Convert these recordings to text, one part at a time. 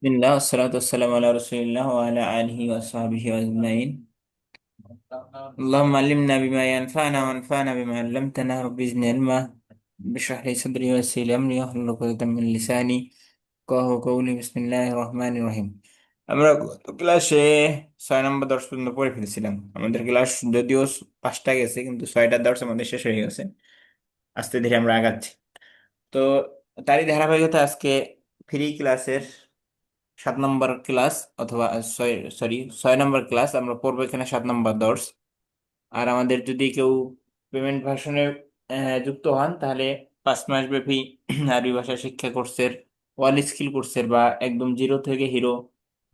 বিসমিল্লাহ আসসালাতু ওয়াসসালামু আলা রাসূলিল্লাহ ওয়া আলা আলিহি ওয়া সাহবিহি আজমাইন। اللهم علمنا بما ينفعنا وانفعنا بما علمتنا رب زدنا علما اشرح لي صدري ويسر لي امري واحلل عقدة من লিসানি يفقهوا قولي بسم الله الرحمن الرحيم। আমরা গত ক্লাসে 6 নম্বর দর্শ পর্যন্ত পড়ে ফেলেছিলাম। আমাদের ক্লাস যদিও 5টা গেছে, কিন্তু 6টা দর্শ আমাদের শেষ হয়ে গেছে। আস্তে ধীরে আমরা আগাচ্ছি। তো তারই ধারাবাহিকতা আজকে ফ্রি ক্লাসের 7 নম্বর ক্লাস, অথবা সরি 6 নম্বর ক্লাস আমরা পড়বো এখানে, 7 নম্বর দর্স। আর আমাদের যদি কেউ পেমেন্ট ভার্সনে যুক্ত হন, তাহলে 5 মাস ব্যাপী আরবি ভাষা শিক্ষা কোর্সের, ওয়াল স্কিল কোর্সের, বা একদম জিরো থেকে হিরো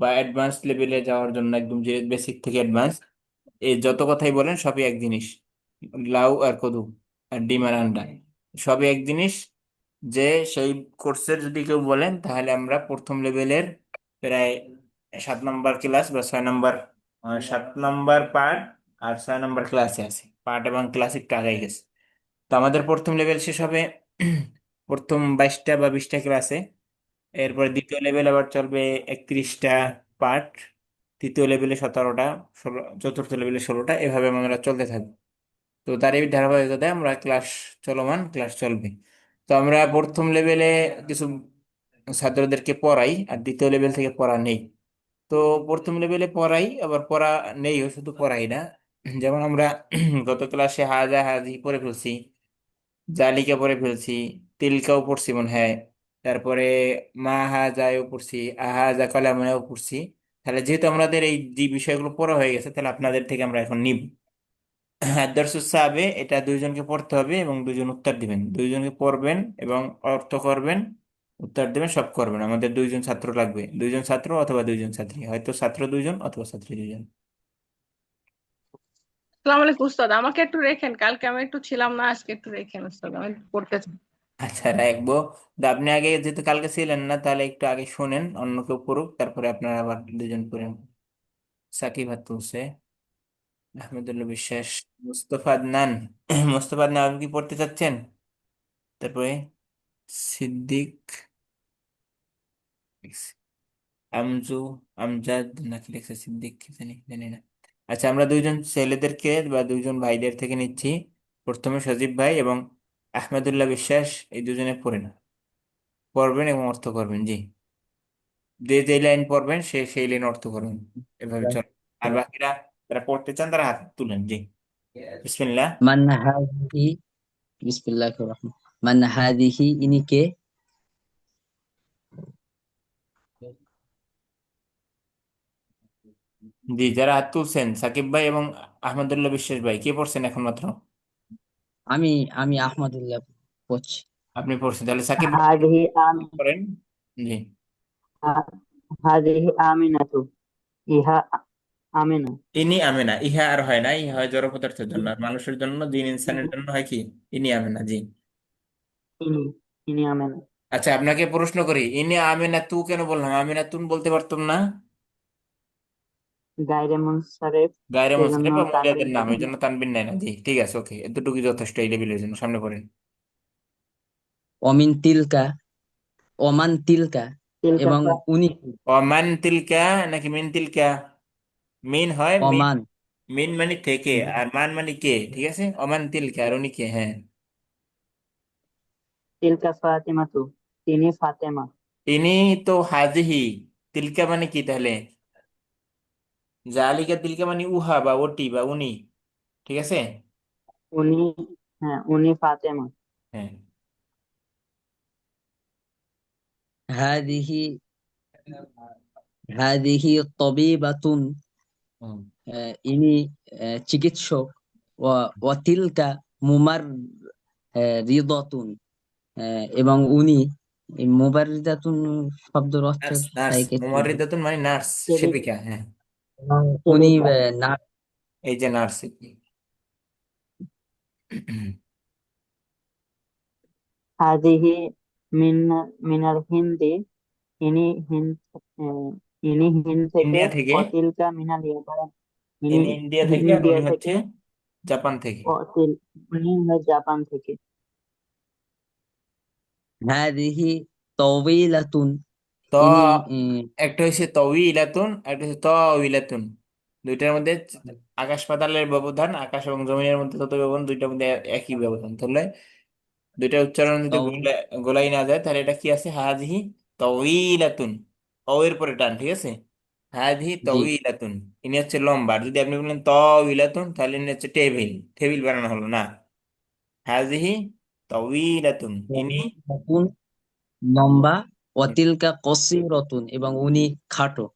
বা অ্যাডভান্স লেভেলে যাওয়ার জন্য একদম যে বেসিক থেকে অ্যাডভান্স, এই যত কথাই বলেন সবই এক জিনিস। লাউ আর কদু আর ডিম আর আন্ডা সবই এক জিনিস। যে সেই কোর্সের যদি কেউ বলেন, তাহলে আমরা প্রথম লেভেলের প্রায় 7 নম্বর ক্লাস বা 6 নম্বর, 7 নম্বর পার্ট আর 6 নম্বর ক্লাসে আছে। পার্ট এবং ক্লাস একটু আগাই গেছে। তো আমাদের প্রথম লেভেল শেষ হবে প্রথম 22টা বা 20টা ক্লাসে। এরপর দ্বিতীয় লেভেল আবার চলবে 31টা পার্ট, তৃতীয় লেভেলে 17টা, চতুর্থ লেভেলে 16টা, এভাবে আমরা চলতে থাকবো। তো তার এই ধারাবাহিকতায় আমরা চলমান ক্লাস চলবে। তো আমরা প্রথম লেভেলে কিছু ছাত্রদেরকে পড়াই, আর দ্বিতীয় লেভেল থেকে পড়া নেই। তো প্রথম লেভেলে পড়াই, আবার পড়া নেইও, শুধু পড়াই না। যেমন আমরা গত ক্লাসে হাজা হাজি পড়ে ফেলছি, জালিকা পড়ে ফেলছি, তিলকাও পড়ছি মনে হয়। তারপরে মা হাজাও পড়ছি, আহাজা কালামাও পড়ছি। তাহলে যেহেতু আমাদের এই যে বিষয়গুলো পড়া হয়ে গেছে, তাহলে আপনাদের থেকে আমরা এখন নিব। হ্যাঁ, দর্শুস সাহাবে, এটা দুইজনকে পড়তে হবে এবং দুইজন উত্তর দিবেন। দুইজনকে পড়বেন এবং অর্থ করবেন, উত্তর দেবেন, সব করবেন। আমাদের দুইজন ছাত্র লাগবে, দুইজন ছাত্র অথবা দুইজন ছাত্রী, হয়তো ছাত্র দুইজন অথবা ছাত্রী দুইজন। আসসালামু আলাইকুম উস্তাদ, আমাকে একটু রেখেন। কালকে আমি একটু ছিলাম না, আজকে একটু রেখেন উস্তাদ, আমি একটু পড়তে চাই। আচ্ছা, রাখবো। তো আপনি আগে যেহেতু কালকে ছিলেন না, তাহলে একটু আগে শুনেন, অন্য কেউ পড়ুক, তারপরে আপনারা আবার দুজন পড়েন। সাকিব হাত তুলছে, আহমেদুল্লাহ বিশ্বাস, মুস্তফা আদনান। মুস্তফা আদনান, আপনি কি পড়তে চাচ্ছেন? তারপরে সিদ্দিক, আমজু, আমজাদ, নাকি লেখছে সিদ্দিক, কি জানি জানি না। আচ্ছা, আমরা দুইজন ছেলেদেরকে বা দুইজন ভাইদের থেকে নিচ্ছি। প্রথমে সজীব ভাই এবং আহমেদুল্লাহ বিশ্বাস, এই দুজনে পড়েন, পড়বেন এবং অর্থ করবেন। জি, যে যে লাইন পড়বেন সে সেই লাইন অর্থ করবেন। এভাবে চল। আর বাকিরা যারা পড়তে চান তারা হাত তুলেন। জি, বিসমিল্লাহ। মান হাদিহি বিসমিল্লাহির রহমান মান হাদিহি ইনি কে? জি, যারা হাত তুলছেন, সাকিব ভাই এবং আহমেদুল্লাহ বিশ্বাস ভাই, কে পড়ছেন এখন মাত্র? আমি আমি আহমদুল্লাহ পড়ছি। আপনি পড়ছেন, তাহলে সাকিব ভাই هذه آمنة. করেন। জি, هذه آمنة. ইহা আমেনা। ইনি আমেনা, ইহা আর হয় না, ইহা হয় জড় পদার্থের জন্য, আর মানুষের জন্য, জিন ইনসানের জন্য হয় কি? ইনি আমেনা। জি। ইনি ইনি আমেনা। আচ্ছা, আপনাকে প্রশ্ন করি, ইনি আমেনা তু কেন বললাম? আমেনা তুন বলতে পারতাম না? গায়রে মুনসারেফ, গায়রে সেজন্য মুনসারিফ বা তানবির মহিলাদের নাম, এই দিয়েছি। জন্য তানবির নাই না। জি, ঠিক আছে, ওকে, এতটুকু যথেষ্ট এই লেভেলের জন্য। সামনে পড়েন। অমিন তিলকা, ওমান তিলকা, তিলকা এবং সা- উনি অমান তিলকা নাকি মিন তিলকা? মিন হয়, মিন। অমান। মিন মানে থেকে, হুম, আর মান মানে কে, ঠিক আছে? অমান তিলকা, আর উনি কে? হ্যাঁ, তিলকা ফাতেমাতু, তিনি ফাতেমা। ইনি তো হাজিহি। তিলকা মানে কি তাহলে? জালিকা তিলকা মানে উহা বা ওটি বা উনি, ঠিক আছে? উনি, হ্যাঁ উনি ফাতেমা। হ্যাঁ। হাদিহি হাদিহি তবিবাতুন, হুম। ইনি চিকিৎসক। তিলকা মুমার রিদাতুন, এবং উনি মুবাররিদাতুন শব্দের অর্থ নার্স, নার্স, সাইকে মুমাররিদাতুন মানে নার্স, সেবিকা, সেবিকা। হ্যাঁ, উনি সেবিকা। না। এই যে নার্স। হাদিহি মিন মিনাল হিন্দি, ইনি হিন্দ, আহ, ইনি হিন্দ থেকে। ইন্ডিয়া থেকে। অতিলকা মিনাল ইয়ামান, ইনি ইনি ইন্ডিয়া থেকে, আর ইন্ডিয়া উনি থেকে। হচ্ছে জাপান থেকে। অতিল, উনি হয় জাপান থেকে। হাদিহি তওয়িলাতুন, তো ইনি উম, একটা হচ্ছে তউইলাতুন, একটা হচ্ছে তাউইলাতুন। দুইটার মধ্যে আকাশ পাতালের ব্যবধান, আকাশ এবং জমিনের মধ্যে তত ব্যবধান, দুইটার মধ্যে একই ব্যবধান। তাহলে দুইটা উচ্চারণ যদি তাও গোলাই না যায়, তাহলে এটা কি আছে? হাযিহি তাউইলাতুন, ও এর পরে টান, ঠিক আছে? হাযিহি জি তাউইলাতুন, ইনি হচ্ছে লম্বা। আর যদি আপনি বলেন তাউইলাতুন, তাহলে ইনি হচ্ছে টেবিল, টেবিল বানানো হলো না। হাযিহি তাউইলাতুন, ইনি নতুন লম্বা, অতিলকা কসিরতুন এবং উনি খাটো।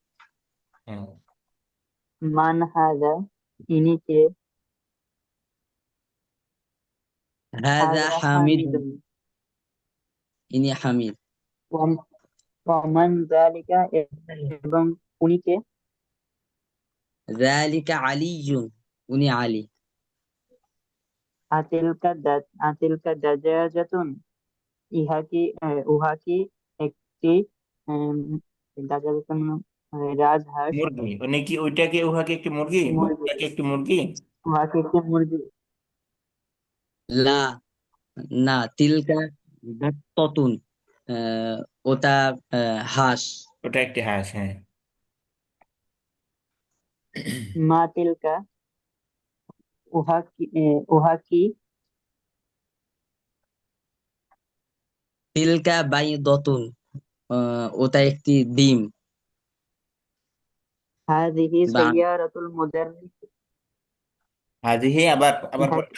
হ্যাঁ। মান হাদা, ইনি কে? হাযা হাদা হামিদুন, হামিদুন। ইনি হামিদ। ওয়াম- ওয়ামান যালিকা, এবং উনি কে? যালিকা আলিয়ুন, উনি আলী। আতিলকা দাজাজাতুন, উহা কি একটি আম, দাজাজাতুন, রাজহাঁস? মুরগি, মানে কি ওইটাকে, উহাকে একটি মুরগি, বা মুরগি। ওটাকে একটি মুরগি? উহা কি একটি মুরগি? লা, না, তিলকা বেত্ততুন, আহ, ওটা হাঁস। ওটা একটি হাঁস, হ্যাঁ। মা তিলকা, উহা কি? তিলকা বাইদতুন, ওটা একটি ডিম। হাযিহি বা সাইয়্যারাতুল মুদাররিস। হাজিহি, আবার আবার ইহা বলেন।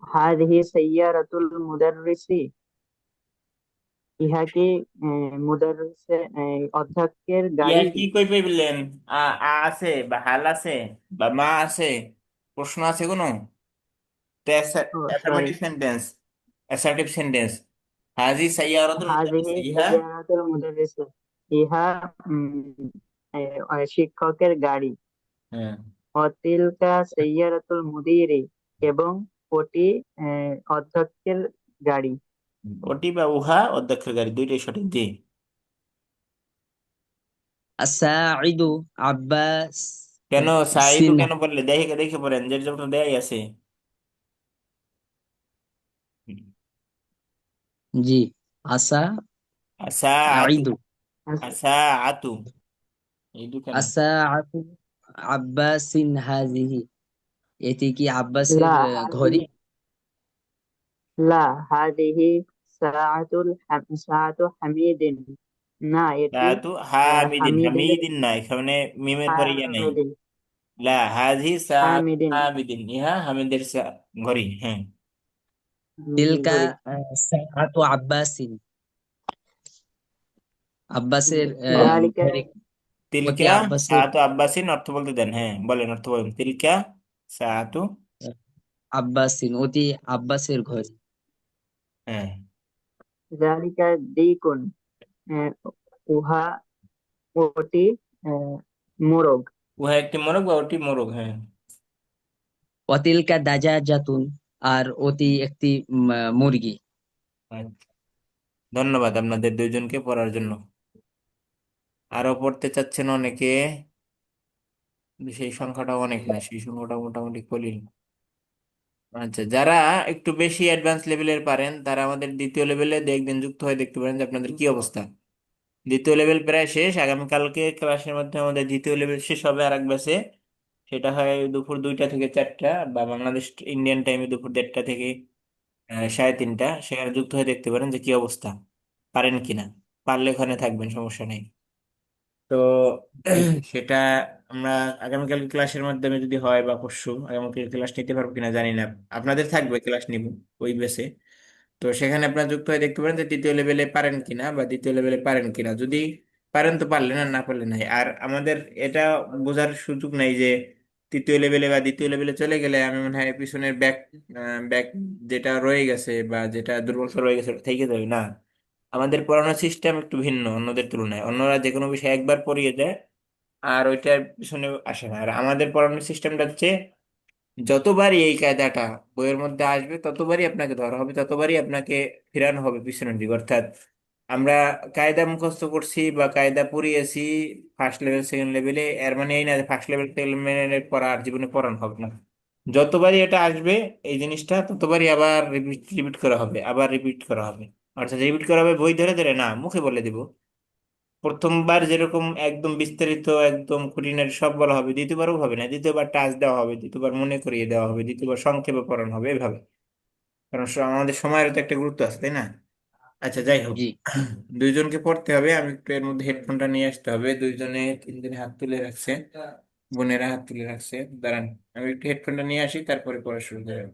হাযিহি সাইয়্যারাতুল মুদাররিসি, ইহা কি অধ্যক্ষের ইয়া গাড়ি? কি কই পাইলেন? আ আ আছে, বা হাল আছে, বা মা আছে, প্রশ্ন আছে কোনো? তো ও sorry, affirmative sentence, assertive sentence. হাজি সাইয়ারাতুল মুদাররিস, হাযিহি ইহা। সাইয়্যারাতুল মুদাররিস, ইহা শিক্ষকের গাড়ি। হ্যাঁ। অতিলকা সাইয়্যারাতুল মুদিরি, এবং ওটি অধ্যক্ষের গাড়ি। ওটি বা উহা অধ্যক্ষের গাড়ি, দুইটাই সঠিক। জি। আসাইদু আব্বাস কেন সাইদু সিনহা। কেন বললে? দেখে দেখে পড়েন, যে জন্য দেয়াই আছে। জি, আসা আসা আতু, আইদু, আসা আতু, ইদু কেন? আসাআতু আব্বাসিন হাজিহি, এটি কি আব্বাসের লা ঘড়ি? হাযিহি লা হাযিহি সাআতু হামিদিন, না এটি সাআতু হামিদিন, হামিদের। হামিদিন না, এখানে মিমের পরে ইয়া নাই। হামিদিন, লা হাজি সাআতু হামিদিন। হামিদিন, ইহা হামিদের ঘড়ি, হ্যাঁ। তিলকা ঘড়ি। সাআতু আব্বাসিন, আব্বাসের যালিকা, ঘড়ি। অতি তিলকা আব্বাসের সাআতু আব্বাসিন, অর্থ বলতে দেন, হ্যাঁ বলেন, অর্থ বলেন। তিলকা সাআতু, আব্বাসিন, অতি আব্বাসের ঘড়ি। হ্যাঁ। যালিকা দিকুন, আহ, উহা ওটি আহ, মোরগ। উহা একটি মোরগ, বা ওটি মোরগ, হ্যাঁ। অতিলকা দাজাজাতুন, আর অতি একটি মুরগি। আচ্ছা। ধন্যবাদ আপনাদের দুইজনকে পড়ার জন্য। আরো পড়তে চাচ্ছেন অনেকে, কিন্তু সেই সংখ্যাটা অনেক না, সেই সংখ্যাটা মোটামুটি কলিল। আচ্ছা, যারা একটু বেশি অ্যাডভান্স লেভেলের পারেন, তারা আমাদের দ্বিতীয় লেভেলে একদিন যুক্ত হয়ে দেখতে পারেন যে আপনাদের কি অবস্থা। দ্বিতীয় লেভেল প্রায় শেষ, আগামীকালকে ক্লাসের মধ্যে আমাদের দ্বিতীয় লেভেল শেষ হবে আর এক ব্যাচে। সেটা হয় দুপুর 2টা থেকে 4টা, বা বাংলাদেশ ইন্ডিয়ান টাইমে দুপুর 1:30 থেকে 3:30। সেখানে যুক্ত হয়ে দেখতে পারেন যে কি অবস্থা, পারেন কিনা। পারলে ওখানে থাকবেন, সমস্যা নেই। তো সেটা আমরা আগামীকাল ক্লাসের মাধ্যমে যদি হয়, বা পরশু আগামীকাল ক্লাস নিতে পারবো কিনা জানি না, আপনাদের থাকবে ক্লাস নিব ওই বেসে। তো সেখানে আপনার যুক্ত হয়ে দেখতে পারেন যে তৃতীয় লেভেলে পারেন কিনা, বা দ্বিতীয় লেভেলে পারেন কিনা। যদি পারেন তো পারলেন, আর না পারলে নাই। আর আমাদের এটা বোঝার সুযোগ নাই যে তৃতীয় লেভেলে বা দ্বিতীয় লেভেলে চলে গেলে আমি মনে হয় পিছনের ব্যাক ব্যাক যেটা রয়ে গেছে, বা যেটা দুর্বলতা রয়ে গেছে, ওটা থেকে যাবে না। আমাদের পড়ানোর সিস্টেম একটু ভিন্ন অন্যদের তুলনায়। অন্যরা যে কোনো বিষয় একবার পড়িয়ে দেয় আর ওইটার পিছনে আসে না। আর আমাদের পড়ানোর সিস্টেমটা হচ্ছে, যতবারই এই কায়দাটা বইয়ের মধ্যে আসবে, ততবারই আপনাকে ধরা হবে, ততবারই আপনাকে ফেরানো হবে পিছনের দিকে। অর্থাৎ আমরা কায়দা মুখস্থ করছি বা কায়দা পড়িয়েছি ফার্স্ট লেভেল সেকেন্ড লেভেলে, এর মানে এই না ফার্স্ট লেভেল সেকেন্ড লেভেলের পড়া আর জীবনে পড়ানো হবে না। যতবারই এটা আসবে এই জিনিসটা, ততবারই আবার রিপিট রিপিট করা হবে, আবার রিপিট করা হবে। অর্থাৎ রিপিট করা হবে বই ধরে ধরে না, মুখে বলে দিব। প্রথমবার যেরকম একদম বিস্তারিত একদম খুঁটিনাটি সব বলা হবে, দ্বিতীয়বারও হবে না, দ্বিতীয়বার টাচ দেওয়া হবে, দ্বিতীয়বার মনে করিয়ে দেওয়া হবে, দ্বিতীয়বার সংক্ষেপে পড়ানো হবে এভাবে। কারণ আমাদের সময়ের তো একটা গুরুত্ব আছে, তাই না? আচ্ছা, যাই হোক। জি দুইজনকে পড়তে হবে, আমি একটু এর মধ্যে হেডফোনটা নিয়ে আসতে হবে। দুইজনে তিনজনে হাত তুলে রাখছে, বোনেরা হাত তুলে রাখছে। দাঁড়ান, আমি একটু হেডফোনটা নিয়ে আসি, তারপরে পড়া শুরু করবো।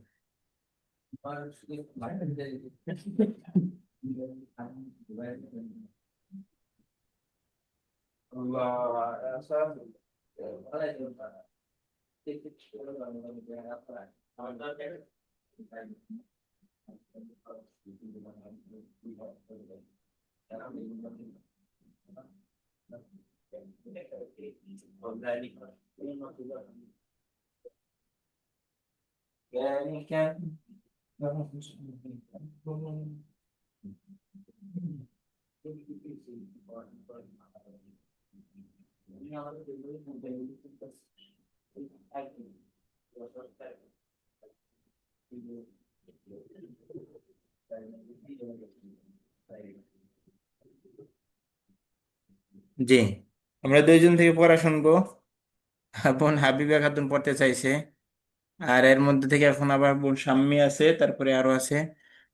জি, আমরা দুইজন থেকে পড়া শুনবো। বোন হাবিবা খাতুন পড়তে চাইছে, আর এর মধ্যে থেকে এখন আবার বোন শাম্মী আছে, তারপরে আরো আছে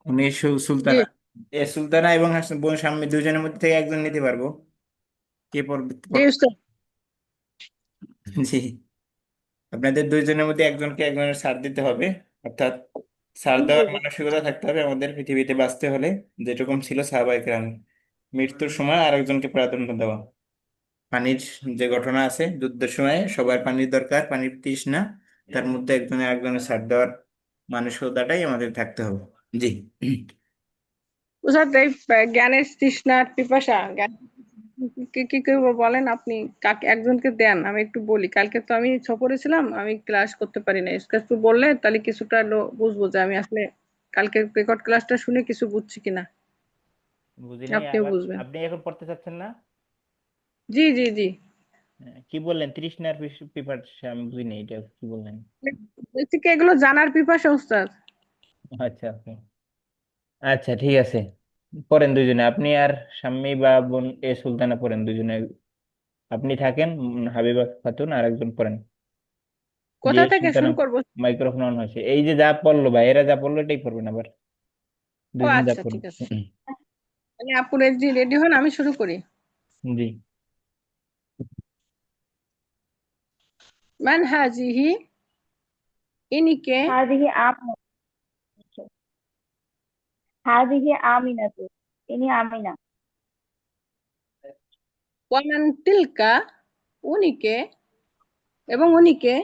উনি জি সুলতানা। সুলতানা এবং বোন শাম্মী দুজনের মধ্যে থেকে একজন নিতে পারবো। কে পড়বে জি উস্তাদ। জি, আপনাদের দুইজনের মধ্যে একজনকে একজনের ছাড় দিতে হবে, অর্থাৎ ছাড় দেওয়ার মানসিকতা থাকতে হবে আমাদের পৃথিবীতে বাঁচতে হলে। যেরকম ছিল সাহাবায়ে কেরাম, মৃত্যুর সময় আরেকজনকে প্রাধান্য দেওয়া। পানির যে ঘটনা আছে, যুদ্ধের সময় সবার পানির দরকার, পানির তৃষ্ণা, তার মধ্যে একজনের একজনের ছাড় দেওয়ার মানসিকতাটাই আমাদের থাকতে হবে। জি। উস্তাদ, এই জ্ঞানের তৃষ্ণার পিপাসা কি কি করবো বলেন আপনি? কাকে একজনকে দেন, আমি একটু বলি। কালকে তো আমি সফরে ছিলাম, আমি ক্লাস করতে পারি না। একটু বললে তাহলে কিছুটা বুঝবো যে আমি আসলে কালকে রেকর্ড ক্লাসটা শুনে কিছু বুঝছি কিনা। বুঝি নাই আপনিও আবার, বুঝবেন। আপনি এখন পড়তে চাচ্ছেন না? জি জি জি। কি বললেন তৃষ্ণার পেপার? আমি বুঝি নাই, এটা কি বললেন? বেসিক এগুলো জানার পিপাসা উস্তাদ। আচ্ছা, আপনি আচ্ছা, ঠিক আছে, পড়েন দুইজনে, আপনি আর শাম্মী বা বোন সুলতানা পড়েন দুইজনে। আপনি থাকেন, হাবিবা খাতুন আর একজন পড়েন। জি, কোথা থেকে সুলতানা। শুরু করবো? মাইক্রোফোন অন হয়েছে। এই যে যা পড়লো ভাই, এরা যা পড়লো এটাই পড়বেন আবার, ও দুইজন যা আচ্ছা, পড়লো। ঠিক আছে। তাহলে আপু রেডি রেডি হন, আমি শুরু করি। জি। মান হাজিহি, ইনিকে। هذه آمنة. هذه آمنة. إني آمنة. ওয়ামান তিলকা, উনিকে। এবং উনিকে।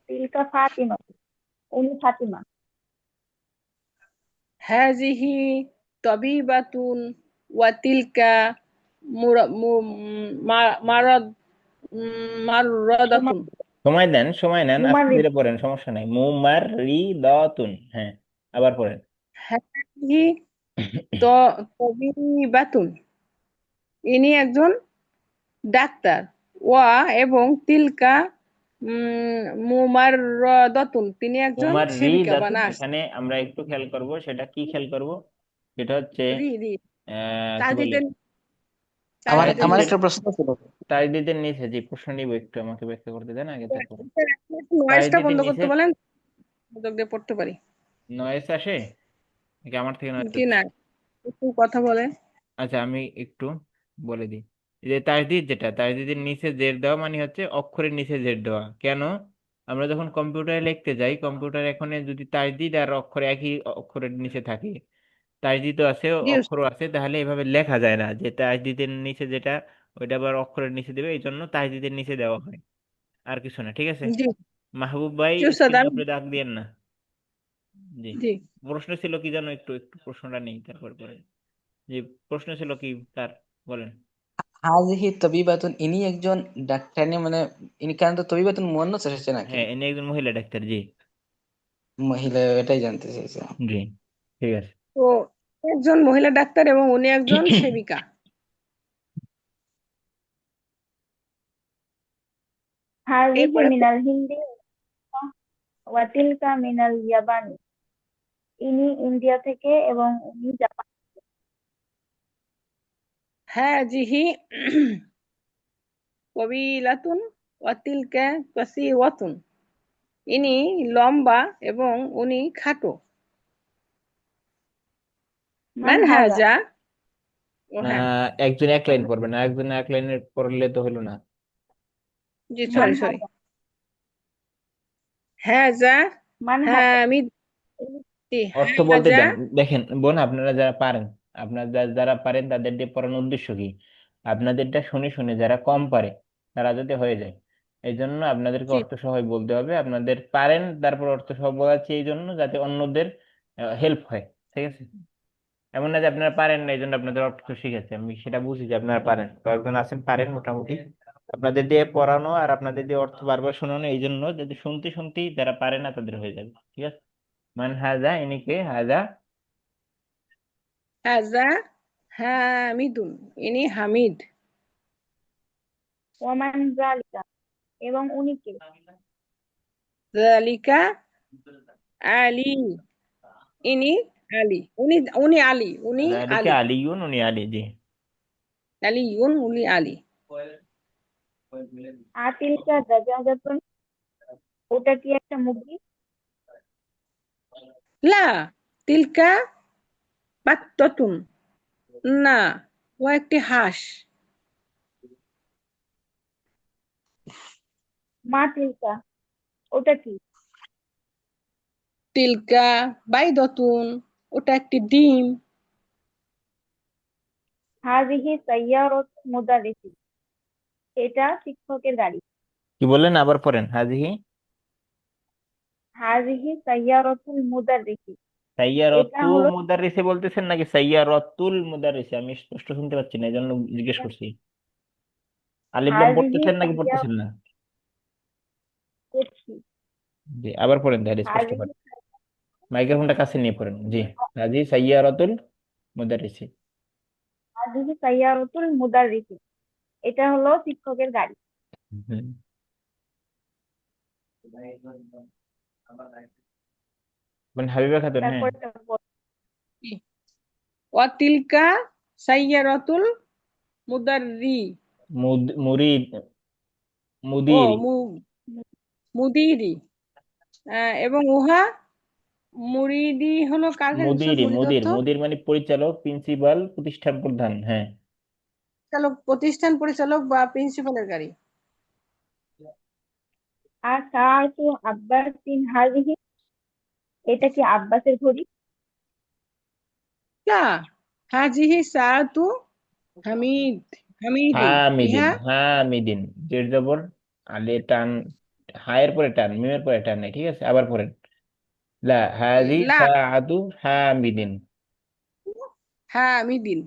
تلك فاطمة. إني فاطمة. হাজিহি তবিবাতুন, ওয়া তিলকা মারাদ মাররাদাতুন। সময় দেন, সময় নেন, আস্তে ممرض. ধীরে পড়েন, সমস্যা নাই। মুমার রি দাতুন, হ্যাঁ, আবার পড়েন। হাজিহি তবিবাতুন, ইনি একজন ডাক্তার। ওয়া এবং তিলকা মুমাররাদাতুন, তিনি একজন মুমার রি সেবিকা বা দাতুন, নার্স। এখানে আমরা একটু খেয়াল করব। সেটা কি খেয়াল করব? সেটা হচ্ছে রি রি কি বলে, তাজদিদের আমার তাজদিদের আমার নিচে। একটা প্রশ্ন ছিল। তাজদিদের নিচে। যে প্রশ্ন নিব, একটু আমাকে ব্যাখ্যা করতে দেন আগে, তারপরে। নয়েজটা তাজদিদের বন্ধ নিচে করতে বলেন, মনোযোগ দিয়ে পড়তে পারি। নয়েস আসে নাকি আমার থেকে নয়েস জি আসে? না, একটু কথা বলে। আচ্ছা, আমি একটু বলে দিই। এই যে তাজদিদ, যেটা তাজদিদের নিচে জের দেওয়া মানে হচ্ছে অক্ষরের নিচে জের দেওয়া। কেন? আমরা যখন কম্পিউটারে লিখতে যাই, কম্পিউটার এখানে যদি তাজদিদ আর অক্ষর একই অক্ষরের নিচে থাকে, তাজদিদও আছে জি অক্ষরও আছে, তাহলে এভাবে লেখা যায় না যে তাজদিদের নিচে যেটা, ওইটা আবার অক্ষরের নিচে দেবে, এই জন্য তাজদিদের নিচে দেওয়া হয়। আর কিছু না, ঠিক আছে? জি মাহবুব ভাই, জি উস্তাদ, স্ক্রিনে আমি উপরে দাগ দিয়েন না। জি। জি। প্রশ্ন ছিল কি জানো, একটু একটু প্রশ্নটা নেই, তারপর পরে। জি, প্রশ্ন ছিল কি তার, বলেন। হাজিহি তবিবাতুন, ইনি একজন ডাক্তারনি, মানে ইনি কারণ তো তবিবাতুন মুয়ান্নাস এসেছে নাকি হ্যাঁ, ইনি একজন মহিলা ডাক্তার, জি। মহিলা, এটাই জানতে চাইছিলাম। জি, ঠিক আছে। তো একজন মহিলা ডাক্তার এবং উনি একজন সেবিকা। هذه এরপরে من الهند وتلك من اليابان. ইনি ইন্ডিয়া থেকে এবং উনি জাপান। হাজিহি কবিলাতুন ওয়াতিলকা কাসীরাতুন। ইনি লম্বা এবং উনি খাটো। মান মান হাজা? হাজা? ও হ্যাঁ, একজন এক লাইন পড়বেন, আর একজন এক লাইনে পড়লে তো হলো না। জি মান সরি সরি। হাজা? হাজা মান হাজা? হামিদ। জি, অর্থ বলতে হাজা। দেন। দেখেন বোন, আপনারা যারা পারেন, আপনারা যারা পারেন তাদের দিয়ে পড়ানোর উদ্দেশ্য কি? আপনাদেরটা শুনে শুনে যারা কম পারে তারা যাতে হয়ে যায়, এই জন্য আপনাদেরকে জি অর্থ সহ বলতে হবে। আপনাদের পারেন তারপর অর্থ সহ বলাচ্ছি এই জন্য যাতে অন্যদের হেল্প হয়। ঠিক আছে? এমন না যে আপনারা পারেন না এই জন্য আপনাদের অর্থ শিখেছে, আমি সেটা বুঝি যে আপনারা পারেন, কয়েকজন আছেন পারেন মোটামুটি। আপনাদের দিয়ে পড়ানো আর আপনাদের দিয়ে অর্থ বারবার শোনানো, এই জন্য যদি শুনতে শুনতেই যারা পারে না তাদের হয়ে যাবে। ঠিক আছে? মান হাজা, ইনি কে? হাজা হাজা হামিদুন। ইনি হামিদ। ওয়ামান জালিকা? এবং উনি কে? যালিকা আলী। ইনি আলী। উনি উনি আলী। উনি যালিকা আলী। আলিউন, উনি আলী। জি। আলীউন, উনি আলী। আতিলকা দাজাজাতুন? ওটা কি একটা মুরগি? লা তিলকা বাত্তাতুন। না, ও একটি হাঁস। মা তিলকা? ওটা কি? তিলকা বাইদতুন। ওটা একটি ডিম। হাজিহি সাইয়ারত মুদারিসি? এটা শিক্ষকের গাড়ি। কি বললেন? আবার পড়েন। হাজিহি হাজিহি সাইয়ারতুল মুদারিসি? এটা সাইয়ারতু হলো মুদাররিসে বলতেছেন নাকি সাইয়ারতুল মুদাররিসে? আমি স্পষ্ট শুনতে পাচ্ছি না, এই জন্য জিজ্ঞেস করছি। আলিফ লাম হাজিহি পড়তেছেন নাকি সাইয়ারত পড়তেছেন না? করছি। জি, আবার পড়েন তাহলে স্পষ্ট হাজিহি করে। মাইক্রোফোনটা কাছে নিয়ে পড়েন। জি। হাজি সাইয়ারতুল মুদাররিসি। হাজিহি সাইয়ারতুল মুদারিসি? এটা হলো শিক্ষকের গাড়ি। হুম। মানে হাবিবা খাতুন, হ্যাঁ। তারপরে ওয়াতিলকা সাইয়ারাতুল মুদাররি। মুরিদ, ও মুদিরি। মুদিরি। এবং উহা মুরিদি হলো কার গাড়ি উস্তাদ? মুদিরি, মুরিদ মুদির, অর্থ মুদির মানে পরিচালক, প্রিন্সিপাল, প্রতিষ্ঠান প্রধান। হ্যাঁ। চালক, প্রতিষ্ঠান পরিচালক বা প্রিন্সিপালের গাড়ি। আর সাআতু আব্বাসিন হাজিহি? এটা কি আব্বাসের ঘড়ি? লা হাজিহি সাআতু হামিদ। হামিদিন। হামিদিন, ইহা হামিদিন। জের জবর, আলে টান, হায়ের পরে টান, মিমের পরে টান নেই। ঠিক আছে? আবার পড়েন। লা হাজি লা সাআতু হামিদিন। হামিদিন।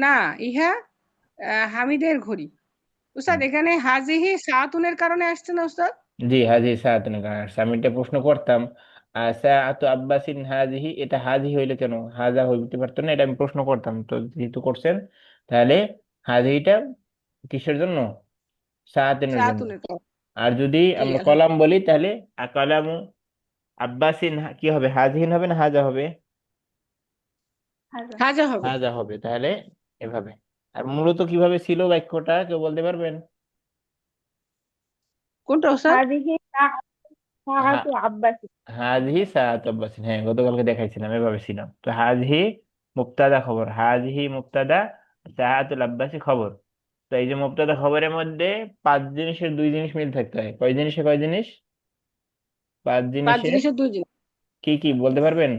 না, ইহা হামিদের ঘড়ি। উস্তাদ, এখানে হাজিহি সাআতুনের কারণে আসছে না উস্তাদ? জি, হাজি সাআতুন কারণ আসছে। আমি এটা প্রশ্ন করতাম, সাআতু আব্বাসিন হাজিহি, এটা হাজি হইলে কেন হাজা হইতে পারতো না? এটা আমি প্রশ্ন করতাম, তো যেহেতু করছেন তাহলে হাজিটা কিসের জন্য? সাআতিনের জন্য। সাআতুনের কারণে। আর যদি জি আমরা কলাম আলহামদুলিল্লাহ। বলি তাহলে কলামু আব্বাসিন কি হবে? হাজিহিন হবে না হাজা হবে? হাজা? হাজা হবে। হাজা হবে। তাহলে এভাবে। আর মূলত কিভাবে ছিল বাক্যটা কেউ বলতে পারবেন? কোনটা উস্তাদ? হাজিহি সাআতু আব্বাসিন? হাজহি সাআত আব্বাসিন, হ্যাঁ গতকালকে দেখাইছিলাম, এভাবে ছিল। তো হাজহি মুবতাদা খবর, হাজহি মুবতাদা, সাআতুল আব্বাসি খবর। তো এই যে মুবতাদা খবরের মধ্যে পাঁচ জিনিসের দুই জিনিস মিল থাকতে হয়। কয় জিনিসে কয় জিনিস? পাঁচ পাঁচ জিনিসের জিনিসের দুই জিনিস। কি কি বলতে পারবেন?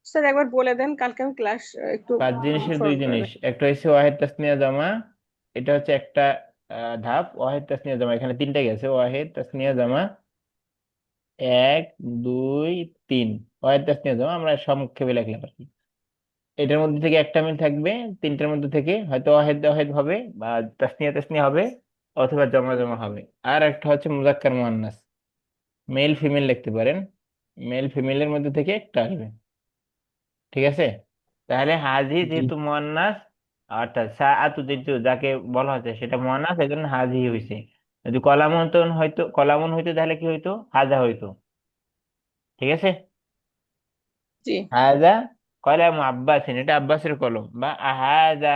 স্যার একবার বলে দেন, কালকে আমি ক্লাস একটু পাঁচ জিনিসের দুই স্মরণ করে জিনিস, নেই। একটা হচ্ছে ওয়াহেদ তাসনিয়া জামা। এটা হচ্ছে একটা ধাপ। ওয়াহেদ তাসনিয়া জামা, এখানে তিনটা গেছে। ওয়াহেদ তাসনিয়া জামা, এক, দুই, তিন। ওয়াহেদ তাসনিয়া জামা আমরা সংক্ষেপে লিখলাম আর কি। এটার মধ্যে থেকে একটা মিল থাকবে, তিনটার মধ্যে থেকে হয়তো ওয়াহেদ ওয়াহেদ হবে, বা তাসনিয়া তাসনিয়া হবে, অথবা জমা জমা হবে। আর একটা হচ্ছে মুজাক্কার মুয়ান্নাস, মেল ফিমেল লিখতে পারেন। মেল ফিমেলের মধ্যে থেকে একটা আসবে। ঠিক আছে? তাহলে হাজি জি। যেহেতু মুয়ান্নাস, অর্থাৎ সাআতু যেহেতু যাকে বলা হচ্ছে সেটা মুয়ান্নাস, এই জন্য হাজি হয়েছে। যদি কলামুন হইতো তাহলে কি হইতো? হাজা হইতো। ঠিক আছে? জি হাজা কলামু আব্বাসিন, এটা আব্বাসের কলম। বা আহাদা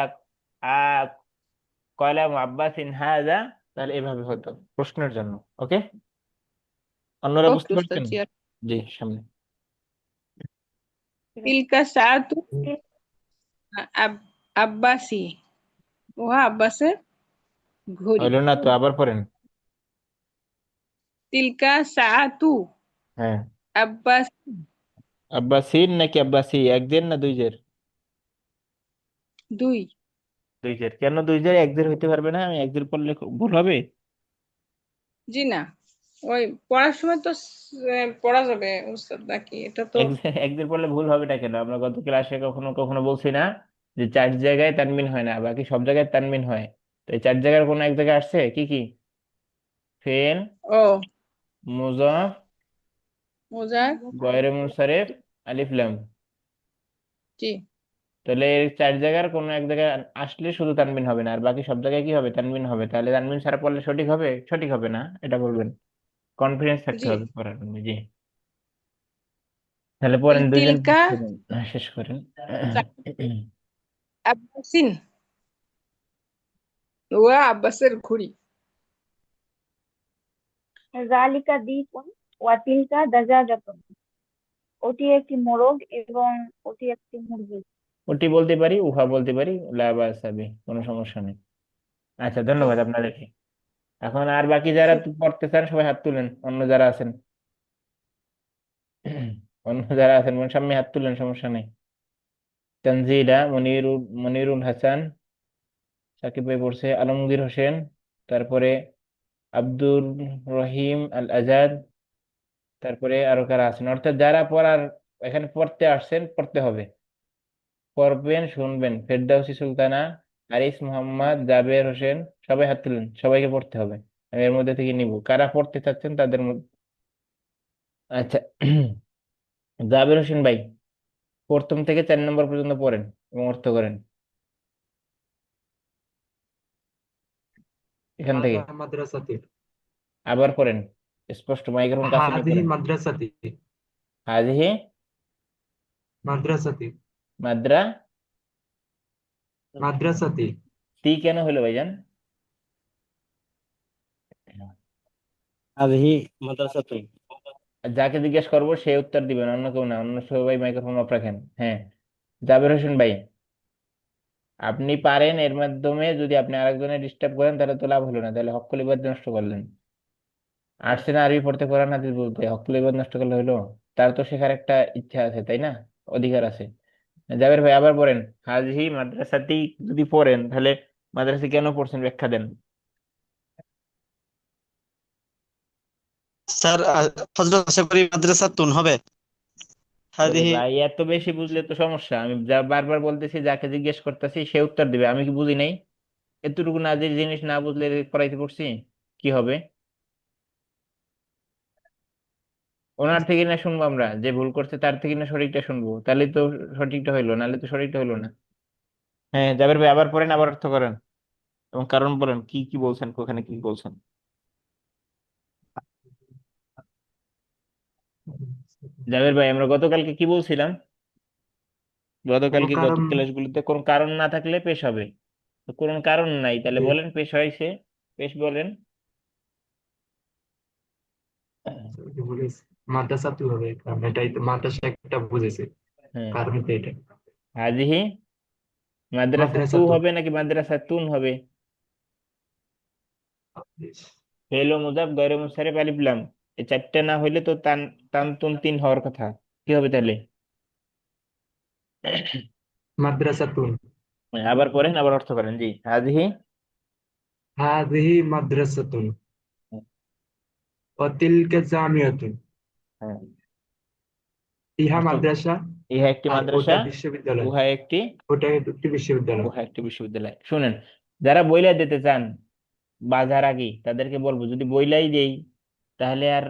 আ কলামু আব্বাসিন হাদা, তাহলে এভাবে হতো প্রশ্নের জন্য। ওকে, অন্যরা ওকে বুঝতে উস্তাদ পারছেন? জি। জি, সামনে। তিলকা সাআতু আব- আব্বাসি, ওহা আব্বাসের ঘড়ি। হইলো না তো, আবার পড়েন। তিলকা সাআতু হ্যাঁ, আব্বাস, আব্বাসিন নাকি আব্বাসি, এক জের না দুই জের? দুই। দুই জের। কেন দুই জের? এক জের হইতে পারবে না? আমি এক জের পড়লে ভুল হবে? জি না, ওই পড়ার সময় তো পড়া যাবে উস্তাদ, নাকি এটা তো। এক জের পড়লে ভুল হবেটা কেন? আমরা গত ক্লাসে কখনো কখনো বলছি না যে চার জায়গায় তানবিন হয় না, বাকি সব জায়গায় তানবিন হয়। তো এই চার জায়গার কোনো এক জায়গায় আসছে কি কি? ফেল, ও মুজাফ, মোজাক। গয়রে মুনসারিফ, আলিফ লাম। জি তাহলে এর চার জায়গার কোনো এক জায়গায় আসলে শুধু তানবিন হবে না, আর বাকি সব জায়গায় কি হবে? তানবিন হবে। তাহলে তানবিন ছাড়া পড়লে সঠিক হবে? সঠিক হবে না, এটা বলবেন। কনফিডেন্স থাকতে জি। হবে পড়ার জন্য। জি, তাহলে পড়েন, দুইজন তিলকা শেষ করেন। আব্বাসিন, ওয়া আব্বাসের ঘড়ি। জালিকা দিকুন ওয়া তিলকা দাজাজাতুন। ওটি একটি মোরগ এবং ওটি একটি মুরগি। ওটি বলতে পারি, উহা বলতে পারি, লা বাস হবে, কোনো সমস্যা নেই। আচ্ছা, জি ধন্যবাদ আপনাদেরকে। এখন আর বাকি যারা পড়তে চান সবাই হাত তুলেন, অন্য যারা আছেন। অন্য যারা আছেন মানে সামনে হাত তুলেন, সমস্যা নেই। তানজিলা, মনিরুল হাসান, সাকিব ভাই পড়ছে, আলমগীর হোসেন, তারপরে আব্দুর রহিম আল আজাদ, তারপরে আরো কারা আছেন? অর্থাৎ যারা পড়ার এখানে পড়তে আসছেন, পড়তে হবে, পড়বেন, শুনবেন। ফেরদাউসী সুলতানা, আরিস মোহাম্মদ, জাবের হোসেন, সবাই হাত তুলেন, সবাইকে পড়তে হবে। আমি এর মধ্যে থেকে নিব কারা পড়তে চাচ্ছেন তাদের মধ্যে। আচ্ছা, জাবের হোসেন ভাই, প্রথম থেকে 4 নম্বর পর্যন্ত পড়েন এবং অর্থ করেন এখান থেকে। هذا مدرستي. আবার পড়েন, স্পষ্ট, মাইক্রোফোন কাছে নিয়ে هذه পড়েন। مدرستي. হাজিহি مدرستي. মাদ্রা مدرستي. তি কেন হলো ভাইজান? هذه مدرستي. আর যাকে জিজ্ঞেস করবো সে উত্তর দিবেন, অন্য কেউ না। অন্য সবাই মাইক্রোফোন অফ রাখেন। হ্যাঁ, জাবের হোসেন ভাই, আপনি পারেন। এর মাধ্যমে যদি আপনি আরেকজনের ডিস্টার্ব করেন তাহলে তো লাভ হলো না, তাহলে হক্কুল ইবাদ নষ্ট করলেন। আর্টসে না আরবি পড়তে, কোরআন হাদিস বলতে, হক্কুল ইবাদ নষ্ট করলে হলো? তার তো শেখার একটা ইচ্ছা আছে, তাই না? অধিকার আছে। জাবের ভাই আবার পড়েন, হাজিহি মাদ্রাসাতি। যদি পড়েন তাহলে মাদ্রাসা কেন পড়ছেন ব্যাখ্যা দেন। স্যার ফজলুল আশা করি মাদ্রাসাতুন হবে। ওরে হাদিহি ভাই, এত বেশি বুঝলে তো সমস্যা। আমি যা বারবার বলতেছি, যাকে জিজ্ঞেস করতেছি সে উত্তর দিবে, আমি কি বুঝি নাই? এতটুকু না, যে জিনিস না বুঝলে পড়াইতে পড়ছি, কি হবে? ওনার থেকে না শুনবো আমরা, যে ভুল করছে তার থেকে না সঠিকটা শুনবো, তাহলে তো সঠিকটা হইলো, নাহলে তো সঠিকটা হইলো না। হ্যাঁ, জাবের ভাই আবার পড়েন, আবার অর্থ করেন এবং কারণ বলেন কি কি বলছেন, ওখানে কি বলছেন। জাবের ভাই, আমরা গতকালকে কি বলছিলাম? কোনো গতকালকে গত কারণ ক্লাসগুলোতে কোনো কারণ না থাকলে পেশ হবে। তো কোনো কারণ নাই, তাহলে যে বলেন পেশ হয়েছে। পেশ বলেন। যে বলেছে মাদ্রাসাতু হবে, কারণ এটাই তো মাদ্রাসা একটা বুঝেছে, হ্যাঁ, কারণ তো এটা হাজিহি মাদ্রাসা তু মাদ্রাসাতু। হবে নাকি মাদ্রাসা তুন হবে? ফেল ও মুজাফ, গয়রে মুনসারিফ, আলিফ লাম, এই চারটে না হইলে তো তান, তান তুন তিন হওয়ার কথা। কি হবে তাহলে? মাদ্রাসাতুন। আবার পড়েন, আবার অর্থ করেন। জি, হাজিহি। হাদিহি মাদ্রাসাতুন ওয়া তিলকা জামিয়াতুন। হ্যাঁ, ইহা অর্থ, মাদ্রাসা ইহা একটি আর মাদ্রাসা, ওটা বিশ্ববিদ্যালয়, উহা একটি, ওটা একটি বিশ্ববিদ্যালয়। উহা একটি বিশ্ববিদ্যালয়। শুনেন, যারা বইলা দিতে চান বাজার আগে, তাদেরকে বলবো যদি বইলাই দেই তাহলে আর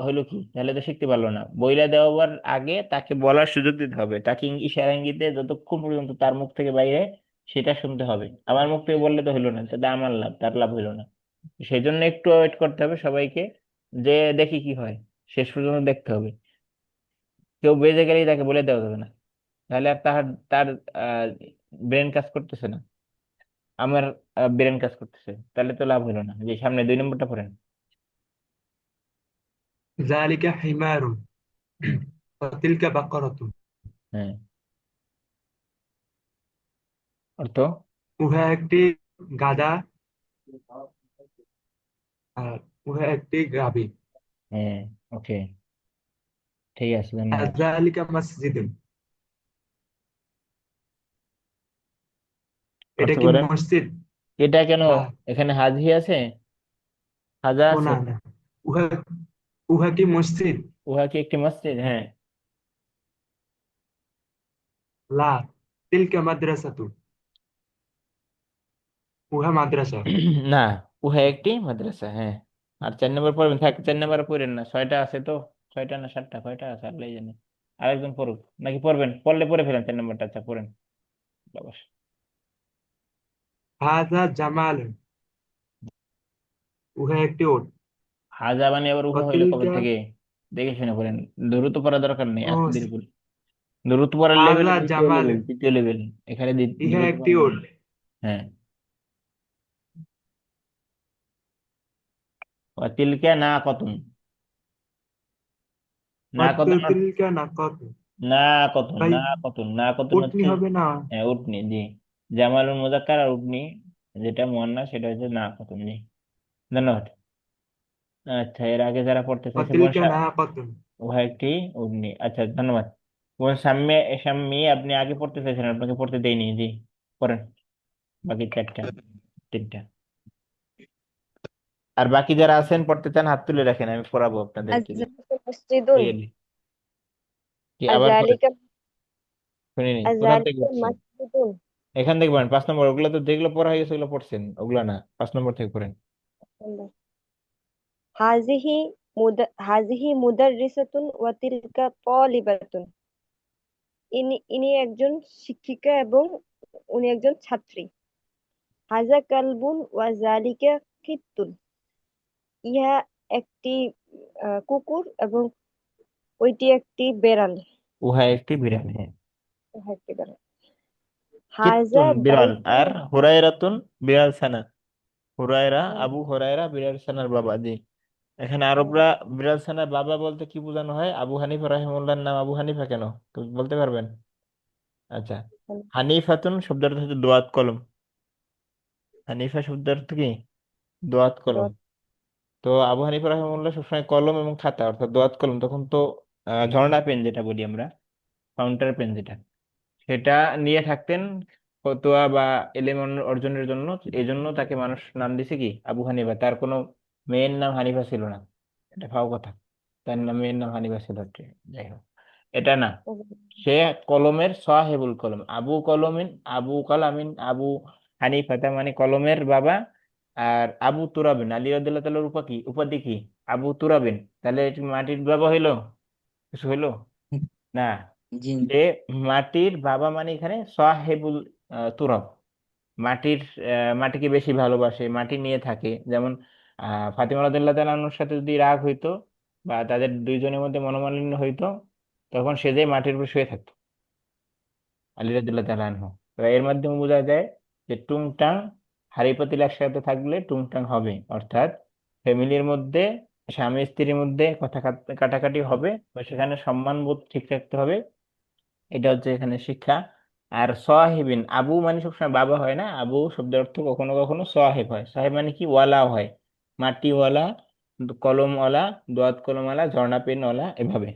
হইলো কি, তাহলে তো শিখতে পারলো না। বইলা দেওয়ার আগে তাকে বলার সুযোগ দিতে হবে, তাকে ইশারা ইঙ্গিতে যতক্ষণ পর্যন্ত তার মুখ থেকে বাইরে সেটা শুনতে হবে। আমার মুখ থেকে বললে তো হইলো না, তাতে আমার লাভ, তার লাভ হইলো না। সেই জন্য একটু ওয়েট করতে হবে সবাইকে, যে দেখি কি হয়, শেষ পর্যন্ত দেখতে হবে। কেউ বেজে গেলেই তাকে বলে দেওয়া যাবে না। তাহলে আর তার তার ব্রেন কাজ করতেছে না, আমার ব্রেন কাজ করতেছে, তাহলে তো লাভ হলো না। যে সামনে 2 নম্বরটা পড়েন। ذلك حمار হুম। وتلك بقرة। হ্যাঁ, অর্থ। উহা একটি গাধা আর উহা একটি গাভী। হ্যাঁ, ওকে, ঠিক আছে, ধন্যবাদ। ذلك مسجد। এটা অর্থ কি করেন। মসজিদ? এটা কেন না, এখানে হাজি আছে, হাজা ও আছে? না না, উহা উহা কি মসজিদ? উহা কি একটি মসজিদ? হ্যাঁ। লা, তিলকা মাদ্রাসাতু। উহা মাদ্রাসা। না, উহা একটি মাদ্রাসা, হ্যাঁ। আর 4 নম্বর পড়বেন, থাক 4 নম্বর পড়েন না, 6টা আছে তো। 6টা না 7টা, কয়টা আছে আল্লাহ জানে। আরেকজন পড়ুক নাকি পড়বেন? পড়লে পড়ে ফেলেন 4 নম্বরটা, আচ্ছা পড়েন বাবা। হাযা জামাল। উহা একটি ওট। হাজা মানে আবার উহা হইলো কবে অতিলকা। থেকে? দেখে শুনে পড়েন, দ্রুত পড়া দরকার নেই, ও, আস্তে ধীরে পড়েন। দ্রুত পড়ার লেভেল হাযা দ্বিতীয় জামাল। লেভেল, তৃতীয় লেভেল। এখানে ইহা দ্রুত একটি পড়া ওট। নেই। হ্যাঁ। তিলকে না কতুন, না কতুন, অতিলকা নাকাতু। না কতুন, ভাই, না কতুন, না কতুন উটনি হচ্ছে, হবে না? হ্যাঁ উটনি, জি। জামালুল মুজাক্কার আর উটনি যেটা মুয়ান্নাস সেটা হচ্ছে না কতুন, জি। ধন্যবাদ। আচ্ছা, এর আগে যারা পড়তে চাইছে অতিলকা নাকাতুন। উহা একটি উটনি, আচ্ছা ধন্যবাদ। সাম্যে সাম্যি আপনি আগে পড়তে চাইছেন, আপনাকে পড়তে দেয়নি, জি। পড়েন বাকি 4টা, 3টা। আর বাকি যারা আছেন পড়তে চান হাত তুলে রাখেন, আমি পড়াবো আপনাদেরকে, জি। আযযালিকা মসজিদুন। রিয়েলি, কি আবার পড়েন? আযযালিকা শুনিনি, কোথা থেকে আযযালিকা পড়ছেন? মসজিদুন। এখান থেকে পড়েন, 5 নম্বর। ওগুলো তো যেগুলো পড়া হয়ে গেছে ওগুলো পড়ছেন, ওগুলো না, 5 নম্বর থেকে পড়েন। হাযিহি হাযিহি মুদাররিসাতুন ওয়া তিলকা তালিবাতুন। ইনি একজন শিক্ষিকা এবং উনি একজন ছাত্রী। হাযা কালবুন ওয়া যালিকা কিত্তুন। ইহা একটি কুকুর এবং ওইটি একটি বেড়াল। উহা একটি বিড়াল, হ্যাঁ। ইহা একটি বেড়াল। হাযা কিত্তুন বিড়াল, বাইতুন। আর হুরায়রাতুন বিড়াল ছানা। হুরায়রা, হুম, আবু হুরায়রা বিড়াল ছানার বাবা, জি। এখানে হুম, আরবরা বিড়াল ছানার বাবা বলতে কি বোঝানো হয়? আবু হানিফা রাহিমাহুল্লাহর নাম আবু হানিফা কেন, তো বলতে পারবেন? আচ্ছা, হুম, হানিফাতুন শব্দের অর্থ হচ্ছে দোয়াত কলম। হানিফা শব্দের অর্থ কি? দোয়াত কলম। দোয়া- তো আবু হানিফা রাহিমাহুল্লাহ সবসময় কলম এবং খাতা, অর্থাৎ দোয়াত কলম, তখন তো ঝর্ণা পেন যেটা বলি আমরা, ফাউন্টার পেন যেটা, সেটা নিয়ে থাকতেন ফতোয়া বা এলেম অর্জনের জন্য। এই জন্য তাকে মানুষ নাম দিছে কি আবু হানিফা। তার কোনো মেয়ের নাম হানিফা ছিল না, এটা ফাও কথা। তার নাম, মেয়ের নাম হানিফা ছিল, যাই হোক, এটা না। সে কলমের সাহেবুল কলম, আবু কলমিন, আবু কালামিন, আবু হানিফা, তার মানে কলমের বাবা। আর আবু তুরাবিন, আলী রাদিয়াল্লাহু তাআলার উপাধি কি? আবু তুরাবিন। তাহলে এটা মাটির বাবা হইলো, কিছু হইলো না। জি। যে মাটির বাবা মানে এখানে সাহেবুল তুরাব, মাটির মাটিকে বেশি ভালোবাসে, মাটি নিয়ে থাকে। যেমন ফাতিমা রাদিয়াল্লাহু তাআলা আনহার সাথে যদি রাগ হইতো বা তাদের দুইজনের মধ্যে মনোমালিন্য হইতো, তখন সে যে মাটির উপর শুয়ে থাকতো, আলী রাদিয়াল্লাহু তাআলা আনহু। তো এর মাধ্যমে বোঝা যায় যে টুংটাং, হাঁড়ি পাতিল একসাথে থাকলে টুংটাং হবে, অর্থাৎ ফ্যামিলির মধ্যে স্বামী স্ত্রীর মধ্যে কথা কাটাকাটি হবে, বা সেখানে সম্মান বোধ ঠিক রাখতে হবে। এটা হচ্ছে এখানে শিক্ষা। আর সাহেবিন, আবু মানে সবসময় বাবা হয় না, আবু শব্দের অর্থ কখনো কখনো সাহেব হয়। সাহেব মানে কি? ওয়ালা হয়, মাটিওয়ালা, কলমওয়ালা, দোয়াত কলমওয়ালা, ঝর্ণা পেনওয়ালা, এভাবে।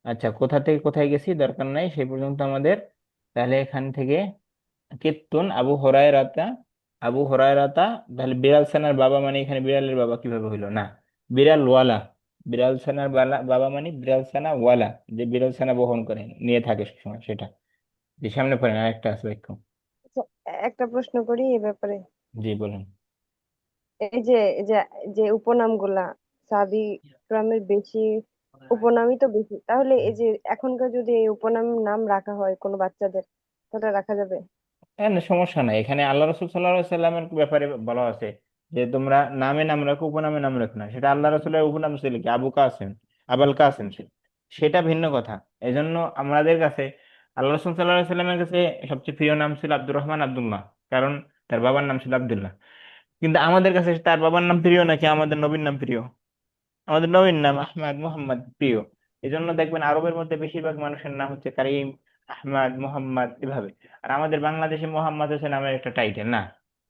আচ্ছা, কোথা থেকে কোথায় গেছি দরকার নাই সেই পর্যন্ত আমাদের। তাহলে এখান থেকে কিত্তুন আবু হরায়রাতা, আবু হরায়রাতা। তাহলে বিড়াল ছানার বাবা মানে এখানে বিড়ালের বাবা কিভাবে হইলো? না, বিড়াল ওয়ালা। বিড়াল ছানার বাবা মানে বিড়াল ছানা ওয়ালা, যে বিড়াল ছানা বহন করে নিয়ে থাকে সবসময়, সেটা। যে সামনে পড়েন, আরেকটা আছে বাক্য। আচ্ছা, একটা প্রশ্ন করি এ ব্যাপারে। জি বলেন। এই যে উপনামগুলা, সাহাবী গ্রামের বেশি উপনামই তো বেশি, তাহলে এই যে এখনকার যদি এই উপনাম নাম রাখা হয় কোনো বাচ্চাদের, তাহলে রাখা যাবে? হ্যাঁ, না, সমস্যা নাই। এখানে আল্লাহ রসুল সাল্লাহ সাল্লামের ব্যাপারে বলা আছে যে তোমরা নামে নাম রাখো, উপনামে নাম রাখো না। সেটা আল্লাহ রসুলের উপনাম ছিল কি? আবু কাসেম, আবাল কাসেম, সেটা ভিন্ন কথা। এই জন্য আমাদের কাছে আল্লাহ রাসূল সাল্লাল্লাহু আলাইহি সাল্লামের কাছে সবচেয়ে প্রিয় নাম ছিল আব্দুর রহমান আব্দুল্লাহ, কারণ তার বাবার নাম ছিল আব্দুল্লাহ। কিন্তু আমাদের কাছে তার বাবার নাম প্রিয় নাকি আমাদের নবীর নাম প্রিয়? আমাদের নবীর নাম আহমদ মোহাম্মদ প্রিয়। এই জন্য দেখবেন আরবের মধ্যে বেশিরভাগ মানুষের নাম হচ্ছে কারিম, আহমদ, মোহাম্মদ এভাবে। আর আমাদের বাংলাদেশে মোহাম্মদ হোসেন নামের একটা টাইটেল না,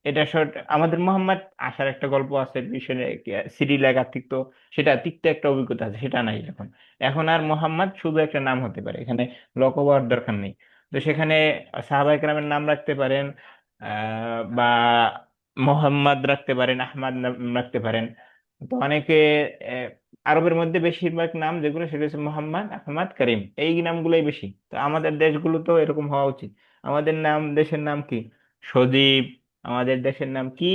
এটা শর্ট। আমাদের মোহাম্মদ আসার একটা গল্প আছে, বিষয়ে সিডি লেখা তিক্ত, সেটা তিক্ত একটা অভিজ্ঞতা আছে, সেটা নাই এখন। এখন আর মোহাম্মদ শুধু একটা নাম হতে পারে, এখানে লকব হওয়ার দরকার নেই। তো সেখানে সাহাবায়ে কেরামের নাম রাখতে পারেন, বা মোহাম্মদ রাখতে পারেন, আহমদ নাম রাখতে পারেন। তো অনেকে আহ, আরবের মধ্যে বেশিরভাগ নাম যেগুলো সেটা হচ্ছে মোহাম্মদ, আহমদ, করিম, এই নামগুলোই বেশি। তো আমাদের দেশগুলো তো এরকম হওয়া উচিত। আমাদের নাম, দেশের নাম কি? সজীব। আমাদের দেশের নাম কি?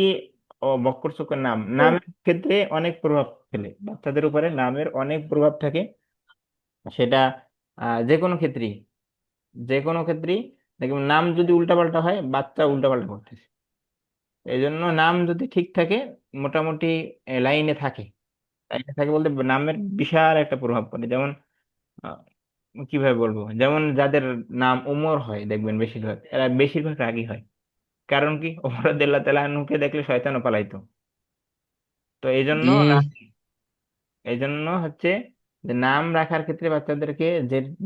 ও বক্কর চক্কর নাম। নামের ক্ষেত্রে অনেক প্রভাব ফেলে, বাচ্চাদের উপরে নামের অনেক প্রভাব থাকে। সেটা যে কোনো ক্ষেত্রেই, যে কোনো ক্ষেত্রেই দেখবেন নাম যদি উল্টাপাল্টা হয়, বাচ্চা উল্টাপাল্টা করতেছে। এই জন্য নাম যদি ঠিক থাকে, মোটামুটি লাইনে থাকে। লাইনে থাকে বলতে নামের বিশাল একটা প্রভাব পড়ে। যেমন আহ, কিভাবে বলবো, যেমন যাদের নাম ওমর হয় দেখবেন বেশিরভাগ, এরা বেশিরভাগ রাগী হয়। কারণ কি? ওমর রাদিয়াল্লাহু তাআলা আনহুকে দেখলে শয়তানও পালাইতো। তো এই জন্য রাগী। এই জন্য হচ্ছে যে নাম রাখার ক্ষেত্রে বাচ্চাদেরকে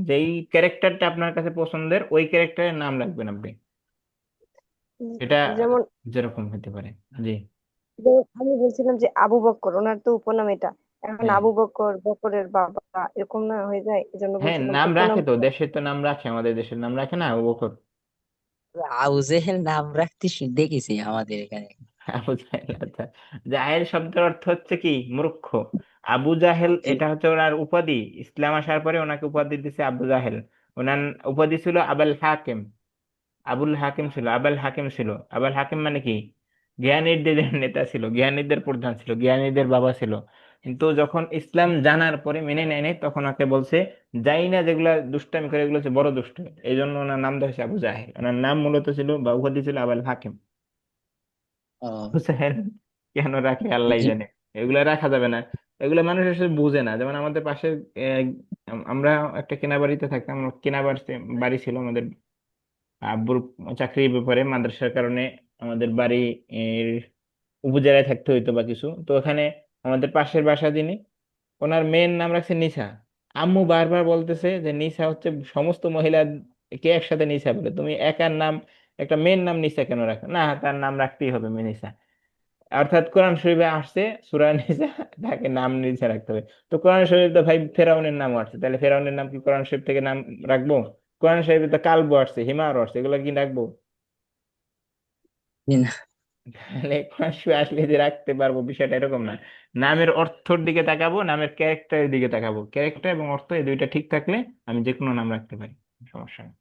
যেই ক্যারেক্টারটা আপনার কাছে পছন্দের ওই ক্যারেক্টারের নাম রাখবেন আপনি। এটা যেমন যেরকম হতে পারে। জি। যেমন আমি বলছিলাম যে আবু বক্কর, ওনার তো উপনাম এটা। এখন হ্যাঁ, আবু বক্কর, বক্করের বাবা, এরকম না হয়ে যায়? এই জন্য হ্যাঁ, বলছিলাম নাম রাখে উপনাম। তো, দেশের তো নাম রাখে, আমাদের দেশের নাম রাখে না আবু বকর। আবু জেহেল নাম রাখতে দেখেছি আমাদের এখানে। আবু জাহেল, আচ্ছা। জাহেল শব্দের অর্থ হচ্ছে কি? মূর্খ। আবু জাহেল জি। এটা হচ্ছে ওনার উপাধি। ইসলাম আসার পরে ওনাকে উপাধি দিছে আবু জাহেল। ওনার উপাধি ছিল আবুল হাকিম। আবুল হাকিম ছিল, আবুল হাকিম ছিল। আবুল হাকিম মানে কি? জ্ঞানীদের নেতা ছিল, জ্ঞানীদের প্রধান ছিল, জ্ঞানীদের বাবা ছিল। কিন্তু যখন ইসলাম জানার পরে মেনে নেয় নাই, তখন ওকে বলছে যাই না, যেগুলা দুষ্টামি করে এগুলো হচ্ছে বড় দুষ্ট। এই জন্য ওনার নাম দেওয়া হয়েছে আবু জাহেল। ওনার নাম মূলত ছিল বা উপাধি ছিল আবুল হাকিম। ও, বুঝছেন? কেন রাখে আল্লাহ জি। জানে। এগুলা রাখা যাবে না। এগুলা মানুষ আসলে বুঝে না। যেমন আমাদের পাশে আহ, আমরা একটা কেনা বাড়িতে থাকতাম, কেনা বাড়ি ছিল আমাদের আব্বুর চাকরির ব্যাপারে, মাদ্রাসার কারণে আমাদের বাড়ি এর উপজেলায় থাকতে হইতো বা কিছু। তো ওখানে আমাদের পাশের বাসা যিনি, ওনার মেয়ের নাম রাখছে নিশা। আম্মু বারবার বলতেছে যে নিশা হচ্ছে সমস্ত মহিলা কে একসাথে নিশা বলে, তুমি একার নাম, একটা মেয়ের নাম নিশা কেন রাখো না? তার নাম রাখতেই হবে নিশা। অর্থাৎ কোরআন শরীফে আসছে সূরা নিসা, তাকে নাম নিসা রাখতে হবে। তো কোরআন শরীফ তো ভাই ফেরাউনের নাম আসছে, তাহলে ফেরাউনের নাম কি কোরআন শরীফ থেকে নাম রাখবো? কোরআন শরীফে তো কালবু আসছে, হিমার আসছে, এগুলো কি রাখবো? জি না। তাহলে কোরআন শরীফ আসলে যে রাখতে পারবো, বিষয়টা এরকম না। নামের অর্থর দিকে তাকাবো, নামের ক্যারেক্টারের দিকে তাকাবো। ক্যারেক্টার এবং অর্থ এই দুইটা ঠিক থাকলে আমি যে কোনো নাম রাখতে পারি, সমস্যা নেই।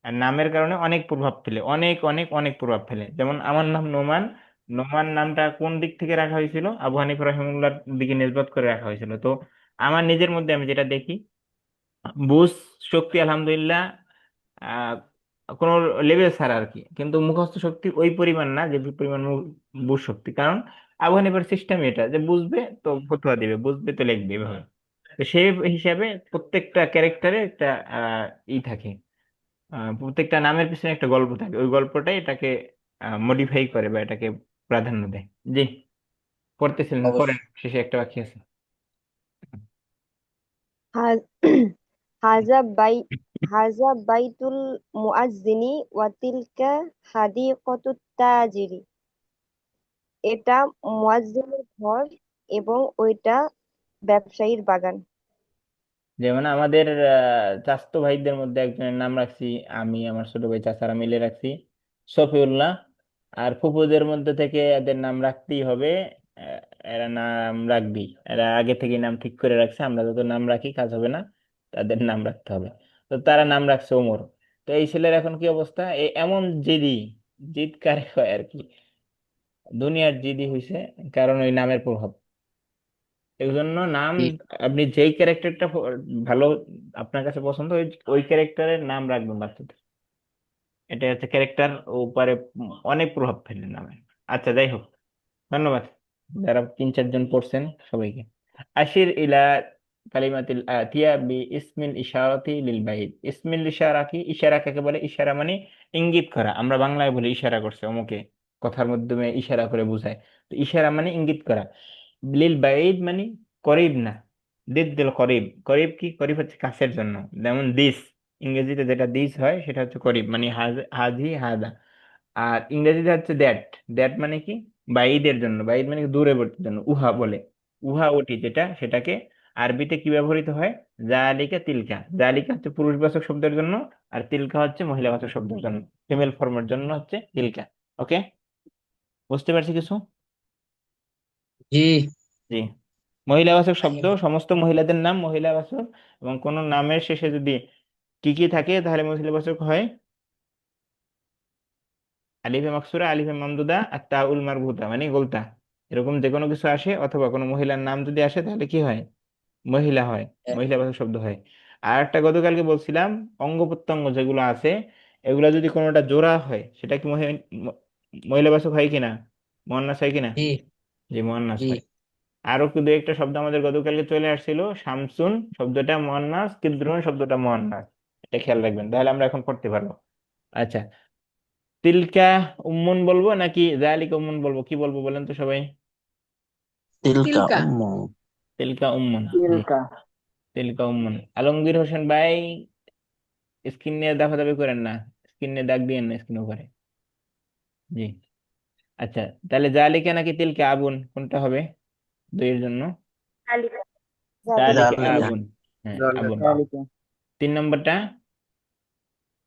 আর নামের কারণে অনেক প্রভাব ফেলে, অনেক অনেক অনেক প্রভাব ফেলে। যেমন আমার নাম নোমান। নোমান নামটা কোন দিক থেকে রাখা হয়েছিল? আবু হানিফা রহিমাহুল্লাহর দিকে নিসবত করে রাখা হয়েছিল। তো আমার নিজের মধ্যে আমি যেটা দেখি, বুঝ শক্তি আলহামদুলিল্লাহ আহ কোনো লেভেল ছাড়া আর কি, কিন্তু মুখস্থ শক্তি ওই পরিমাণ না যে পরিমাণ বুঝ শক্তি। কারণ আবু হানিফার সিস্টেম এটা যে বুঝবে তো ফতোয়া দিবে, বুঝবে তো লিখবে, এভাবে। তো সেই হিসাবে প্রত্যেকটা ক্যারেক্টারে একটা ই থাকে, প্রত্যেকটা নামের পিছনে একটা গল্প থাকে, ওই গল্পটাই এটাকে মডিফাই করে বা এটাকে প্রাধান্য দেয়। জি। পড়তেছিলেন, পড়েন, অবশ্যই। শেষে একটা বাকি আছে। হা- হাজা বাই হাজা বাইতুল মুআজ্জিনি ওয়া তিলকা হাদিকাতুত তাজিরি। এটা মুয়াজ্জিনের ঘর এবং ওইটা ব্যবসায়ীর বাগান। যেমন আমাদের চাচাতো ভাইদের মধ্যে একজনের নাম রাখছি আমি, আমার ছোট ভাই চাচারা মিলে রাখছি শফিউল্লাহ। আর ফুফুদের মধ্যে থেকে এদের নাম রাখতেই হবে। আহ, এরা নাম রাখবি, এরা আগে থেকে নাম ঠিক করে রাখছে, আমরা যত নাম রাখি কাজ হবে না, তাদের নাম রাখতে হবে। তো তারা নাম রাখছে ওমর। তো এই ছেলের এখন কি অবস্থা? এমন জিদি, জিদ কারে হয় আর কি, দুনিয়ার জিদি হইছে, কারণ ওই নামের প্রভাব। এই জন্য নাম, জি। আপনি যেই ক্যারেক্টারটা ভালো আপনার কাছে পছন্দ, ওই ওই ক্যারেক্টারের নাম রাখবেন বাচ্চাদের। এটা হচ্ছে ক্যারেক্টার উপরে অনেক প্রভাব ফেলে নামে। আচ্ছা, যাই হোক, ধন্যবাদ যারা 3-4 জন পড়ছেন সবাইকে। আশির ইলা কালিমাতিল আতিয়া বি ইসমিল ইশারাতি লিল বাইদ। ইসমিল ইশারা কি? ইশারা কাকে বলে? ইশারা মানে ইঙ্গিত করা। আমরা বাংলায় বলি ইশারা করছে অমুকে, কথার মাধ্যমে ইশারা করে বোঝায়। তো ইশারা মানে ইঙ্গিত করা। লিল বাইদ মানে করিব না, দিল করিব। করিব কি? করিব হচ্ছে কাছের জন্য, যেমন দিস, ইংরেজিতে যেটা দিস হয় সেটা হচ্ছে করিব, মানে হাজি হাদা। আর ইংরেজিতে হচ্ছে দ্যাট। দ্যাট মানে কি? বাইদের জন্য। বাইদ মানে কি? দূরবর্তীর জন্য। উহা বলে, উহা ওটি যেটা, সেটাকে আরবিতে কি ব্যবহৃত হয়? জালিকা তিলকা। জালিকা হচ্ছে পুরুষবাচক শব্দের জন্য, আর তিলকা হচ্ছে মহিলাবাচক শব্দের জন্য, ফিমেল ফর্মের জন্য হচ্ছে তিলকা। ওকে, বুঝতে পারছি কিছু? জি। জি। মহিলাবাচক শব্দ, সমস্ত মহিলাদের নাম মহিলাবাচক, এবং কোন নামের শেষে যদি কি কি থাকে তাহলে মহিলাবাচক হয় আলিফে মাকসুরা, আলিফে মামদুদা, আর তাউল মারবুতা মানে গোলতা। এরকম যে কোনো কিছু আসে, অথবা কোনো মহিলার নাম যদি আসে তাহলে কি হয়? মহিলা হয়, মহিলাবাচক শব্দ হয়। আর একটা গতকালকে বলছিলাম, অঙ্গ প্রত্যঙ্গ যেগুলো আছে, এগুলা যদি কোনোটা জোড়া হয় সেটা কি মহিলাবাচক হয় কিনা? মুয়ান্নাস হয় কিনা? জি। যে মুয়ান্নাস জি। হয়। আরো দু একটা শব্দ আমাদের গতকালকে চলে আসছিল, শামসুন শব্দটা মুয়ান্নাস, কিদ্রুন শব্দটা মুয়ান্নাস। এটা খেয়াল রাখবেন, তাহলে আমরা এখন পড়তে পারবো। আচ্ছা, তিলকা উম্মুন বলবো নাকি যালিকা উম্মুন বলবো, কি বলবো বলেন তো সবাই? তিলকা তিলকা। উম্মু। তিলকা উম্মুন। জি, তিলকা তিলকা উম্মুন। আলমগীর হোসেন ভাই, স্ক্রিন নিয়ে দাবি করেন না, স্ক্রিন নিয়ে দাগ দিয়েন না স্ক্রিন উপরে। জি। আচ্ছা, তাহলে জালিকা নাকি তিলকা আবুন, কোনটা হবে দুইয়ের জন্য? জালিকা জালিকা। আবুন। হ্যাঁ, আবুন। জালিকা 3 নম্বরটা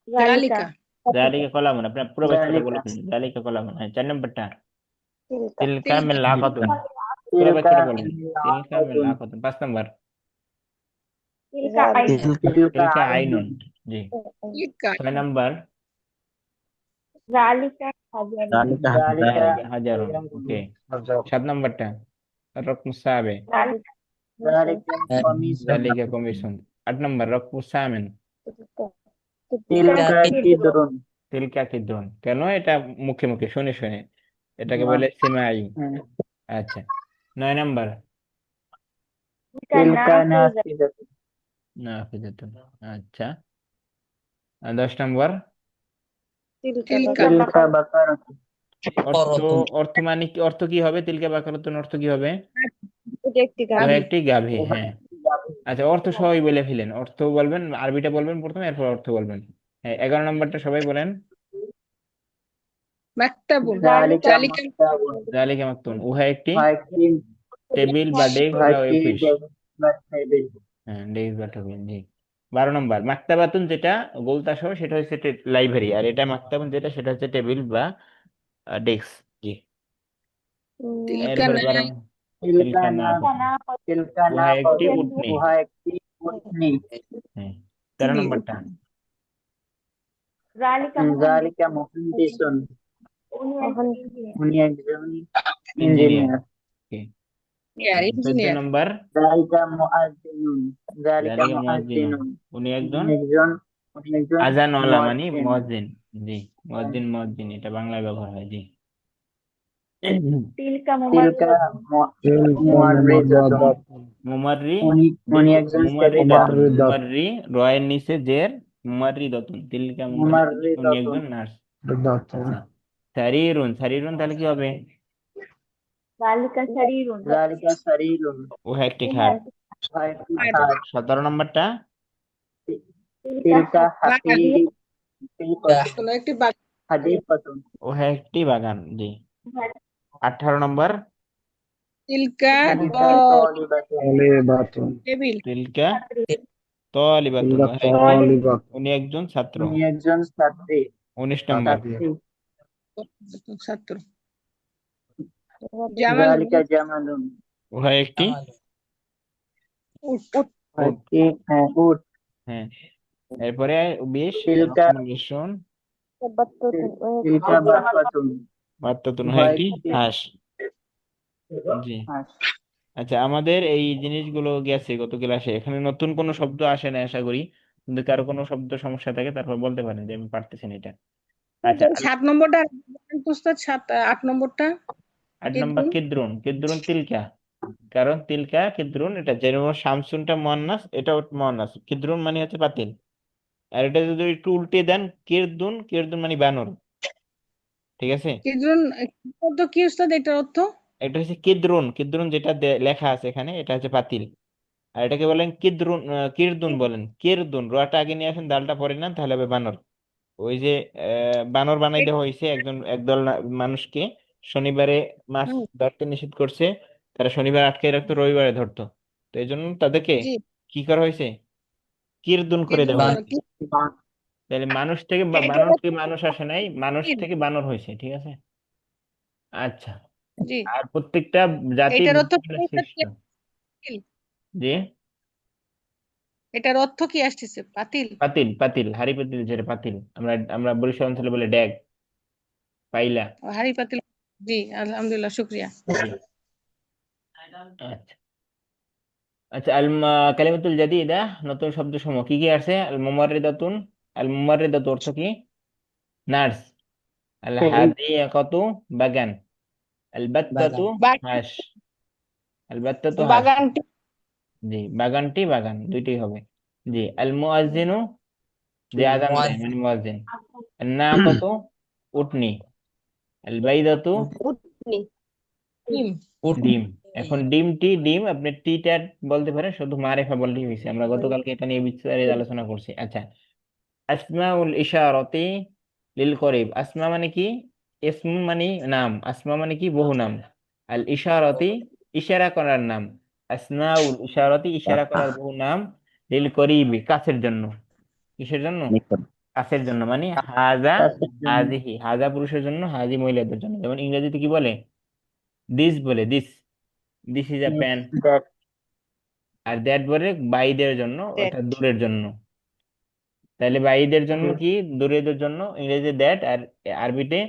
জালিকা। জালিকা কলামুন। আপনার পুরো বাক্যটা বলে জালিকা ফেলুন, জালিকা কলামুন। হ্যাঁ, 4 নম্বরটা তিলকা। তিলকা তিলকা। মিলাকাতুন। পুরো তিলকা বাক্যটা বলেন, তিলকা মিলাকাতুন মিলাকাতুন। 5 নম্বর জালিকা। তিলকা তিলকা আইনুন আইনুন। জি। তিলকা। 6 নম্বর জালিকা জালিকা জালিকা জালিকা হাজারুন। ওকে। 7 নম্বরটা রকম সাবে, জালিকা কমিসুন জালিকা কমিশন। 8 নম্বর রকম সামেন, তিলকা কিদরুন তিলকা কিদ্রুন। কেন? এটা মুখে মুখে শুনে শুনে, এটাকে বলে সিমাই। আচ্ছা, 9 নম্বর তিলকা নাফিজাতুন নাফিজাতুন। আচ্ছা, আর 10 নম্বর তিলকা। তিলকা বাকারাতুন অর্থ। করতুন। অর্থ মানে কি? অর্থ কি হবে? তিলকা বাকারাতুন অর্থ কি হবে? এটা একটি ও গাভী। একটি গাভী। হ্যাঁ। আচ্ছা, অর্থ সবাই বলে ফেলেন, অর্থ বলবেন, আরবিটা বলবেন প্রথমে, এরপর অর্থ বলবেন। হ্যাঁ, 11 নম্বরটা সবাই বলেন। মাকতাবুন। জালিকা জালিকা। মাকতাবুন জালিকা মাকতুন, উহা একটি একটি টেবিল বা ডেস্ক বা একটি অফিস। টেবিল হ্যাঁ, ডেস্ক বা টেবিল। জি। 12 নম্বর মাকতাবাতুন, যেটা গোলতা সহ, সেটা হচ্ছে লাইব্রেরি, আর এটা মাকতাবুন যেটা, সেটা হচ্ছে টেবিল বা ডেস্ক। জি। তিলকা এরপরে না। 12 তিলকা তিলকা না নাকাতুন, তিলকা উহা একটি নাকাতুন উটনী। উহা একটি উটনী হ্যাঁ। 13 নম্বরটা জালিকা মুহান্দিসুন উনি একজন ইঞ্জিনিয়ার। ইঞ্জিনিয়ার ওকে। চোদ্দ ইঞ্জিনিয়ার। নম্বর জালিকা মুআজ্জিনুন জালিকা জালিকা মুয়াজ্জিনুন, মুআজ্জিনুন উনি উনি একজন একজন উনি একজন আজানওয়ালা মানে মুয়াজ্জিন মুয়াজ্জিন। জি। মুয়াজ্জিন, মুয়াজ্জিন এটা বাংলায় ব্যবহার হয়। জি। তিলকা মুআররিদাতুন মুমাররি, উনি উনি একজন মুমাররি দাতুন, সেক্রেটারি মুমাররি রয়ের নিচে জের, মুমাররি দাতুন, তিলকা মুমাররি, উনি মুমাররিদাতুন একজন নার্স। আচ্ছা, সারিরুন, সারিরুন তাহলে কি হবে? জালিকা সারিরুন ওহা একটি খাট। উহা একটি খাট 17 নম্বরটা তিলকা কোনো একটি বাক্য। হাদিকাতুন ওহা একটি বাগান। জি। 18 নম্বর তিলকা তিলকা তালিবাতুন টেবিল। তিলকা তালিবাতুন, উনি একজন ছাত্র। উনি একজন ছাত্রী 19 নম্বর ছাত্রী ছাত্র। জামাল। জালিকা জামালুন ওহা একটি উট। উট। একটি উট হ্যাঁ। এরপরে 20 তিলকা রকম তিলকা বাকাতুন বার্তাতুন, উহা হয় একটি একটি হাঁস। জি। হাঁস আচ্ছা, আমাদের এই জিনিসগুলো গেছে গত ক্লাসে, এখানে নতুন কোনো শব্দ আসে না আশা করি, কিন্তু কারো কোনো শব্দ সমস্যা থাকে তারপর বলতে পারেন যে আমি পারতেছি না এটা। আচ্ছা, 7 নম্বরটা উস্তাদ, 8 নম্বরটা 8 নম্বর কিদ্রুন। কিদ্রুন। কিদ্রুন তিলকা কারণ তিলকা কিদ্রুন, এটা যেরকম শামসুনটা মুয়ান্নাস, এটাও মুয়ান্নাস। কিদ্রুন মানে হচ্ছে পাতিল। আর এটা যদি একটু উল্টে দেন, কিরদুন, কিরদুন মানে বানর। ঠিক আছে? কিদ্রুন শব্দ কি উস্তাদ এটার অর্থ? এটা হচ্ছে কিদ্রুন। কিদ্রুন যেটা লেখা আছে এখানে, এটা হচ্ছে পাতিল। আর এটাকে বলেন কিদ্রুন, কিরদুন বলেন। কিরদুন, রটা আগে নিয়ে আসেন, দালটা পরে নেন, তাহলে হবে বানর। ওই যে বানর বানাই দেওয়া হয়েছে একদল মানুষকে। শনিবারে মাছ হুম, ধরতে নিষেধ করছে। তারা শনিবার আটকে রাখতো, রবিবারে ধরতো। তো এই জন্য তাদেরকে জি। কি করা হয়েছে? কিরদুন করে কিদ্রুন দেওয়া বান করা হয়েছে। কি? তাহলে মানুষ থেকে এটার বানর অর্থ থেকে মানুষ আসে নাই, মানুষ কি? থেকে বানর হয়েছে। ঠিক আছে? আচ্ছা। জি। আর প্রত্যেকটা জাতি এটার অর্থ ভিন্ন কি ভিন্ন উস্তাদ? সৃষ্ট। পাতিল? জি। এটার অর্থ কি আসতেছে? পাতিল? পাতিল, পাতিল, হাড়ি পাতিল, যেটা পাতিল আমরা আমরা বরিশাল অঞ্চলে বলে ড্যাগ, পাইলা। ও, হাঁড়ি পাতিল। জি, আলহামদুলিল্লাহ, শুক্রিয়া। জি। আচ্ছা। আচ্ছা, কালিমাতুল জাদিদা, নতুন শব্দ সমূহ কি কি আছে? আল মুমাররিদাতুন। আল মুমাররিদাতু অর্থ কি? নার্স। আল এই হাদিয়াকাতু, বাগান। আল বাত্তাতু, বাগান। হাঁস। আল বাত্তাতু, হাঁস। বাগানটি। জি, বাগানটি বাগান, দুইটাই হবে। জি। আল মুয়াজ্জিনু, যে আযান দেয় মানে মুয়াজ্জিন। আন নাকাতু, উটনি। আল বাইদাতু, উটনি। ডিম। উটনি। ডিম। এখন ডিমটি, ডিম আপনি টিটা বলতে পারেন, শুধু মারিফা বললেই হয়েছে। আমরা গতকালকে এটা নিয়ে বিস্তারিত আলোচনা করছি। আচ্ছা। আসমাউল ইশারতি লিল করিব। আসমা মানে কি? ইসম মানে নাম, আসমা মানে কি? বহু নাম। আল ইশারতি, ইশারা করার নাম। আসমাউল ইশারতি, ইশারা করার বহু নাম। লিল করিবি, কাছের জন্য। কিসের জন্য? নিকট। কাছের জন্য, মানে হাজা, কাছের জন্য হাজিহি। হাজা পুরুষের জন্য, হাজি মহিলাদের জন্য। যেমন ইংরেজিতে কি বলে? দিস বলে, this, this is a pen. That আর দ্যাট বলে বাইদের জন্য, দ্যাট। অর্থাৎ দূরের জন্য। তাহলে বাইদের জন্য কি? দূরেদের জন্য ইংরেজি দ্যাট, আর আরবিতে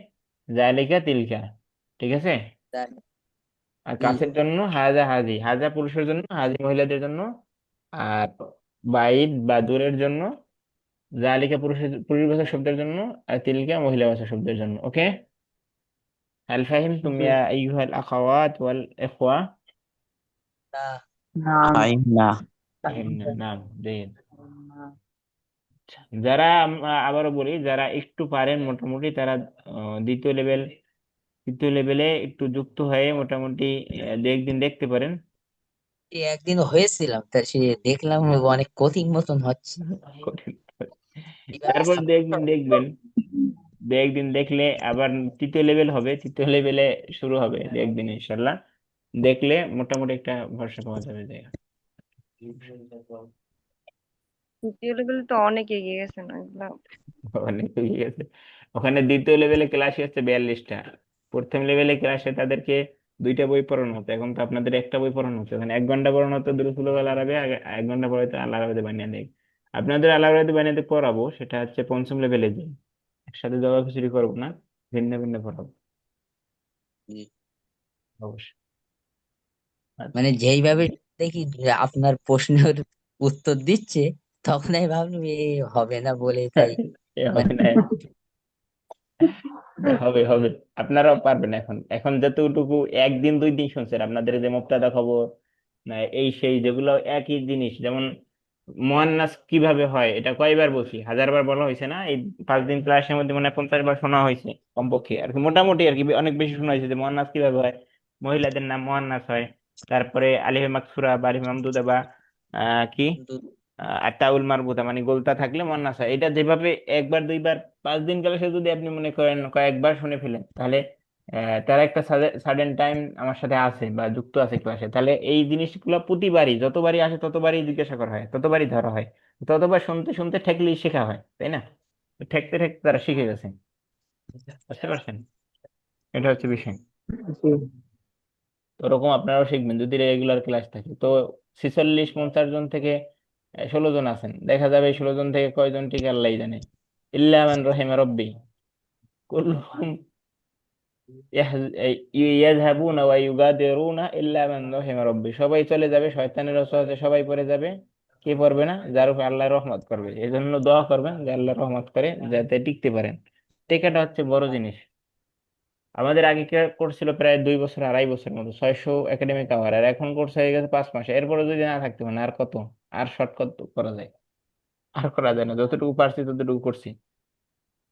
জালিকা, তিলকা। ঠিক আছে? আর জি। কাছের জন্য হাজা, হাজি। হাজা পুরুষের জন্য, হাজি মহিলাদের জন্য। আর বাইদ বা দূরের জন্য জালিকা পুরুষ ভাষা শব্দের জন্য। আর তিলকা মহিলা ভাষা শব্দের জন্য। ওকে? হাল ফাহিমতুম ইয়া আইয়ুহাল আখাওয়াত ওয়াল ইখওয়া? না। নাম ফাহিমনা। ফাহিমনা, নাম। জাইদ। যারা আবারও বলি, যারা একটু পারেন মোটামুটি, তারা দ্বিতীয় লেভেল, তৃতীয় লেভেলে একটু যুক্ত হয়ে মোটামুটি দু একদিন দেখতে পারেন। এই একদিন হয়েছিলাম, তা সে দেখলাম অনেক কঠিন মতন হচ্ছে। কঠিন। এবার তারপর আসতে দু একদিন দেখবেন, দু একদিন দেখলে আবার তৃতীয় লেভেল হবে, তৃতীয় লেভেলে শুরু হবে দু একদিন ইনশাল্লাহ। দেখলে মোটামুটি একটা ভরসা পাওয়া যাবে যে দ্বিতীয় লেভেলে তো অনেক এগিয়ে গেছে না এগুলা। অনেক হয়ে গেছে। ওখানে দ্বিতীয় লেভেলে ক্লাসই হচ্ছে 42টা। প্রথম লেভেলে ক্লাসে তাদেরকে দুইটা বই পড়ানো হতো, এখন তো আপনাদের একটা বই পড়ানো হচ্ছে। ওখানে 1 ঘন্টা পড়ানো হতো দুরুসুল আল আরবি, 1 ঘন্টা পড়াইতো আল আরবিতে বানিয়ে দেয়। আপনাদের আল আরবিতে বানিয়ে পড়াবো, সেটা হচ্ছে পঞ্চম লেভেলে যে একসাথে জগা খিচুড়ি করবো না, ভিন্ন ভিন্ন পড়াবো জি। অবশ্যই। আচ্ছা। মানে যেইভাবে দেখি যে আপনার প্রশ্নের উত্তর দিচ্ছে, তখন আমি ভাবলাম এ হবে না বলে, তাই এ মানে হবে না। হবে, হবে। আপনারাও পারবেন। এখন এখন যতটুকু একদিন 2 দিন শুনছেন, আপনাদের যে মুক্তাদা খবর, না এই সেই, যেগুলো একই জিনিস, যেমন মুয়ান্নাস কিভাবে হয়, এটা কয়বার বলছি? 1000 বার বলা হয়েছে না? এই 5 দিন ক্লাসের মধ্যে মনে হয় 50 বার শোনা হয়েছে কমপক্ষে আর কি, মোটামুটি আর কি। অনেক বেশি শোনা হয়েছে যে মুয়ান্নাস কিভাবে হয়, মহিলাদের নাম মুয়ান্নাস হয়। তারপরে আলিফে মাকসুরা বা আলিফে মামদুদা বা কি কিন্তু আতাউল মারবুতা মানে গোলতা থাকলে মুয়ান্নাস হয়। এটা যেভাবে একবার, দুইবার, 5 দিন ক্লাসে যদি আপনি মনে করেন কয়েকবার শুনে ফেলেন, তাহলে তারা একটা সাডেন টাইম আমার সাথে আছে বা যুক্ত আছে ক্লাসে, তাহলে এই জিনিসগুলো প্রতিবারই, যতবারই আসে ততবারই জিজ্ঞাসা করা হয়, ততবারই ধরা হয়, ততবার শুনতে শুনতে ঠেকলেই শেখা হয়, তাই না? তো ঠেকতে ঠেকতে তারা শিখে গেছে। বুঝতে পারছেন? এটা হচ্ছে বিষয়। তো ওরকম আপনারাও শিখবেন যদি রেগুলার ক্লাস থাকে। তো 46-50 জন থেকে 16 জন আছেন, দেখা যাবে 16 জন থেকে কয়জন টিকে আল্লাহ জানে। ইল্লা মান রহিমা রব্বি কুল্লুহুম ইয়াযহাবুনা ওয়া ইউগাদিরুনা ইল্লা মান রহিমা রব্বি। সবাই চলে যাবে, শয়তানের ওয়াসওয়াসে সবাই পড়ে যাবে, কে পড়বে না? যার উপর আল্লাহ রহমত করবে। এই জন্য দোয়া করবেন যে আল্লাহ রহমত করে যাতে টিকতে পারেন। টেকাটা হচ্ছে বড় জিনিস। আমাদের আগে কোর্স ছিল প্রায় 2 বছর 2.5 বছর মতো, 600 একাডেমিক আওয়ার, আর এখন কোর্স হয়ে গেছে 5 মাস। এরপরে যদি না থাকতে মানে আর কত, আর শর্টকাট করা যায়? আর করা যায় না, যতটুকু পারছি ততটুকু করছি।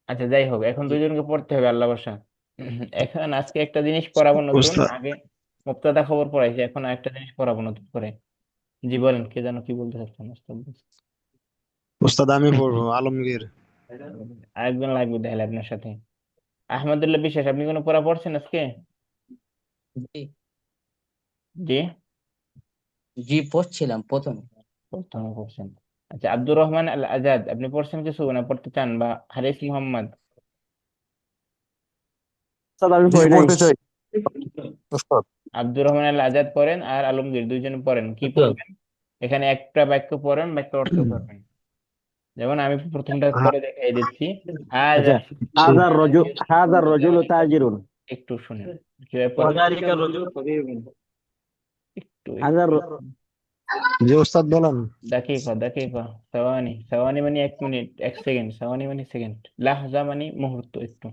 আচ্ছা যাই হোক, এখন দুইজনকে পড়তে হবে আল্লাহ ভরসা। এখন আজকে একটা জিনিস পড়াবো নতুন, ওস্তাদ আগে মুক্তাদা খবর পড়াইছি, এখন একটা জিনিস পড়াবো নতুন করে। জি বলেন, কে যেন কি বলতে চাচ্ছেন ওস্তাদ? ওস্তাদ আমি পড়বো আলমগীর। আরেকজন লাগবে তাহলে আপনার সাথে। আহমদুল্লাহ বিশ্বাস, আপনি কোনো পড়া পড়ছেন আজকে? জি জি, জি পড়ছিলাম প্রথমে। প্রথমে পড়ছেন। আচ্ছা, আব্দুর রহমান আল আজাদ আপনি পড়ছেন কিছু, না পড়তে চান? বা হারিস মোহাম্মদ? স্যার আমি জি পড়ি নাই। পড়তে চাই ওস্তাদ। আব্দুর রহমান আল আজাদ পড়েন আর আলমগীর দুইজনে পড়েন। কি পড়বেন? এখানে একটা বাক্য পড়েন, বাক্য অর্থ করবেন। যেমন আমি প্রথমটা হ্যাঁ, করে দেখাই দিচ্ছি। হাজা, আচ্ছা, হাজার রজুল তাজিরুন। একটু শুনেন কিভাবে পড়বেন, একটু হাজার জি ওস্তাদ বলেন। দাকিকা দাকিকা, সাওয়ানি সাওয়ানি মানে 1 মিনিট, 1 সেকেন্ড, সাওয়ানি মানে সেকেন্ড, লাহজা মানে মুহূর্ত। একটু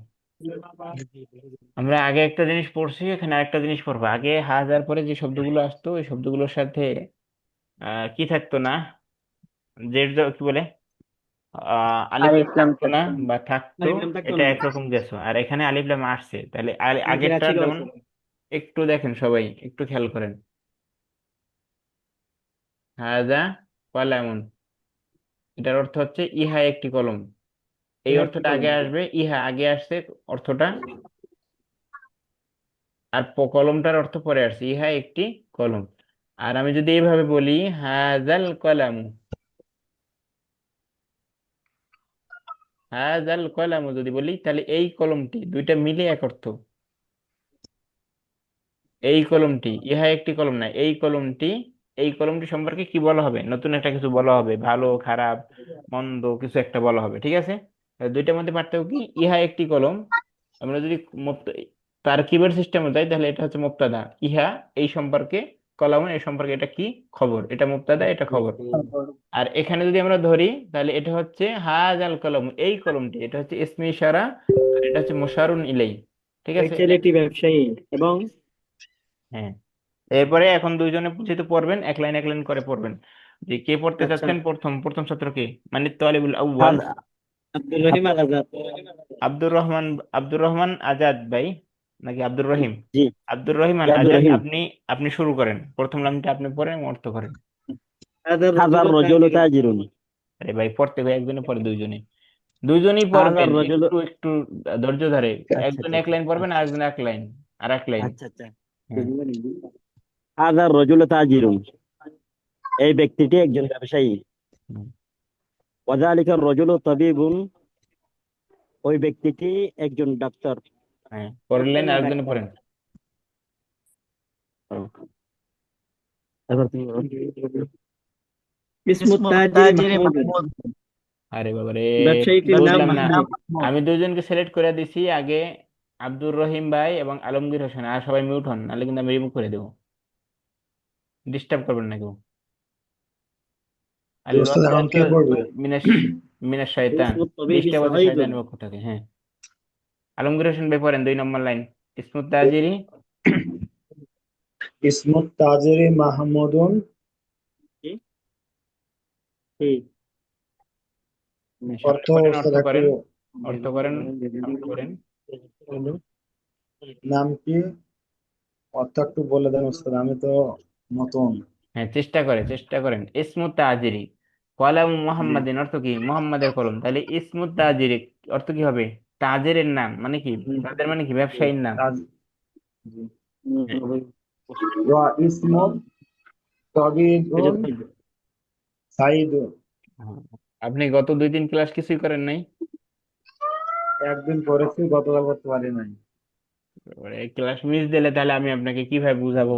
আমরা আগে একটা জিনিস পড়ছি, এখানে আরেকটা জিনিস পড়বো। আগে হাজার পরে যে শব্দগুলো আসতো ওই শব্দগুলোর সাথে কি থাকতো না, যে কি বলে, আলিফ আলিফ লাম লাম থাকতো না, থাকতো না। বা থাকতো, এটা একরকম গেছো। আর এখানে আলিফ লাম আসছে, তাহলে আগেরটা যেমন, একটু দেখেন সবাই, একটু খেয়াল করেন। হাজা কলামুন, এটার অর্থ হচ্ছে ইহা একটি কলম। এই অর্থটা আগে আসবে, ইহা আগে আসছে অর্থটা, আর কলমটার অর্থ পরে আসছে, ইহা একটি কলম। আর আমি যদি এইভাবে বলি হাজাল কলামু, হাজাল কলামু যদি বলি, তাহলে এই কলমটি, দুইটা মিলে এক অর্থ। এই কলমটি, ইহা একটি কলম না, এই কলমটি, এই কলমটি সম্পর্কে কি বলা হবে? নতুন একটা কিছু বলা হবে, ভালো খারাপ মন্দ কিছু একটা বলা হবে, ঠিক আছে? দুইটার মধ্যে পার্থক্য কি? ইহা একটি কলম, আমরা যদি তার কিবোর্ড সিস্টেমে যাই, তাহলে এটা হচ্ছে মুক্তাদা, ইহা এই সম্পর্কে, কলাম এই সম্পর্কে, এটা কি খবর, এটা মুক্তাদা, এটা খবর। আর এখানে যদি আমরা ধরি, তাহলে এটা হচ্ছে হাজাল কলম, এই কলমটি, এটা হচ্ছে ইসমে ইশারা, আর এটা হচ্ছে মুশারুন ইলাই, ঠিক এই আছে? ছেলেটি ব্যবসায়ী এবং হ্যাঁ, এরপরে এখন দুইজনে যেহেতু পড়বেন, এক লাইন এক লাইন করে পড়বেন। যে কে পড়তে আচ্ছা চাচ্ছেন, প্রথম প্রথম ছাত্র কে, মানে তালিবুল আউয়াল? হাজ- আব্দুর রহিম আল আজাদ। আব্দুর রহমান, আব্দুর রহমান আজাদ ভাই, নাকি আব্দুর রহিম? জি, আব্দুর রহিম আল আব্দুর আজাদ, রহিম। আপনি আপনি শুরু করেন, প্রথম লাইনটা আপনি পড়েন, অর্থ করেন। হাজার রজুল তাজিরুন। আরে ভাই, পড়তে ভাই একজনে পড়ে, দুইজনে, দুইজনই হাজার পড়বেন, রজুল। একটু একটু ধৈর্য ধরে। আচ্ছা একজন আচ্ছা এক লাইন পড়বেন, আর একজন এক লাইন, আর এক লাইন। আচ্ছা আচ্ছা। হ্যাঁ, হাজার রজুল তাজিরুন, এই ব্যক্তিটি একজন ব্যবসায়ী। হুম, ওয়াযালিকা রজুল তাবিবুন, ওই ব্যক্তিটি একজন ডাক্তার। হ্যাঁ পড়লেন, আর একজনে পড়েন। তারপর তুমি বলো। ইসমুত তাজিরি মাহমুদ, আরে বাবারে, ব্যবসায়ীটির নাম বুঝলাম না। মাহমুদ। আমি দুইজনকে সিলেক্ট করে দিছি আগে, আব্দুর রহিম ভাই এবং আলমগীর হোসেন। আর সবাই মিউট হন, নাহলে কিন্তু আমি রিমুভ করে দেবো। ডিস্টার্ব করবেন না কেউ। জি ওস্তাদ আল্লাহ এখন কে পড়বে? মিনাশ মিনাশ শয়তান, ইসমুত তাবিবি ডিস্টার্ব হচ্ছে সাঈদুন। শয়তানের পক্ষ থেকে। হ্যাঁ, আলমগীর হোসেন ভাই পড়েন 2 নম্বর লাইন। ইসমুত তাজিরি, ইসমুত তাজিরি মাহমুদুন। কি? কি? সবাই অর্থ পড়েন, অর্থ ওস্তাদ একটু করেন, অর্থ করেন, আপনি করেন। নাম কি, অর্থ একটু বলে দেন ওস্তাদ, আমি তো নতুন। হ্যাঁ, চেষ্টা করেন। ইসমুত তাজিরি কলাম মুহাম্মাদিন, অর্থ কি? মুহাম্মাদের কলম। তাহলে ইসমুত তাজিরি অর্থ কি হবে? তাজেরের নাম মানে কি? তাদের মানে কি? ব্যবসায়ীর নাম। হ্যাঁ, ওয়া ইসমুত তাবিবুন সাঈদুন। হ্যাঁ। আপনি গত 2-3 ক্লাস কিছুই করেন নাই? একদিন করেছি, গতকাল করতে পারি নাই। ক্লাস মিস দিলে তাহলে আমি আপনাকে কিভাবে বুঝাবো?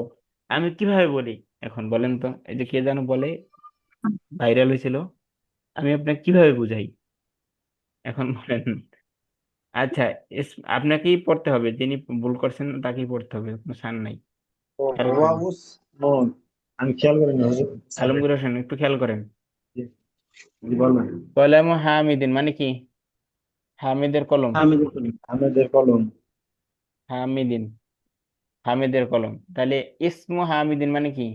আমি কিভাবে বলি এখন বলেন তো? এই যে কে যেন বলে, ভাইরাল হয়েছিল, আমি আপনাকে কিভাবে বুঝাই এখন বলেন? আচ্ছা, আপনাকেই পড়তে হবে, যিনি ভুল করছেন তাকেই পড়তে হবে, কোনো ছাড় নাই। ও খেয়াল ওয়া করেন, উসমুন, আমি খেয়াল করিনি হুজুর। সরি। আলমগীর হোসেন একটু খেয়াল করেন। জি, জি বলবেন। কলাম হামিদিন মানে কি? হামিদের কলম। আহমেদের কলম। হামিদিন, হামিদের কলম। তাহলে ইসমু হামিদিন মানে কি?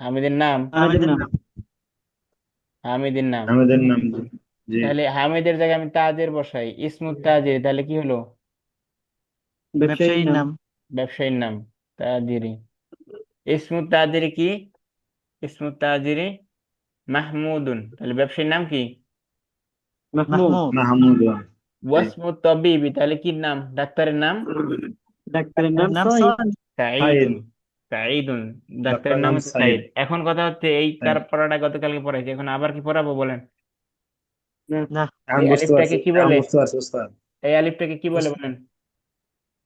হামিদের নাম, আমাদের নাম। হামিদের নাম। আমাদের নাম, জি জি। তাহলে হামিদের জায়গায় আমি তাজের বসাই, ইসমু তাজির, তাহলে কি হলো? ব্যবসায়ীর নাম। ব্যবসায়ীর নাম, তাজিরি। ইসমু তাজিরি কি? ইসমু তাজিরি মাহমুদুন, তাহলে ব্যবসায়ীর নাম কি? মাহমুদ। মাহমুদ, জি। ওয়াসমু তবিবি, তাহলে কি নাম? ডাক্তারের নাম ডাক্তারের নাম সহিদ। সাইদ, সাঈদুন। সাঈদুন, ডাক্তার ডাক্তারের নাম নাম হচ্ছে সাইদ। সাঈদ। এখন কথা হচ্ছে এই তার পড়াটা গতকালকে পড়াইছি, এখন আবার কি পড়াবো বলেন? না, এই এখন বুঝতে পারছি, আলিফটাকে কি এখন বলে? বুঝতে পারছি উস্তাদ। এই আলিফটাকে কি বলে বলেন?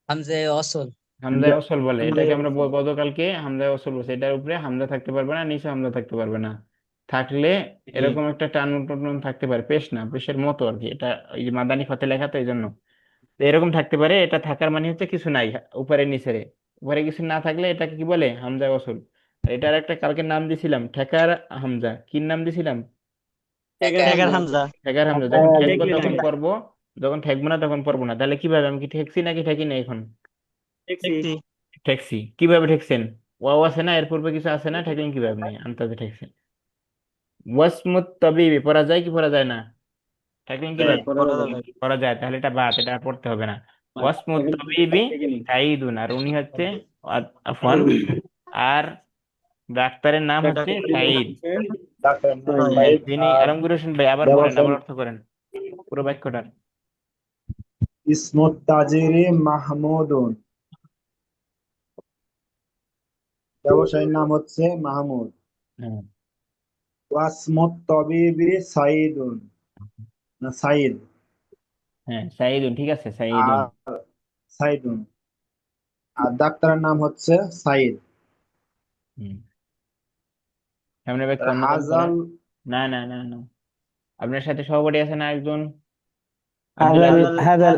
হামজা অসল। হামজায় ওসল বলে। আমাদের এটাকে আমরা গতকালকে হামজায় ওসল বলছি। এটার উপরে হামজা থাকতে পারবে না, নিচে হামজা থাকতে পারবে না। থাকলে জি। এরকম একটা টান টুন থাকতে পারে, পেশ না, পেশের মতো আর কি। এটা এই যে মাদানি ফতে লেখা, তো এই জন্য তো এরকম থাকতে পারে। এটা থাকার মানে হচ্ছে কিছু নাই উপরে নিচে। উপরে কিছু না থাকলে এটাকে কি বলে? হামজা ওসল। আর এটার একটা কালকে নাম দিছিলাম ঠেকার হামজা। কি নাম দিছিলাম? টেকার হামজা। ঠেকার হামজা। যখন ঠেকবো ঠেকলে তখন লাগে। পড়বো, যখন ঠেকবো না তখন পড়বো না। তাহলে কিভাবে? আমি কি ঠেকছি নাকি ঠেকি না? এখন দেখছি। ঠেকছি। কিভাবে ঠেকছেন? ওয়াও আছে না, এর পূর্বে কিছু আছে না, ঠেকলেন কিভাবে আপনি? আন্তাজে ঠেকছেন। ওয়াসমুত তবিবি পড়া যায় কি পড়া যায় না? ঠেকলেন কিভাবে? পড়া যাবে। পড়া যায়। তাহলে এটা বাদ, এটা আর পড়তে হবে না। ওয়াসমুত এখন তবিবি থেকে নিন। সাইদুন, আর উনি হচ্ছে আফওয়ান, আর ডাক্তারের নাম হচ্ছে ডাক্তারের নাম সাইদ। হচ্ছে ডাক্তার নাম সহিদ। হ্যাঁ, সাইদ। যিনি আর আলমগীর হোসেন ভাই আবার পড়েন, আবার ব্যবসায়ী অর্থ করেন পুরো বাক্যটার। ইসমুত তাজিরি মাহমুদুন, ব্যবসায়ীর নাম হচ্ছে মাহমুদ। হ্যাঁ, ওয়াসমুত তবিবি সাইদুন, না সাইদ। হ্যাঁ সাইদুন, ঠিক আছে, সাইদুন। আর সাইদুন, আর ডাক্তারের নাম হচ্ছে সাইদ। হুম, সামনে বাক্য অন্যজন পড়েন। হাজাল, না না না না, আপনার সাথে সহপাঠী আছে না একজন, আব্দুল هذا আজিজ? هذا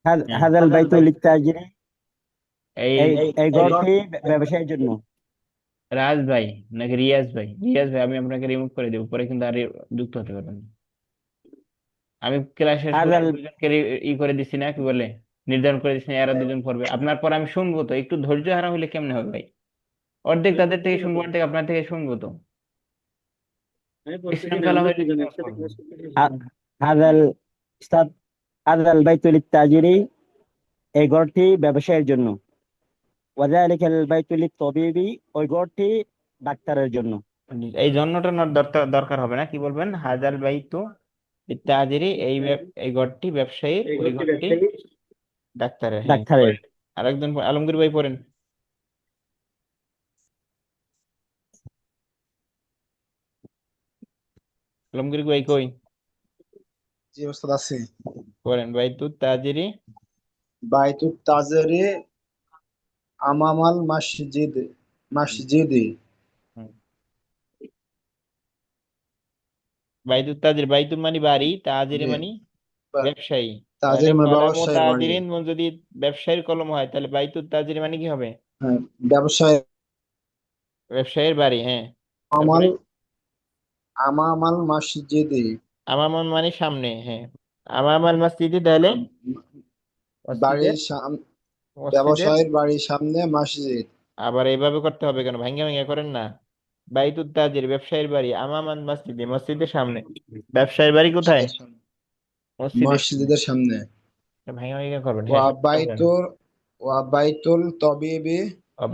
হ্যাঁ, هذا البيت للتاجر এই এই ঘরটি ব্যবসায়ের জন্য রাজ ভাই নাকি রিয়াজ ভাই? রিয়াজ ভাই, আমি আপনাকে রিমুভ করে দেবো, পরে কিন্তু আর যুক্ত হতে পারবেন না। আমি ক্লাসের هذا শুরুতে দুজনকে ই করে দিচ্ছি না, কি বলে, নির্ধারণ করে দিচ্ছি না, এরা দুজন পড়বে। আপনার পর আমি শুনবো তো, একটু ধৈর্য হারা হলে কেমনে হবে ভাই? অর্ধেক তাদের থেকে শুনবো, অর্ধেক আপনার থেকে শুনবো তো। আমি প্রত্যেকদিন শৃঙ্খলা আমরা হয়ে দুজন কি একসাথে করবো? ক্লাস করতে পারি। هذا استاذ هذا البيت للتاجر এই ঘরটি ব্যবসায়ের জন্য وذلك البيت للطبيب ওই ঘরটি ডাক্তারের জন্য এই জন্যটা দরকার দরকার হবে না। কি বলবেন? হাজার বাই তো ইত্যাদি, এই এই ঘরটি ব্যবসায়ীর, এই ওই ঘরটি ঘরটি ব্যবসায়ী। ডাক্তারের। হ্যাঁ, ডাক্তারের আরেকজন আলমগীর ভাই পড়েন। আলমগীর ভাই কই? জি ওস্তাদ আছে। পড়েন বাইতু তাজিরি। বাইতুত তাজিরি আমামাল মসজিদ, মসজিদি। বাইতু তাজির, বাইতু মানে বাড়ি, তাজিরি জি, মানে ব্যবসায়ী। তাহলে তাজির মানে কলামু ব্যবসায়ীর বাড়ি। তাজিরিন যদি ব্যবসায়ীর কলম হয়, তাহলে বাইতু তাজিরি মানে কি হবে? হ্যাঁ, ব্যবসায় ব্যবসায়ীর বাড়ি। হ্যাঁ, আমাল, তারপরে আমামাল মসজিদি, আমামান মানে সামনে। হ্যাঁ, আমামাল মসজিদে, তাহলে মসজিদের, বাড়ির মসজিদের। ব্যবসায়ীর বাড়ির সামনে মসজিদ। আবার এইভাবে করতে হবে কেন? ভাঙ্গা ভাঙ্গা করেন না। বাইতুত তাজির ব্যবসায়ীর বাড়ি, আমামান মসজিদে মসজিদের সামনে। ব্যবসায়ীর বাড়ি কোথায়? মসজিদের সামনে, মসজিদের সামনে। মসজিদের সামনে। ভাঙ্গা ভাঙ্গা করবেন, হ্যাঁ ওয়া সব করবেন। বাইতুল, ওয়া বাইতুল তবিবি।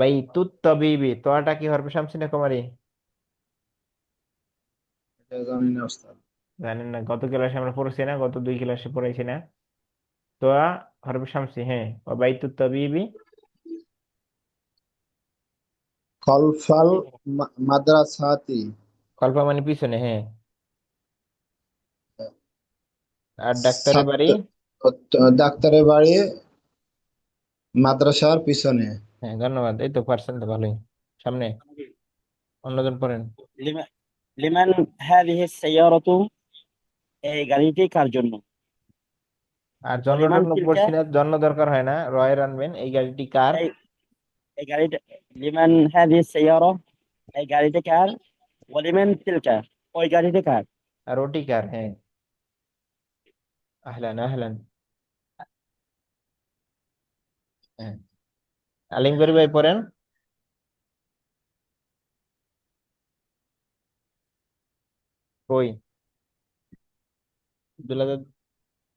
বাইতুত তবিবি, তোয়াটা কি হরফে শামসি না কমারি? এটা জানি না ওস্তাদ। জানেন না? গত ক্লাসে আমরা পড়েছি না, গত 2 ক্লাসে পড়াইছি না? তোয়া হরফে শামসি, হ্যাঁ। বাইতুত তবিবি খলফাল মাদ্রাসাতি, কল্পা মানে পিছনে, হ্যাঁ। আর ডাক্তারের বাড়ি, ছাত্র, ডাক্তারের বাড়ি মাদ্রাসার পিছনে। হ্যাঁ ধন্যবাদ, এই তো পারছেন তো ভালোই। সামনে অন্যজন পড়েন। লিমা লিমান هذه السيارة এই গাড়িটি কার জন্য আর জন্য ওয়ালিমান টন্য তিলকা পড়ছি না, জন্য দরকার হয় না, রয়ের আনবেন। এই গাড়িটি কার? এই এই গাড়িটা লিমান هذه السيارة এই গাড়িটি কার ওয়ালিমান তিলকা ওই গাড়িটি কার আর ওটি কার? হ্যাঁ, আহলান আহলান। হ্যাঁ, আলিমগরি ভাই পড়েন। কই আব্দুল আজাদ,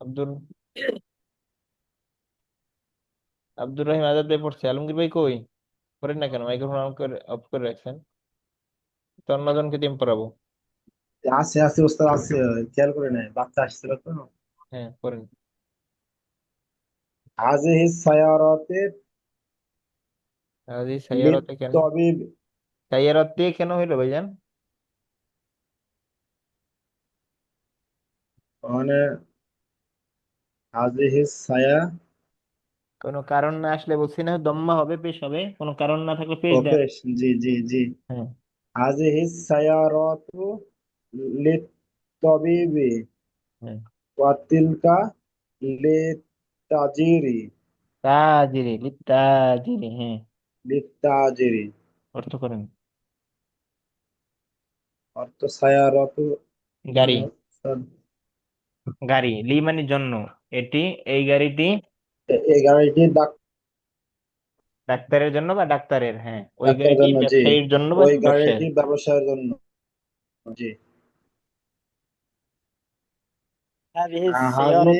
আব্দুল আব্দুর রহিম আজাদ ভাই পড়ছে, আলমগীর ভাই কই? পড়েন না কেন? মাইক্রোফোন অন করে অফ করে রাখছেন। তো অন্যজনকে টিম পড়াবো। আছে আছে ওস্তাদ আছে, খেয়াল করে নাই, বাচ্চা আসছিল তো। হ্যাঁ পড়েন। হাজিহি সায়ারাতে আজ এই সাইয়ারতে কেন, লিত্তাবিব, সাইয়ারতে কেন হইলো ভাইজান? মানে হাজিহি সায়া কোনো কারণ না আসলে বলছি না দম্মা হবে, পেশ হবে, কোনো কারণ না থাকলে পেশ দেন। অপেশ, জি জি জি। হ্যাঁ হাজিহি সায়ারাতু লিত্তাবিবি হ্যাঁ। ওয়া তিলকা লিত্তাজিরি, তাজিরি, লিত্তাজিরি, হ্যাঁ। লিত্তাজিরি। অর্থ করেন। অর্থ সায়ারাতু গাড়ি, মানে ওস্তাদ, গাড়ি, লি মানে জন্য, এটি, এই গাড়িটি এই গাড়িটি ডাক্তারের জন্য বা ডাক্তারের, হ্যাঁ ওই ডাক্তারের গাড়িটি জন্য, জি। ব্যবসায়ীর জন্য বা ওই ব্যবসায়ের। গাড়িটি ব্যবসায়ের জন্য, জি। هذه হাজি السيارة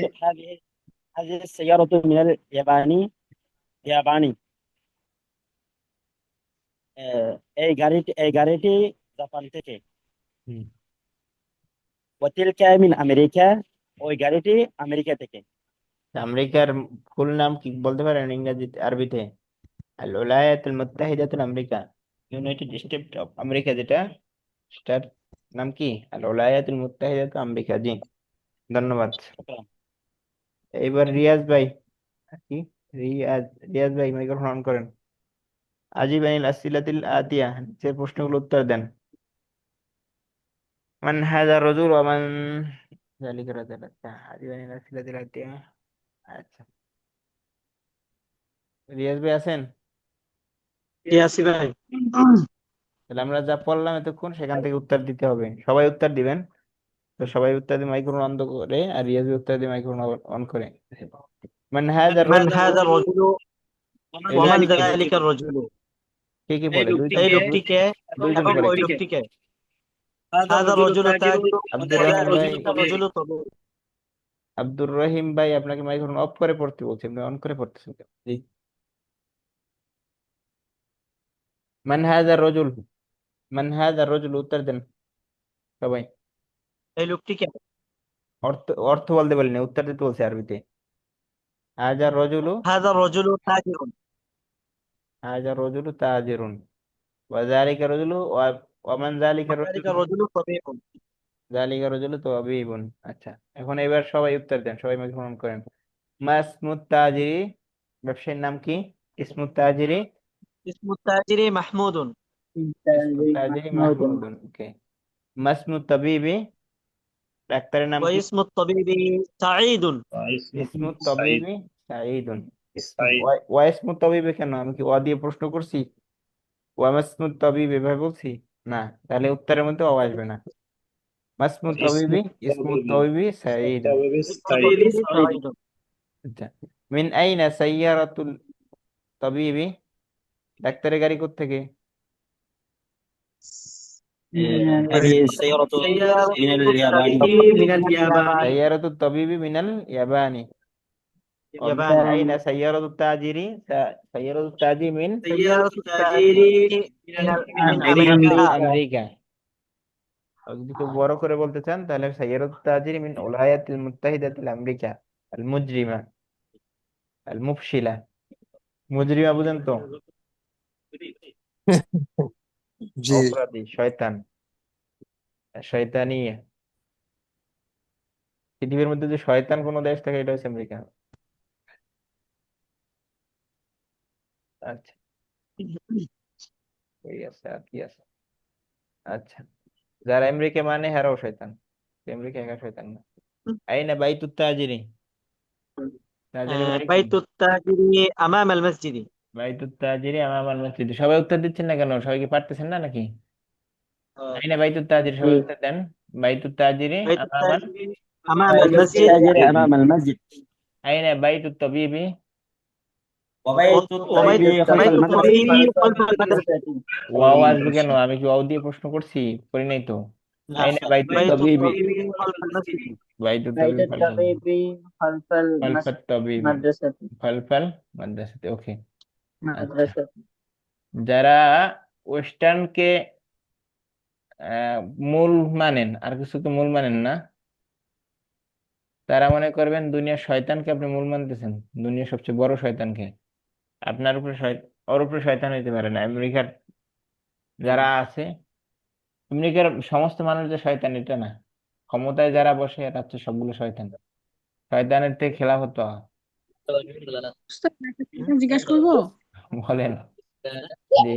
هذه السيارة من الياباني এই গাড়িটি জাপান থেকে। হুম। وتلك من أمريكا ওই গাড়িটি আমেরিকা থেকে। আমেরিকার ফুল নাম কি বলতে পারেন ইংরেজিতে, আরবিতে? আল উলায়াত আল মুত্তাহিদাতুল আমেরিকা, ইউনাইটেড স্টেট অফ আমেরিকা, যেটা সেটার নাম কি? আল উলায়াতুল মুত্তাহিদাতুল আমেরিকা, জি। ধন্যবাদ। শুকরান। এইবার রিয়াজ ভাই, কি রিয়াজ, রিয়াজ ভাই মাইক্রোফোন অন করেন। আজিব আনিল আসিলাতিল আতিয়া, যে প্রশ্নগুলো উত্তর দেন। মান হাযা রাজুল ওয়া মান যালিকা রাজুল, আচ্ছা আজিব আনিল আসিলাতিল আতিয়া। আচ্ছা, রিয়াজ ভাই আছেন? ইয়াসি ভাই। তাহলে আমরা যা পড়লাম এতক্ষণ সেখান থেকে উত্তর দিতে হবে, সবাই উত্তর দিবেন। তো সবাই উত্তর দিয়ে মাইক্রোফোন অন করে, আর রিয়াজ ভাই উত্তর দিয়ে মাইক্রোফোন অন করে। মান হাযা মান রাজুল, হাযা রাজুলু এই ওয়া মান লোকটি কে? যালিকা রাজুলু, কে কে বলে? এই লোকটিকে দুইজন এবং করে ওই কে? লোকটিকে। হাযা রাজুলু তাজিরু আব্দুর ওয়া রহিম ভাই, যালিকা রাজুলু তাবির। আব্দুর রহিম ভাই আপনাকে মাইক্রোফোন অফ করে পড়তে বলছি, আপনি অন করে পড়তেছেন কেন? জি। মান হাযা রাজুল, মান হাযা রাজুল, উত্তর দেন সবাই। এই লোকটিকে। অর্থ, অর্থ বলতে বলিনি, উত্তর দিতে বলছি আরবিতে। হাযা রাজুলু, হাযা রাজুলু তাজিরুন, হাযা রাজুলু তাজিরুন, ওয়া যালিকা রাজুলু, ওয়া মান যালিকা ওয়া রাজুলু, যালিকা রাজুলু তাবিরুন। যালিকা রাজুলু তাবিবুন। আচ্ছা, এখন এবার সবাই উত্তর দেন, সবাই মাইক্রোফোন অন করেন। মা ইসমুত তাজিরি, ব্যবসায়ীর নাম কি? ইসমুত তাজিরি, ইসমু তাজিরি মাহমুদুন। ইসমুত তাজিরি মাহমুদুন, ওকে। মা ইসমুত তাবিবি, ডাক্তারের নাম ওয়া কি? ইসমু তাবিবি সাঈদুন। ইসমুত সাইদ, তাবিবি সাঈদুন। সাইদ। ওয়া ইসমুত তাবিবি কেন? আমি কি ওয়া দিয়ে প্রশ্ন করছি? ওয়া মাসমুত তাবিবি এভাবে বলছি? না, তাহলে উত্তরের মধ্যে ও আসবে না। মাসমুত তাবিবি, ইসমুত ইসমুত তাবিবি, তাবিবি ইসমুত সাঈদুন। তাবিবি ইসমু সাইদ। তাবিবি সাঈদুন। আচ্ছা, মিন আইনা সাইয়ারাতুল তাবিবি, ডাক্তারের গাড়ি কোত্থেকে? هذه السيارة من اليابان সাইয়ারাতুত তাবিবি মিনাল ইয়াবানি। ومن ইয়াবানি। أين سيارة التاجر؟ سيارة التاجر من সাইয়ারাতু তাজিরি মিন আমেরিকা। আমেরিকা। আর যদি খুব বড় করে বলতে চান তাহলে সাইয়ারাত তাজির মিন উলায়াতিল মুত্তাহিদাতিল আমেরিকা আল মুজরিমা, আল মুফশিলা। মুজরিমা বুঝেন তো? জি। অপরাধী, শয়তান, শয়তানিয়া। পৃথিবীর মধ্যে যে শয়তান কোন দেশ থাকে এটা হচ্ছে আমেরিকা। আচ্ছা, এই আছে আর কি আছে? আচ্ছা, যারা আমেরিকা মানে হেরাও শয়তান, আমেরিকা একা শয়তান না। আইনা বাইতুত তাজিরি, তাজিরের বাড়ি কই? বাইতুত তাজিরি আমাম আল মসজিদি। বাইতুত তাজিরি আমামাল মসজিদ। সবাই উত্তর দিচ্ছেন না কেন? সবাই কি পারতেছেন না নাকি? আইনা বাইতুত তাজিরি, সবাই উত্তর দেন। বাইতুত তাজিরি বাইতুত আমামাল, তাজিরি আমাম আল بيت মসজিদ। التاجر أمام المسجد. আইনা বাইতুত তাবিবি, وبيت وبيت الطبيب خلف وبيت المدرسة الطبيب خلف المدرسة ওয়াও আসবে কেন? আমি কি ওয়াও দিয়ে প্রশ্ন করছি? করি নাই তো। لا আইনা বাইতুত بيت তাবিবি, الطبيب خلف المسجد বাইতুত بيت তাবিব খালফাল, الطبيب خلف খালফাত তাবিব المدرسة খালফাল মাদ্রাসাতে। ওকে। আচ্ছা, مدرسة যারা ওয়েস্টার্নকে মূল মানেন, আর কিছু তো মূল মানেন না, তারা মনে করবেন দুনিয়ার শয়তানকে আপনি মূল মানতেছেন, দুনিয়ার সবচেয়ে বড় শয়তানকে। আপনার উপরে ওর উপরে শয়তান হইতে পারে না। আমেরিকার যারা আছে, আমেরিকার সমস্ত মানুষ যে শয়তান এটা না, ক্ষমতায় যারা বসে এরা হচ্ছে সবগুলো শয়তান। শয়তানের থেকে খেলাফত পাওয়া। উস্তাদ, একটা কথা জিজ্ঞাসা করবো? বলেন। জি।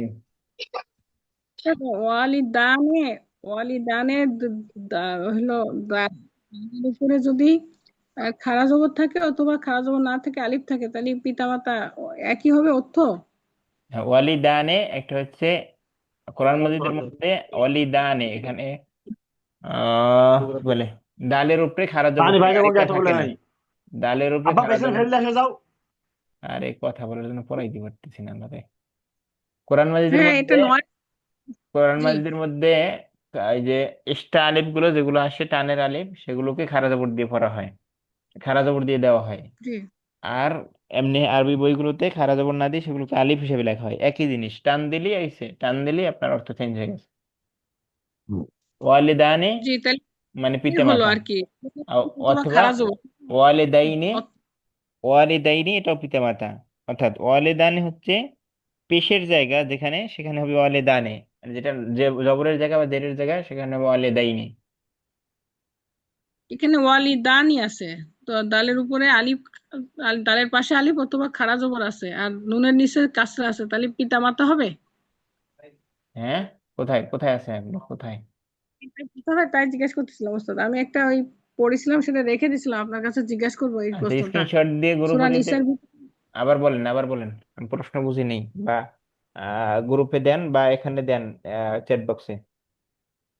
ওয়ালিদানে ওয়ালিদানে হলো দালের উপরে যদি খাড়া জবর থাকে অথবা খাড়া জবর না থাকে, আলিফ থাকে, তাহলে পিতামাতা একই হবে অর্থ? ওয়ালিদানে একটা হচ্ছে কোরআন মাজিদের মধ্যে, ওয়ালিদানে এখানে কি বলে, ডালের উপরে খাড়া জবর पानी भाई को আলিফটা क्या तो থাকে बोले না। भाई ডালের উপরে अब्बा খাড়া पेशेंट জবর। खेल ले जाओ আরে কথা বলার জন্য পড়াইতে পারতেছি না আমরা রে। কোরআন মাজিদের হ্যাঁ, এটা মধ্যে, নয়। কোরআন জি মাজিদের মধ্যে এই যে ইস্টা আলিফ গুলো যেগুলো আসে টানের আলিফ, সেগুলোকে খাড়া জবর দিয়ে পড়া হয়, খাড়া জবর দিয়ে দেওয়া হয়। জি আর এমনি আরবি বইগুলোতে খাড়া জবর না দিয়ে সেগুলোকে আলিফ হিসেবে লেখা হয়। একই জিনিস, টান দিলেই আইছে, টান দিলেই আপনার অর্থ চেঞ্জ হয়ে গেছে। ওয়ালিদানে জি, তাহলে মানে কি হলো পিতামাতা, আর কি, অথবা অথবা খাড়া জবর। ওয়ালিদাইনে, অথ- ওয়ালিদাইনি এটাও পিতামাতা। অর্থাৎ ওয়ালিদানে হচ্ছে পেশের জায়গা যেখানে, সেখানে হবে ওয়ালিদানে। আর যেটা যে জবরের জায়গা বা জেরের জায়গা, সেখানে হবে ওয়ালিদাইনি। এখানে ওয়ালিদানি আছে, তো দালের উপরে আলিফ, দালের পাশে আলিফ অথবা খাড়া জবর আছে, আর নুনের নিচে কাসরা আছে, তাহলে পিতামাতা হবে। হ্যাঁ, কোথায় কোথায় আছে এগুলো, কোথায়? এটা বুঝতে হবে, তাই জিজ্ঞেস করতেছিলাম ওস্তাদ। আমি একটা ওই পড়েছিলাম, সেটা রেখে দিছিলাম, আপনার কাছে জিজ্ঞেস করবো এই আচ্ছা, প্রশ্নটা। স্ক্রিনশট দিয়ে গ্রুপে সূরা দিতে। নিসার ভিতরে। আবার বলেন, আবার বলেন, আমি প্রশ্ন বুঝি নেই। বা গ্রুপে দেন বা এখানে দেন, চ্যাট বক্সে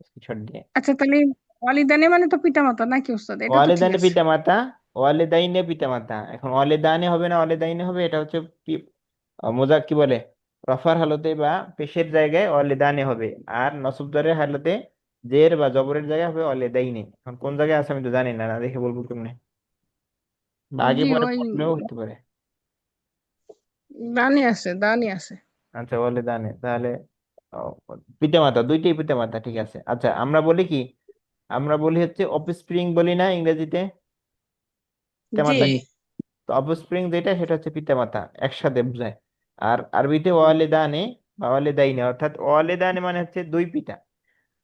স্ক্রিনশট দিয়ে। আচ্ছা, তাহলে ওয়ালিদানি মানে তো পিতামাতা নাকি ওস্তাদ? এটা তো ঠিক ওয়ালিদানে আছে। পিতামাতা, ওয়ালিদাইনে পিতামাতা। এখন ওয়ালিদানে হবে না ওয়ালিদাইনে হবে, এটা হচ্ছে মোজা কি বলে, রফার হালতে বা পেশের জায়গায় ওয়ালিদানে হবে, আর নসবদারের হালতে জের বা জবরের জায়গায় হবে ওয়ালিদাইনে। এখন কোন জায়গায় আছে আমি তো জানি না, না দেখে বলবো কেমনে, বা আগে জি, পরে ওই পড়লেও হতে পারে। দানি আছে, দানি আছে। আচ্ছা, ওয়ালিদানে তাহলে ও, পিতামাতা, দুইটাই পিতামাতা, ঠিক আছে। আচ্ছা, আমরা বলি কি, আমরা বলি হচ্ছে অফস্প্রিং বলি না ইংরেজিতে, জি পিতামাতা। তো অফস্প্রিং যেটা সেটা হচ্ছে পিতামাতা, একসাথে বোঝায়। আর আরবিতে ওয়ালিদানে বা ওয়ালিদাইনে, অর্থাৎ ওয়ালিদানে মানে হচ্ছে দুই পিতা,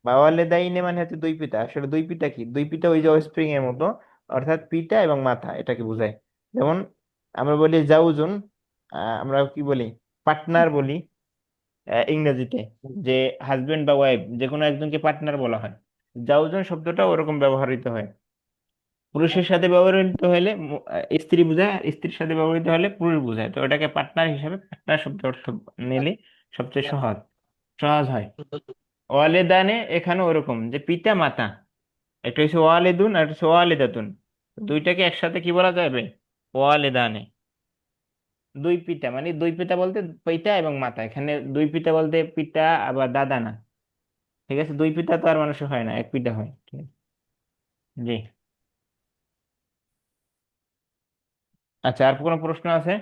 বা ওয়ালিদাইনে মানে হচ্ছে দুই পিতা। আসলে দুই পিতা কি, দুই পিতা ওই যে অফস্প্রিং এর মতো, অর্থাৎ পিতা এবং মাতা এটাকে বোঝায়। যেমন আমরা বলি জাউজুন, আমরা কি বলি, পার্টনার বলি ইংরেজিতে, যে হাজবেন্ড বা ওয়াইফ যে কোনো একজনকে পার্টনার বলা হয়। জাউজন শব্দটা ওরকম ব্যবহৃত হয়। পুরুষের সাথে ব্যবহৃত হলে স্ত্রী বোঝায়, আর স্ত্রীর সাথে ব্যবহৃত হলে পুরুষ বোঝায়। তো ওটাকে পার্টনার হিসাবে, পার্টনার শব্দ অর্থ নিলে সবচেয়ে সহজ সহজ হয়। ওয়ালেদানে এখানে ওরকম, যে পিতা মাতা, একটা হচ্ছে ওয়ালেদুন আর একটা হচ্ছে ওয়ালেদাতুন, দুইটাকে একসাথে কি বলা যাবে, ওয়ালেদানে। দুই পিতা মানে দুই পিতা বলতে পিতা এবং মাতা, এখানে দুই পিতা বলতে পিতা আবার দাদা না। ঠিক আছে, দুই পিতা তো আর মানুষের হয় না, এক পিতা হয়। ঠিক আছে। জি। আচ্ছা, আর কোনো প্রশ্ন আছে?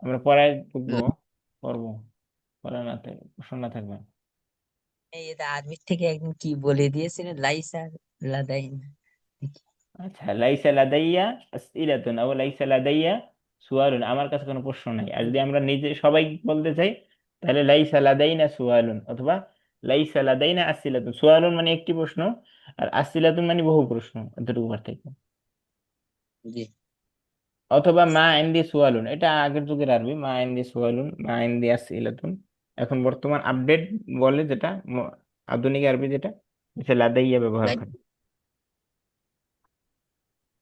আমরা পড়ায় ঢুকবো, পড়বো, পড়া না থাকবে, প্রশ্ন না থাকবে। এই এটা আরবি থেকে একদিন কি বলে দিয়েছিলেন, লাইসা লাদাইন। আচ্ছা, লাইসা লাদাইয়া আসইলাতুন আও লাইসা লাদাইয়া সুয়ালুন, আমার কাছে কোনো প্রশ্ন নাই। আর যদি আমরা নিজে সবাই বলতে চাই, তাহলে লাইসা লাদাইনা সুয়ালুন, অথবা লাইসা লাদাইনা আসইলাতুন। সুয়ালুন মানে একটি প্রশ্ন, আর আসইলাতুন মানে বহু প্রশ্ন, এতটুকু পার্থক্য। জি। অথবা মা ইনদি সুয়ালুন, এটা আগের যুগের আরবি, মা ইনদি সুয়ালুন, মা ইনদি আসইলাতুন। এখন বর্তমান আপডেট বলে যেটা, আধুনিক আরবি যেটা, সে লাদাইয়া ব্যবহার লাই- করে,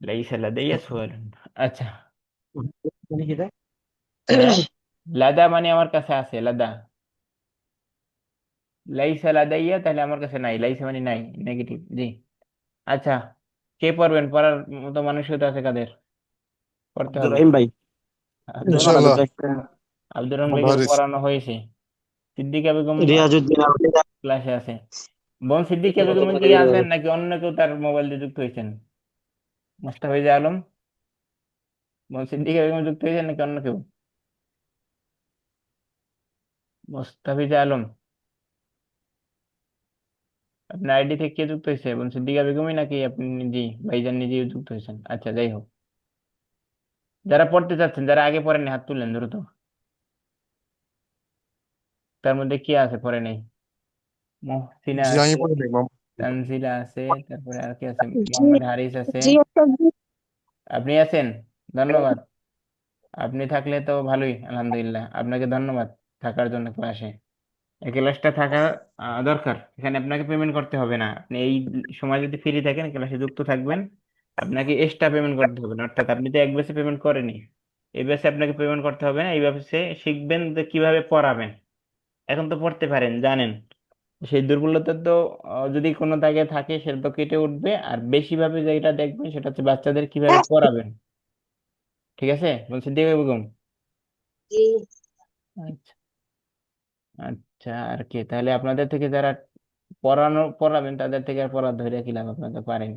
লাইসা লাদাইয়া সুয়ালুন। আচ্ছা। হ্যাঁ, লাদা মানে আমার কাছে আছে, লাদা। লাইসা লাদাইয়া তাহলে আমার কাছে নাই, লাইসা মানে নাই, নেগেটিভ। জি। আচ্ছা, কে পড়বেন? পড়ার মতো মানসিকতা আছে কাদের? পড়তে আব্দুর হবে। রহিম ভাই। আব্দুর রহিম ইনশাল্লাহ আব্দুর রহিম ভাইকে তো হারিস পড়ানো হয়েছে। সিদ্দিকা বেগম রিয়াজউদ্দিন ক্লাসে আছে। বোন সিদ্দিকা বেগম কি আছেন নাকি অন্য কেউ তার মোবাইল দিয়ে যুক্ত হয়েছেন? মোস্তাফিজ আলম, বোন সিদ্দিকা বেগম যুক্ত হয়েছেন নাকি অন্য কেউ? মোস্তাফিজ আলম, আপনার আইডি থেকে কে যুক্ত হয়েছে? বোন সিদ্দিকা বেগমই নাকি আপনি নিজেই, ভাইজান নিজেই যুক্ত হয়েছেন? আচ্ছা, যাই হোক, যারা পড়তে চাচ্ছেন, যারা আগে পড়েননি হাত তুললেন দ্রুত। তার মধ্যে কি আছে পড়ে নাই? মহসিনা জি আমি আছে, পড়ে দেখলাম। তানজিলা আছে, তারপরে আর কি আছে? মোহাম্মদ হারিস আছে। আপনি আছেন? ধন্যবাদ। আপনি থাকলে তো ভালোই, আলহামদুলিল্লাহ, আপনাকে ধন্যবাদ থাকার জন্য ক্লাসে। এই ক্লাসটা থাকা দরকার। এখানে আপনাকে পেমেন্ট করতে হবে না। আপনি এই সময় যদি ফ্রি থাকেন ক্লাসে যুক্ত থাকবেন, আপনাকে এক্সট্রা পেমেন্ট করতে হবে না। অর্থাৎ আপনি তো এক ব্যাচে পেমেন্ট করেনি, এই ব্যাচে আপনাকে পেমেন্ট করতে হবে না। এই ব্যাচে শিখবেন যে কিভাবে পড়াবেন। এখন তো পড়তে পারেন, জানেন। সেই দুর্বলতা তো যদি কোনো দাগে থাকে সেটা তো কেটে উঠবে। আর বেশিভাবে যেটা দেখবেন সেটা হচ্ছে বাচ্চাদের কিভাবে পড়াবেন। ঠিক আছে, বলছেন দিবে বেগম? আচ্ছা। আচ্ছা, আর কি তাহলে আপনাদের থেকে যারা পড়াবেন তাদের থেকে আর পড়া ধরে কি লাভ, আপনাদের পারেন।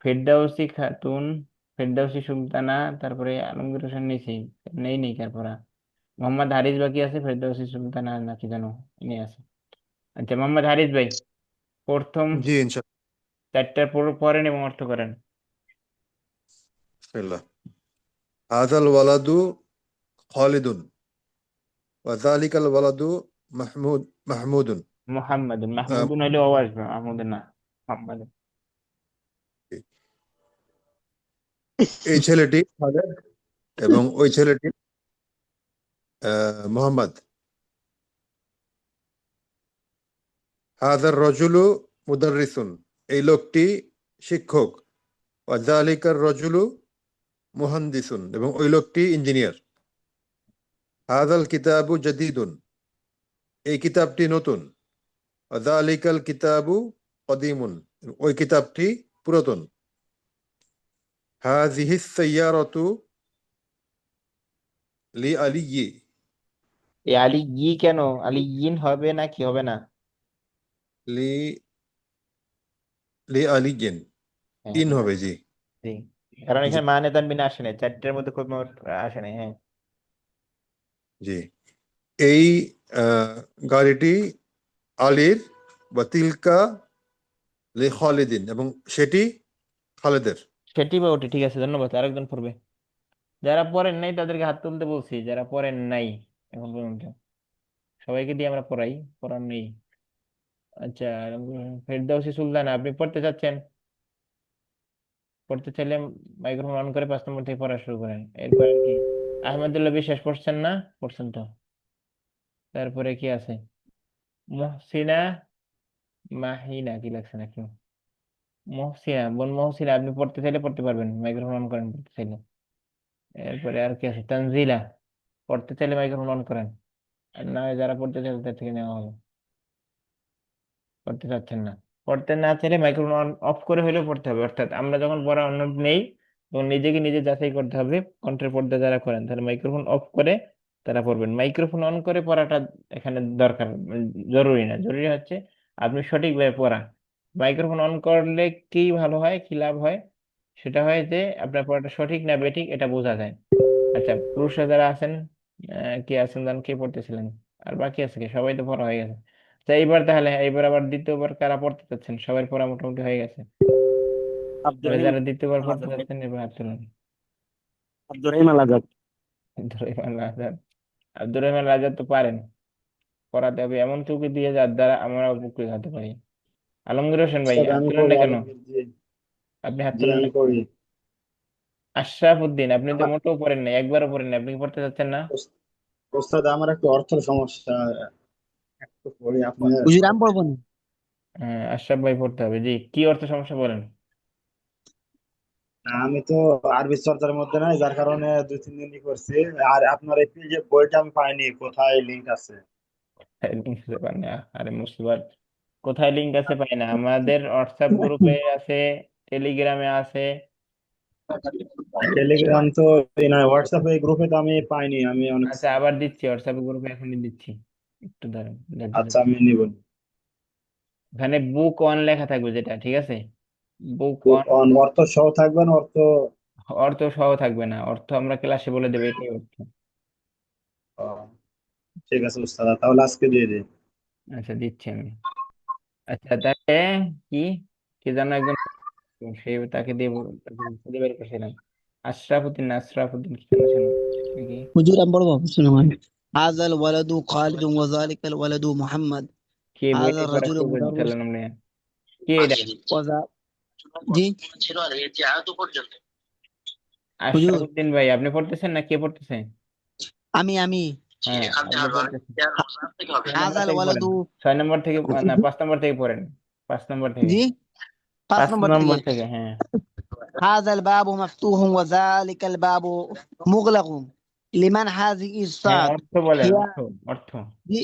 ফেরদাউসি খাতুন, ফেরদাউসি সুলতানা, তারপরে আলমগীর হোসেন নিছি, নেই কার পড়া। মোহাম্মদ হারিস বাকি আছে, ফেরদাউসি সুলতানা নাকি জানো ইনি আছে। আচ্ছা, মোহাম্মদ হারিস ভাই, প্রথম জি ইনশাল্লাহ। চারটা পড়েন এবং অর্থ করেন। বিসমিল্লাহ। হাযাল ওয়ালাদু খালিদুন ওয়া যালিকাল ওয়ালাদু মাহমুদুন। মোহাম্মদুন, আহ, মাহমুদুন হইলে ও আসবে, মাহমুদুন না, মোহাম্মদ। এই ছেলেটি খালেদ এবং ওই ছেলেটি মোহাম্মদ। হাযার রাজুলু মুদাররিসুন, এই লোকটি শিক্ষক। ওয়া যালিকার রাজুলু মুহান্দিসুন, এবং ওই লোকটি ইঞ্জিনিয়ার। হাযাল কিতাবু জাদীদুন, এই কিতাবটি নতুন। ওয়া যালিকাল কিতাবু কদীমুন, ওই কিতাবটি পুরাতন। হাযিহিস সাইয়্যারাতু লি আলিয়্যি, এই আলী ই কেন? আলী ইন হবে না কি হবে না? লি লি আলিয়্যিন, হ্যাঁ, ইন হবে জি। জি। কারণ জি এখানে মানে তানবিন আসে নাই, চারটের মধ্যে কোনো আসে নাই। হ্যাঁ, জি। এই গাড়িটি আলীর, বা তিলকা লি খালিদিন, এবং সেটি খালেদের। সেটি বা ওটি, ঠিক আছে, ধন্যবাদ। আরেকজন পড়বে। যারা পড়েন নাই তাদেরকে হাত তুলতে বলছি, যারা পড়েন নাই এখন পর্যন্ত। সবাইকে দিয়ে আমরা পড়াই, পড়ার নেই। আচ্ছা, ফেরদৌসী সুলতানা, আপনি পড়তে চাচ্ছেন? পড়তে চাইলে মাইক্রোফোন অন করে 5 নম্বর থেকে পড়া শুরু করেন। এরপর আর কি? আহমদুল্লাহ বিশ্বাস পড়ছেন না? পড়ছেন তো। তারপরে কি আছে? মহসিনা, মাহিনা কি লাগছে নাকি? মহসিনা, বোন মহসিনা, আপনি পড়তে চাইলে পড়তে পারবেন, মাইক্রোফোন অন করেন পড়তে চাইলে। এরপরে আর কি আছে? তানজিলা, পড়তে চাইলে মাইক্রোফোন অন করেন। আর না হয় যারা পড়তে চাইলে তাদের থেকে নেওয়া হবে। পড়তে চাচ্ছেন না, পড়তে না চাইলে মাইক্রোফোন অফ করে হলেও পড়তে হবে। অর্থাৎ আমরা যখন পড়া অন্য নেই তখন নিজেকে নিজে যাচাই করতে হবে। কণ্ঠের পর্দা যারা করেন তাহলে মাইক্রোফোন অফ করে তারা পড়বেন। মাইক্রোফোন অন করে পড়াটা এখানে দরকার, জরুরি না। জরুরি হচ্ছে আপনি সঠিকভাবে পড়া। মাইক্রোফোন অন করলে কি ভালো হয়, কি লাভ হয়? সেটা হয় যে আপনার পড়াটা সঠিক না বেঠিক এটা বোঝা যায়। আচ্ছা, পুরুষরা যারা আছেন, কি আছেন জান, কে পড়তেছিলেন? আর বাকি আছে কি? সবাই তো পড়া হয়ে গেছে। আচ্ছা, এইবার তাহলে এইবার আবার দ্বিতীয়বার কারা পড়তে চাচ্ছেন? সবার পড়া মোটামুটি হয়ে গেছে। আব্দুর তাহলে রহিম যারা দ্বিতীয়বার আল পড়তে আজাদ ভাই। চাচ্ছেন এবার হাত তুলুন। আব্দুর রহিম আল আজাদ। আব্দুর রহমান আজাদ, আব্দুর রহমান আজাদ তো পারেন পড়াতে হবে, এমন চৌকি দিয়ে যার দ্বারা আমরা উপকৃত হতে পারি। আলমগীর হোসেন ভাই, ওস্তাদ হাত আমি তুলেন করি না কেন? আলমগীর জি। আপনি হাত জি তুলেন আমি না? করি। আশরাফ উদ্দিন, আপনি তো আমার মোটেও পড়েন না, একবারও পড়েন না, আপনি কি পড়তে চাচ্ছেন না? ওস্তাদ আমার একটু অর্থের সমস্যা, একটু পড়ি আপনি। হুজুর আমি পড়বো না। হ্যাঁ, আশরাফ ভাই পড়তে হবে। জি, কি অর্থ সমস্যা বলেন? আমি তো আরবি চর্চার মধ্যে নাই, যার কারণে 2-3 দিনই করছি। আর আপনার এই যে বইটা আমি পাইনি, কোথায় লিংক আছে? লিঙ্ক দিতে পারেন না? আরে মুসিবত, কোথায় লিঙ্ক আছে পাই না? আমাদের হোয়াটসঅ্যাপ গ্রুপে আছে, টেলিগ্রামে আছে। টেলিগ্রাম তো হোয়াটসঅ্যাপে গ্রুপে তো আমি পাইনি, আমি অনেক আচ্ছা আবার দিচ্ছি, হোয়াটসঅ্যাপ গ্রুপে এখনই দিচ্ছি, একটু দাঁড়ান দেখতে আচ্ছা থাকুন। আমি নিব। ওখানে বুক অন লেখা থাকবে যেটা, ঠিক আছে, বুক অন। অর্থ সহ থাকবে না? অর্থ অর্থ সহ থাকবে না, অর্থ আমরা ক্লাসে বলে দেবো, এটাই অর্থ। ঠিক আছে উস্তাদ, তাহলে আজকে দিয়ে দিই। আচ্ছা দিচ্ছি আমি। আচ্ছা তাহলে কি, কি যেন একজন, সে তাকে দিয়ে তাকে খুঁজে বের করছিলাম, আশরাফুদ্দিন, আশরাফুদ্দিন কি যেন ছিল কি, হুজুর আমি বলবো শুনুন হাযাল ওয়ালাদু খালিদুন ওয়া যালিকাল ওয়ালাদু মুহাম্মদ কে হাযা বইটি পড়া রাজুলু শুরু করে মুদাররিস দিচ্ছিলেন আপনি, কে এটা? ওয়া যা জি হুজুর আশরাফুদ্দিন ভাই আপনি পড়তেছেন না কে পড়তেছে? আমি হ্যাঁ আপনি পড়তেছেন, 6 নম্বর হাযাল থেকে পড়েন, ওয়ালাদু 6 নম্বর থেকে, না 5 নম্বর থেকে পড়েন, 5 নম্বর থেকে, জি 5 পাঁচ নম্বর থেকে নম্বর থেকে হ্যাঁ। হাযাল বাবু মাফতুহুন ওয়া যালিকাল বাবু মুগলাকুন লিমান হাযিহি হ্যাঁ সাদ অর্থ বলেন, হিয়া অর্থ, অর্থ। জি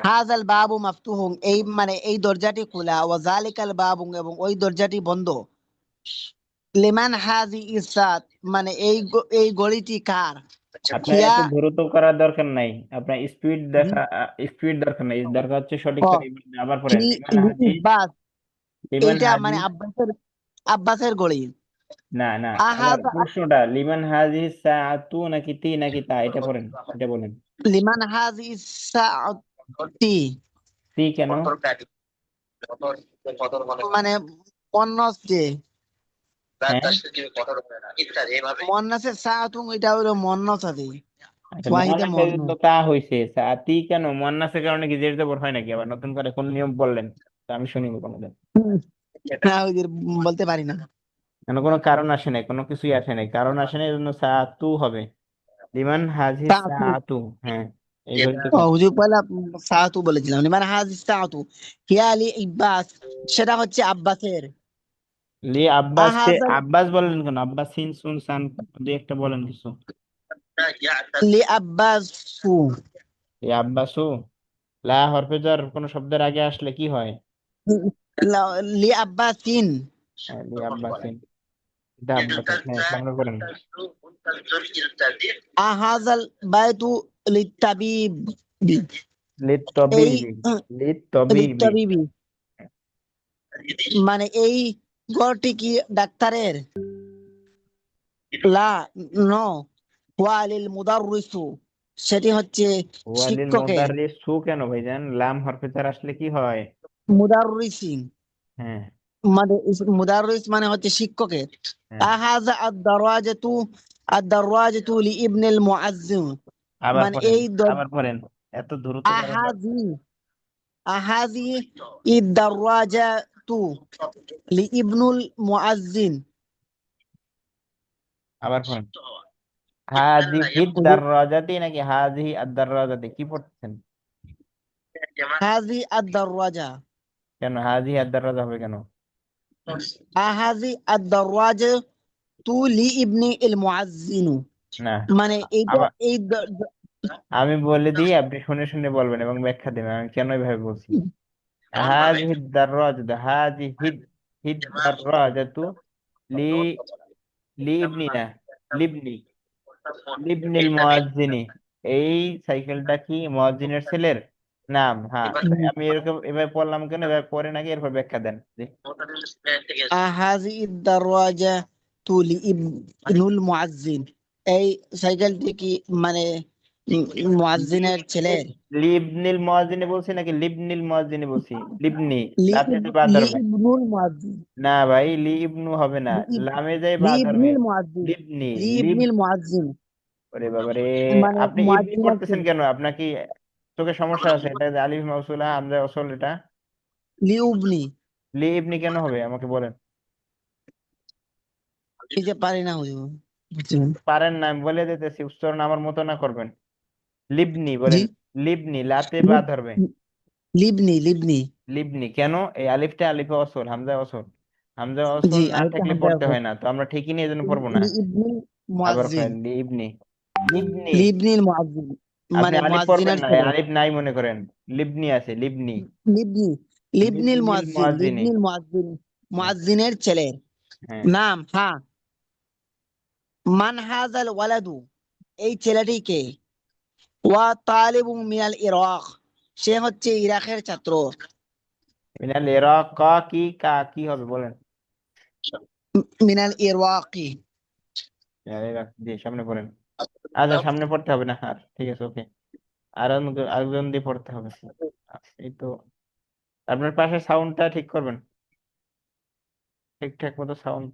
হাযাল বাবু মাফতুহুন এই মানে এই দরজাটি খোলা ওয়া যালিকাল বাবু এবং ওই দরজাটি বন্ধ লিমান হাযিহি সাদ মানে এই গলিটি কার আপনার হিয়া এত দ্রুত করার দরকার নাই, আপনার স্পিড জি দেখা, স্পিড দরকার নাই, দরকার হচ্ছে সঠিক ও করে আবার পড়েন, লিমান হাজি, ইব্বাস লিমান এইটা হাজি। মানে আব্বাসের গলি না না, আমার আহাদ প্রশ্নটা লিমান হাজি সাআতু নাকি তি নাকি তা, এটা পড়েন, এটা বলেন। লিমান হাজি সাআতি তি কেন? মানে মন্নস যে হ্যাঁ মন্নাসের সাআতুন এটা হলো মন্নস আছে আচ্ছা, ওয়াহিদে মুয়ান্নাসের মন্নস তো তা হইছে, সাআতি কেন? মুয়ান্নাসের কারণে কি জের জবর হয় নাকি? আবার নতুন করে কোন নিয়ম বললেন, তা আমি শুনিনি কোনোদিন। না ওদের বলতে পারি না কেন, কোনো কারণ আসে নাই, কোনো কিছুই আসে নাই, কারণ আসে নাই, এই জন্য সাআতু হবে, লিমান হাজি সাআতু সাআতু। হ্যাঁ এই ঘড়িতে ও হুজুর পয়লা সাআতু বলেছিলাম লিমান হাজি সাআতু হিয়া আলী ইব্বাস সেটা হচ্ছে আব্বাসের লি আব্বাস কে আহাজাল আব্বাস বললেন কেন? আব্বাস সিন সুন সান দুই একটা বলেন কিছু। লি আব্বাসু এই আব্বাসু, লা হরফে jar কোন শব্দের আগে আসলে কি হয়? লি আব্বাসিন হ্যাঁ, লি আব্বাসিন, এটা আব্বাসিন, হ্যাঁ সামনে করেন। আহাজাল বাইতু লিতাবিব লিত এই তবিবি, লিত তবিবি। লিতাবিবি মানে এই ঘরটি কি ডাক্তারের লা নো ওয়ালিল মুদাররিসু সেটি হচ্ছে ওয়ালিল শিক্ষকের মুদাররিস সু কেন ভাইজান? লাম হরফে jar আসলে কি হয়? মুদাররিসিন হ্যাঁ মানে মুদাররিস মানে হচ্ছে শিক্ষকের হ্যাঁ, আহাজা আদ-দারাজাতু লি ইবনিল মুআজ্জিম আবার মানে পড়েন, এই আবার পড়েন, এত দ্রুত করার দরকার। আহাজি আহাজি ইদ-দারাজাতু লি ইবনুল মুআজ্জিম আবার পড়েন, হাজিহি দাররাজাতি নাকি হাজিহি আদ-দাররাজাতি, কি পড়তেছেন? হাজি আদ-দারাজা কেন হাজিহি আদ-দাররাজা হবে কেন? আহাজি আদ-দারাজাতু লি ইবনি ইল মুআজ্জিম না, মানে এইটা আবার এই আমি বলে দিই, আপনি শুনে শুনে বলবেন এবং ব্যাখ্যা দেবেন আমি কেন এইভাবে বলছি। হাজিহি দাররাজাতু, হাজিহি দাররাজাতু লি, লিবনি না, লিবনি, লিবনিল মুয়াজ্জিনি, এই সাইকেলটা কি মুয়াজ্জিনের ছেলের নাম? হ্যাঁ, আমি এরকম এভাবে পড়লাম কেন, এভাবে পড়ে নাকি এরপর ব্যাখ্যা দেন জি। আহাজি ইদ-দারাজাতু লি ইবনুল মুআজ্জিম এই সাইকেলটি কি মানে মুআজ্জিনের ছেলের লিবনিল মুয়াজ্জিনি বলছি নাকি লিবনিল মুয়াজ্জিনি বলছি? লিবনি, লি লাতে তো বাদ ধরবে ইবনুল মুআজ্জিম না ভাই, লি ইবনু হবে না, লামে যাই লি বাদ ধরবে, ইবনিল মুআজ্জিম লিবনি, লি লিব। ইবনিল মুআজ্জিম ওরে বাবারে, মানে আপনি ইবনি মুআজ্জিনের পড়তেছেন ছেলে কেন? আপনার কি চোখে সমস্যা আছে? এটা যে আলিফ মাউসুলা হামজা ওসল, এটা লি উবনি লি ইবনি কেন হবে আমাকে বলেন। এই যে পারি না হুজুর বুঝছেন পারেন না, আমি বলে দিতেছি, উচ্চারণ আমার মতো না করবেন। লিবনি জি বলেন, লিবনি, লাতে বা ধরবে, লিবনি লিবনি কেন? এই আলিফটা আলিফে অসল, হামজা অসল, হামজা অসল জি না আরেকটা থাকলে হামজা পড়তে আছে হয় না, তো আমরা ঠিকই নিয়ে এই জন্য পড়বো না। লি ইবনিল আবার মুআজ্জিম লিবনি, লিবনি, লি ইবনিল মুআজ্জিম আপনি মানে আলিফ পড়বেন মুআজ্জিনের না, এই ছেলে আলিফ নাই মনে করেন, লিবনি আছে, লিবনি, লিবনি লিবনিল লিবনিল মুআজ্জিন মুয়াজ্জিনি। লিবনিল মুআজ্জিন মুআজ্জিনের ছেলে হ্যাঁ নাম, হ্যাঁ। মান হাযাল ওয়ালাদু, এই ছেলেটি কে? ওয়া তালিবু মিনাল ইরাক, সে হচ্ছে ইরাকের ছাত্র। মিনাল ইরাক, কা কি কা কি হবে বলেন? মিনাল ইরাকি। মিনাল ইরাক, জি সামনে পড়েন। আচ্ছা সামনে পড়তে হবে না আর, ঠিক আছে ওকে। আর আরেকজন দিয়ে পড়তে হবে। এই তো, আপনার পাশে সাউন্ডটা ঠিক করবেন, ঠিকঠাক মতো সাউন্ড।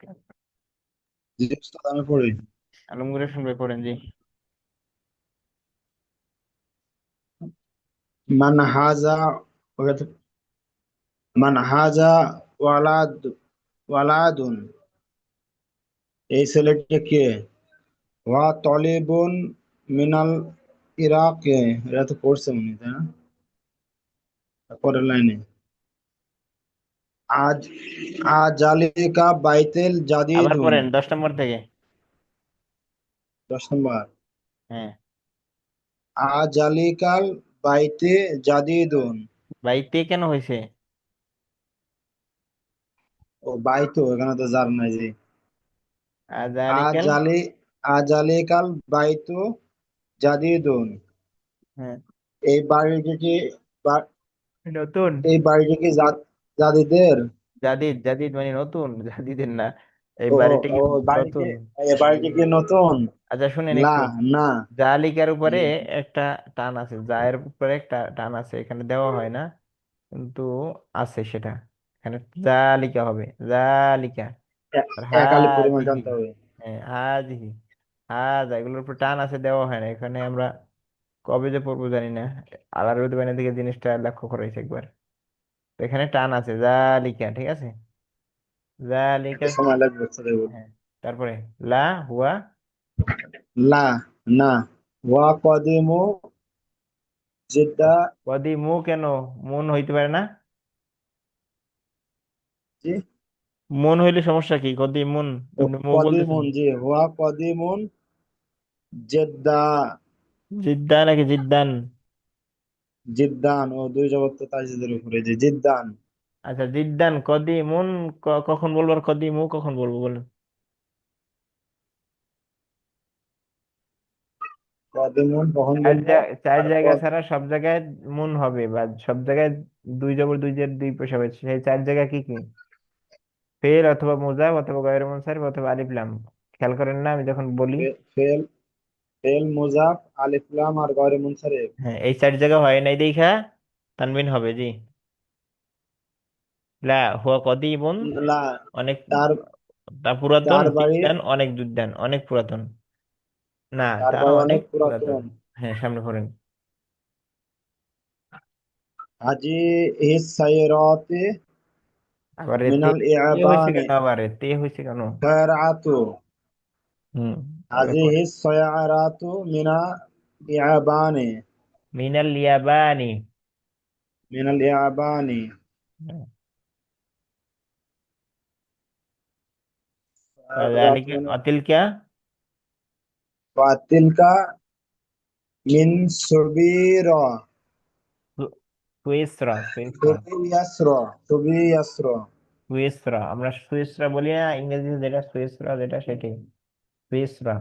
জি উস্তাদ, আমি পড়ি। আলমগীর শুনবে, পড়েন জি। মান হাজা মান হাজা ওয়ালাদুন, এই ছেলেটি কে? ওয়া তলিবুন মিনাল ইরাকে, এটা তো পড়ছে মনে হয়, তাই না? পরের লাইনে আজ আজালিকা বাইতেল আবার জাদিদুন, পড়েন 10 নম্বর থেকে। 10 নম্বর। হ্যাঁ, আজালিকাল বাইতে জাদিদুন, বাইতে কেন হয়েছে? ও বাইতো, এখানে তো জার নাই যে। আজালিকাল, আজালি আজালিকাল বাইতু জাদিদুন, হ্যাঁ এই বাড়িটি কি বা- নতুন। এই বাড়িটি কি জাদিদের? জাদিদ, জাদিদ মানে নতুন, জাদিদের না। এই ও বাড়িটা কি ও বাড়িটি, নতুন? এই বাড়িটি কি নতুন? আচ্ছা শুনেন লা একটু, না। জালিকার উপরে জি। একটা টান আছে, জায়ের উপরে একটা টান আছে, এখানে দেওয়া হয় না কিন্তু আছে সেটা। এখানে জালিকা হবে, জালিকা। আর একালি পরিমাণ হাজিহি, জানতে হবে। হ্যাঁ হাজিহি, হাজা, এগুলোর উপর টান আছে, দেওয়া হয় না এখানে। আমরা কবে যে পড়বো জানি না, আলার বাইনের দিকে জিনিসটা লক্ষ্য করাইছে একবার। তো এখানে টান আছে, জালিকা, ঠিক আছে। জালিকা, একটু সময় লাগবে বুঝতে দেবো। হ্যাঁ। তারপরে লা হুয়া, লা না। ওয়া কদিমু জিদ্দা, কদি মু কেন, মন হইতে পারে না? জি। মন হইলে সমস্যা কি? কদি মুন, ও আপনি মু বলতেছেন। কদিমুন, জি ওয়া কদিমুন জেদ্দা, জিদ্দা নাকি জিদ্দান? জিদ্দান, ও দুই জগৎ তো তাজিদের উপরে, যে জিদ্দান। আচ্ছা জিদ্দান, কদি মুন, কখন বলবো আর কদি মু কখন বলবো বলেন? কদিমুন কখন বলবো? চার আর জায়গা ছাড়া সব জায়গায় মুন হবে, বা সব জায়গায় দুই জবর দুই জের দুই পেশ হবে। সেই চার জায়গা কি কি? ফেল অথবা মুজাব অথবা গয়র মুনসারিফ অথবা আলিফ লাম। খেয়াল করেন না আমি যখন বলি? ফেল ফেল মুজাফ আলিফ লাম আর গয়রে মুনসারিফ। হ্যাঁ, এই চার জায়গা হয় নাই দেখা তানবিন হবে, জি। লা হুয়া কদিমুন, লা, অনেক, তার তা পুরাতন। তার বাড়ি, জিদ্দান অনেক, যুদ্দান অনেক পুরাতন। না, তার তা বাড়ি অনেক অনেক পুরাতন। পুরাতন। হ্যাঁ সামনে পড়েন। হাজি হিস সাইরাতে আবার তে, মিনাল তে হয়েছে ইয়াবানে কেন? আবার তে হয়েছে কেন? সাইরাতু, হুম, এবার হাজি পড়েন। হিস সাইরাতু মিনা ইয়াবানে, মিনাল ইয়াবানি। মিনাল ইয়াবানি সাইরাতু ওয়াজালিকা অতিলকা, ফাতিলকা মিন সুবিরা, সুইসরা, সুইসরা, সুবিয়াসরা, সুবিয়াসরা। সুইসরা। আমরা সুইসরা বলি না, ইংরেজি যেটা সুইসরা যেটা সেটাই সুইসরা।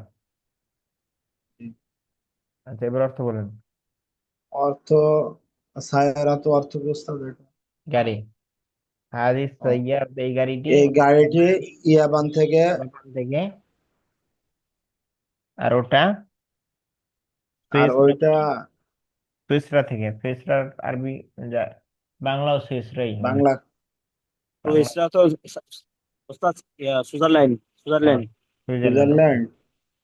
আচ্ছা এবার অর্থ বলেন। অর্থ, সায়রাতু অর্থ প্রস্তাব এটা। গাড়ি, হাদিস ও, সাইয়ার, এই গাড়িটি এই গাড়িটি ইয়াবান থেকে, জাপান থেকে, আর ওটা আর সুইসরা, ওইটা সুইসরা থেকে। সুইসরার আরবি, যা বাংলাও সুইসরাই মানে, বাংলা, বাংলা। সুইসরা তো ওস্তাদ, সুইজারল্যান্ড, হ্যাঁ, সুইজারল্যান্ড। Switzerland Switzerland.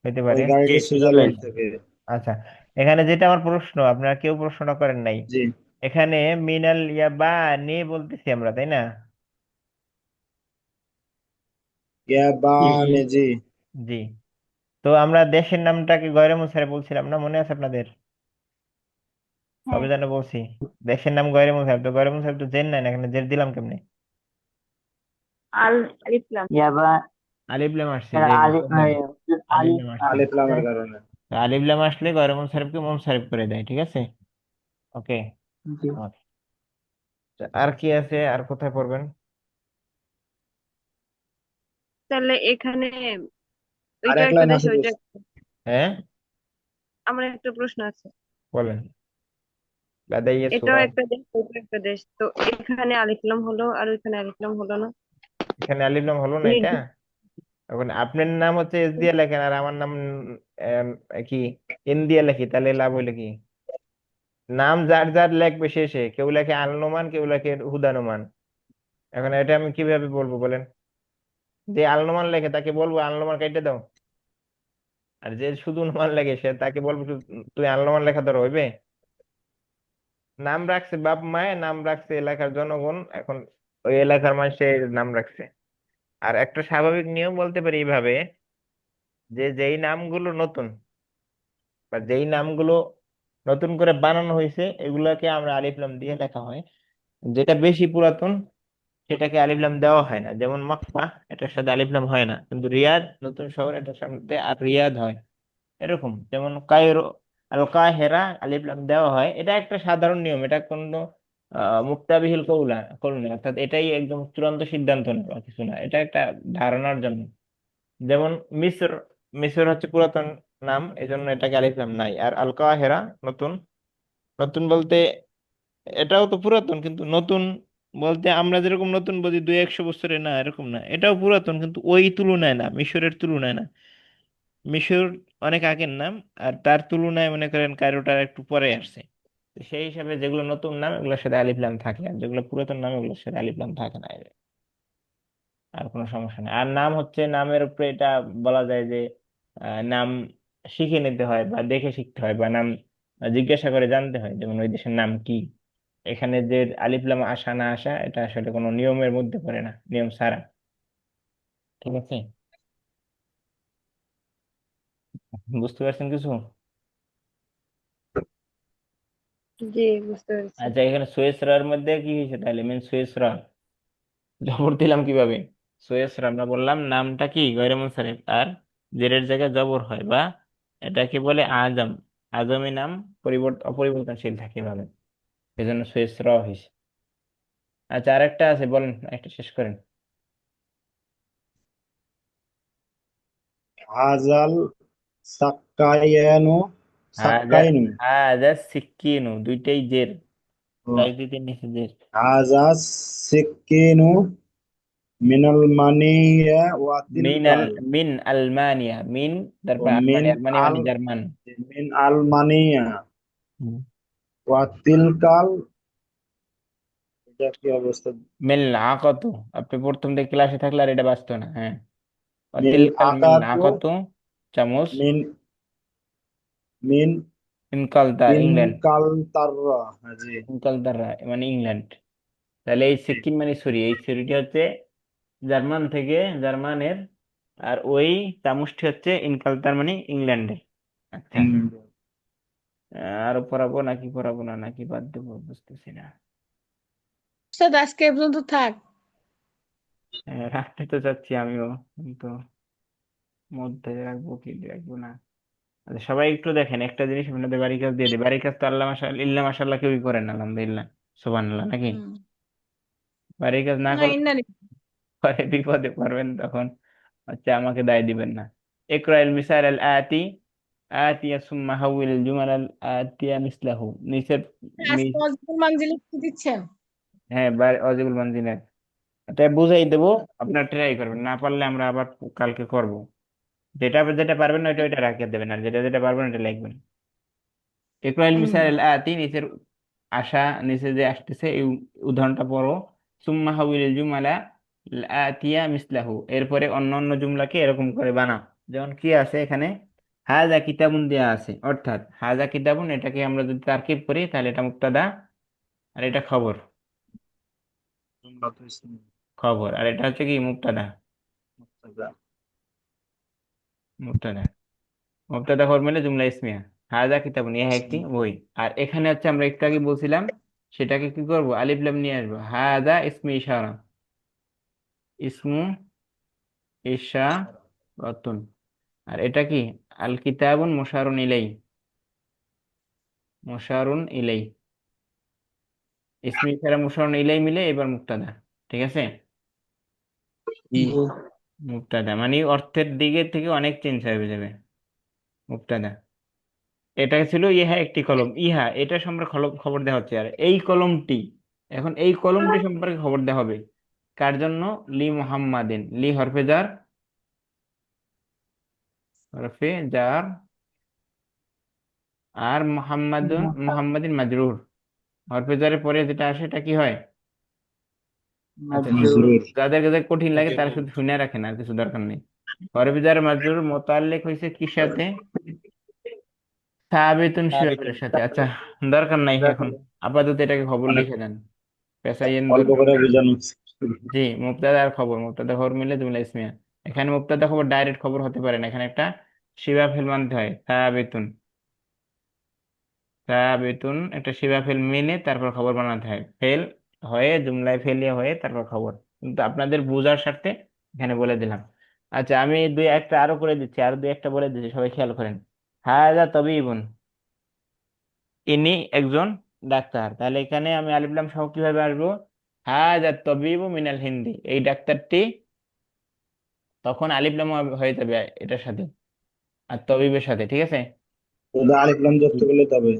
হইতে ওই পারে। জি গাড়িটি সুইজারল্যান্ড সুইজারল্যান্ড। থেকে। আচ্ছা, এখানে যেটা আমার প্রশ্ন, আপনারা কেউ প্রশ্নটা করেন নাই। জি। এখানে মিনাল ইয়াবানি বলতেছি আমরা, তাই না? ইয়াবানে, জি। জি। তো আমরা দেশের নামটাকে গয়রে মুসারে বলছিলাম না, মনে আছে আপনাদের? কবে যেন বলছি, দেশের নাম গয়রে মুসাহেব। তো গয়রে মুসাহেব তো জেন নাই না, এখানে জের দিলাম কেমনে? আল আলিফলাম। ইয়াবা, আলিফ লাম আসছে, এর যে আলিফ, আলিফ আলিফ লাম আসছে। আলিফ আসছে। লামের কারণে। তো আলিফ লাম আসলে গয়রে মুনসারিফকে মুনসারিফ করে দেয়, ঠিক আছে। ওকে। জি। আর কি আছে, আর কোথায় পড়বেন? তাহলে এখানে আর ওইটা এক একটা লাইন দেশ আছে ওইটা হ্যাঁ আমার একটা প্রশ্ন আছে। বলেন। লাদাইয়া এটাও সুরাত। একটা দেশ ওইটা একটা দেশ, তো এখানে আলিফলাম হলো আর ওইখানে আলিফলাম হলো না? এখানে আলিফ লাম হলো না এটা। নির্দিষ্ট এখন আপনার নাম হচ্ছে এস দিয়ে লেখেন আর আমার নাম এম, কি এন দিয়ে লেখি, তাহলে লাভ হইলো কি? নাম যার যার লেখবে শেষে, কেউ লেখে আলনুমান, কেউ লেখে হুদানুমান। এখন এটা আমি কিভাবে বলবো বলেন? যে আলনুমান লেখে তাকে বলবো আলনুমান কেটে দাও, আর যে শুধু নুমান লেখে সে তাকে বলবো তুই আলনুমান লেখা ধরো হইবে? নাম রাখছে বাপ মায়ে, নাম রাখছে এলাকার জনগণ, এখন ওই এলাকার মানুষের নাম রাখছে। আর একটা স্বাভাবিক নিয়ম বলতে পারি এইভাবে, যে যেই নামগুলো নতুন বা যেই নামগুলো নতুন করে বানানো হয়েছে এগুলাকে আমরা আলিফ লাম দিয়ে লেখা হয়। যেটা বেশি পুরাতন সেটাকে আলিফ লাম দেওয়া হয় না, যেমন মক্কা, এটার সাথে আলিফ লাম হয় না, কিন্তু রিয়াদ নতুন শহর, এটার সাথে আর রিয়াদ হয়। এরকম যেমন কায়রো, আল কাহেরা আলিফ লাম দেওয়া হয়। এটা একটা সাধারণ নিয়ম, এটা কোনো মুক্তাবিহিল কৌল না, অর্থাৎ এটাই একদম চূড়ান্ত সিদ্ধান্ত না বা কিছু না, এটা একটা ধারণার জন্য। যেমন মিসর, মিসর হচ্ছে পুরাতন নাম, এই জন্য এটাকে আলিফ লাম নাই। আর আল কাহেরা নতুন। নতুন বলতে এটাও তো পুরাতন, কিন্তু নতুন বলতে আমরা যেরকম নতুন বুঝি 200-100 বছরের, না এরকম না, এটাও পুরাতন কিন্তু ওই তুলনায় না, মিশরের তুলনায় না। মিশর অনেক আগের নাম, আর তার তুলনায় মনে করেন কায়রোটা একটু পরে আসছে। তো সেই হিসাবে যেগুলো নতুন নাম এগুলোর সাথে আলিফ লাম থাকে, আর যেগুলো পুরাতন নাম এগুলোর সাথে আলিফ লাম থাকে না। আর কোনো সমস্যা নেই। আর নাম হচ্ছে, নামের উপরে এটা বলা যায় যে নাম শিখে নিতে হয় বা দেখে শিখতে হয়, বা নাম জিজ্ঞাসা করে জানতে হয়, যেমন ওই দেশের নাম কি। এখানে যে আলিফ লাম আসা না আসা এটা আসলে কোনো নিয়মের মধ্যে পড়ে না, নিয়ম ছাড়া। ঠিক আছে, বুঝতে পারছেন কিছু? জি, বুঝতে পেরেছি। আচ্ছা, এখানে সুয়েসরার মধ্যে কি হয়েছে তাহলে? মিন সুয়েসরা জবর দিলাম কিভাবে? সুয়েসরা আমরা বললাম নামটা কি গয়রে মুনসারিফ, আর জেরের জায়গায় জবর হয়, বা এটাকে বলে আজম। আজমি নাম অপরিবর্তনশীল থাকে এভাবে, এই জন্য সুয়েসরা হয়েছে। আচ্ছা, আরেকটা আছে, বলেন একটা শেষ করেন। হাজাল সাক্কায়ানু, হাজা সাক্কাইনু। হাজা সিক্কিনু, দুইটাই জের, ও, ডাক দিতে নিচে জের। হাজা সিক্কিনু মিনাল মানিয়া ওয়া মিনাল, তিলকাল। মিন আলমানিয়া, মিন ও তারপর মিন আলমানিয়া, আলমানিয়া আল মানে জার্মান। মিন আলমানিয়া হুম। ওয়া তিলকাল। এটা কি অবস্থা? মিল আকতু, আপনি প্রথম দিকে ক্লাসে থাকলে আর এটা বাঁচতো না। হ্যাঁ, মিল অতিলকাল মিল আকাতু আকতু, চামচ। মিন মিন ইনকালতার, ইংল্যান্ড। ইনকালতাররা। হ্যাঁ, জি। ইনকালতাররা মানে ইংল্যান্ড। তাহলে এই সিক্কিম মানে ছুরি, এই ছুরিটি হচ্ছে জার্মান থেকে, জার্মানের। আর ওই চামচটি হচ্ছে ইনকালতার মানে ইংল্যান্ডের। আচ্ছা, আরো পড়াবো নাকি পড়াবো না, নাকি বাদ দেবো বুঝতেছি না। স্যার আজকে এ পর্যন্ত থাক। রাখতে তো চাচ্ছি আমিও, কিন্তু মধ্যে রাখবো কি রাখবো না। আচ্ছা, সবাই একটু দেখেন একটা জিনিস, আপনাদের বাড়ির কাজ দিয়ে দিই। বাড়ির কাজ তো আল্লাহ মাশাআল্লাহ ইল্লা মাশাআল্লাহ কেউই করেন না, আলহামদুলিল্লাহ, সুবহানাল্লাহ, নাকি? হুম। বাড়ির কাজ না না, করলে ইন্নানি। পরে বিপদে পড়বেন, তখন হচ্ছে আমাকে দায় দিবেন না। ইকরাইল মিসাল আল আতি, আতিয়া সুম্মা হাউল জুমাল আল আতিয়া মিসলাহু, নিচের আজকে অজীবুল মানজিল কি দিচ্ছেন? হ্যাঁ, অজিবুল মঞ্জিলের এটা বুঝাই দেবো, আপনার ট্রাই করবেন, না পারলে আমরা আবার কালকে করব। যেটা যেটা পারবেন না ওইটা ওইটা রাখিয়ে দেবেন, আর যেটা যেটা পারবেন ওটা লিখবেন। ইকরাইল হুম। মিসাল আল আতি, নিচের আশা, নিচে যে আসতেছে এই উদাহরণটা পড়ো। সুম্মা হাউল জুমালা আতিয়া মিসলাহু, এরপরে অন্য অন্য জুমলাকে এরকম করে বানাও। যেমন কি আছে এখানে, হাজা কিতাবুন দেয়া আছে, অর্থাৎ হাজা কিতাবুন এটাকে আমরা যদি তারকিব করি তাহলে এটা মুক্তাদা, আর এটা খবর। জুমলাতুল ইসমিয়া খবর, আর এটা হচ্ছে কি মুক্তাদা। মুবতাদা। মুক্তাদা, মুবতাদা খবর মিলে জুমলা ইসমিয়া। হাজা কিতাবুন, ইহা একটি বই। আর এখানে হচ্ছে আমরা একটু আগে বলছিলাম, সেটাকে কি করব, আলিফ লাম নিয়ে আসবো। হাজা ইসমে ইশারা, ইসমু ইশারাতুন। আর এটা কি, আল কিতাবুন মুশারুন ইলাই, মুশারুন ইলাই, ইসমে ইশারা মুশারুন ইলাই মিলে এবার মুক্তাদা। ঠিক আছে, জি। মুবতাদা মানে অর্থের দিকে থেকে অনেক চেঞ্জ হয়ে যাবে। মুবতাদা, এটা ছিল ইহা একটি কলম, ইহা এটা সম্পর্কে খবর দেওয়া হচ্ছে, আর এই কলমটি, এখন এই কলমটি সম্পর্কে খবর দেওয়া হবে কার জন্য? লি মুহাম্মাদিন, লি হরফে জার, হরফে জার, আর মুহাম্মাদুন, মুহাম্মাদিন মাজরুর, হরফে জারের পরে যেটা আসে এটা কি হয়? আচ্ছা, মাজরুর। যাদের কাছে কঠিন লাগে তারা শুধু শুনে রাখেন, আর কিছু দরকার নেই। হরফে জার মাজরুর মোতাল্লিক হয়েছে কির সাথে? সাবিতুন শিবাবের সাথে। আচ্ছা, দরকার নাই এখন, আপাতত এটাকে খবর অনেক লিখে দেন, পেশাইয়ের অল্প দরকার করে নেই। বোঝানো। জি, মুবতাদা আর খবর, মুবতাদা খবর মিলে জুমলা ইসমিয়া। এখানে মুবতাদা খবর ডাইরেক্ট খবর হতে পারে না, এখানে একটা শিবা ফেল মানতে হয়, সাবিতুন। সাবিতুন একটা শিবা ফেল মিলে তারপর খবর বানাতে হয়, ফেল হয়ে জুমলায় ফেলিয়ে হয়ে তারপর খবর, কিন্তু আপনাদের বোঝার স্বার্থে এখানে বলে দিলাম। আচ্ছা, আমি দুই একটা আরো করে দিচ্ছি, আরো দুই একটা বলে দিচ্ছি, সবাই খেয়াল করেন। হায়দা তবিবুন, ইনি একজন ডাক্তার, তাহলে এখানে আমি আলিফ লাম সহ কিভাবে আসবো? হায়দা তবিবু মিনাল হিন্দি, এই ডাক্তারটি, তখন আলিফ লাম হয়ে যাবে এটার সাথে, আর তবিবের সাথে, ঠিক আছে? শুধু আলিফ লাম যুক্ত করলে তবে।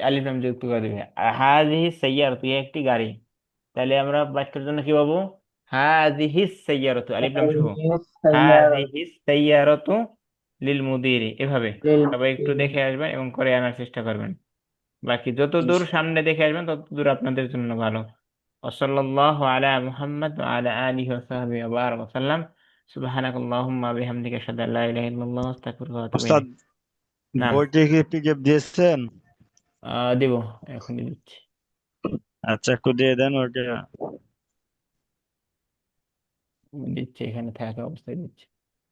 আলিফ লাম যুক্ত করে দিবে। আর হাযিহি সাইয়্যারাতু, এই একটি গাড়ি, তাহলে আমরা বাক্যের জন্য কি পাবো? হাযিহি সাইয়্যারাতু, আলিফ লাম সহ, হাযিহি সাইয়্যারাতু লিল মুদিরি, এভাবে সবাই একটু দেখে আসবেন এবং করে আনার চেষ্টা করবেন। বাকি যত দূর সামনে দেখে আসবেন তত দূর আপনাদের জন্য ভালো। ওয়াসাল্লাল্লাহু আলা মুহাম্মদ ওয়া আলা আলিহি ওয়া সাহবিহি ওয়া বারাকা ওয়া সাল্লাম। সুবহানাকাল্লাহুম্মা ওয়া বিহামদিকা আশহাদু আল্লা ইলাহা ইল্লাল্লাহ আস্তাগফিরুকা ওয়া আতুবু ওস্তাদ, ইলাইক। নাম বইটি কি পিডিএফ দিয়েছেন? দিব, এখনই দিচ্ছি। আচ্ছা, একটু দিয়ে দেন ওটা। দিচ্ছি, এখানে থাকা অবস্থায় দিচ্ছি।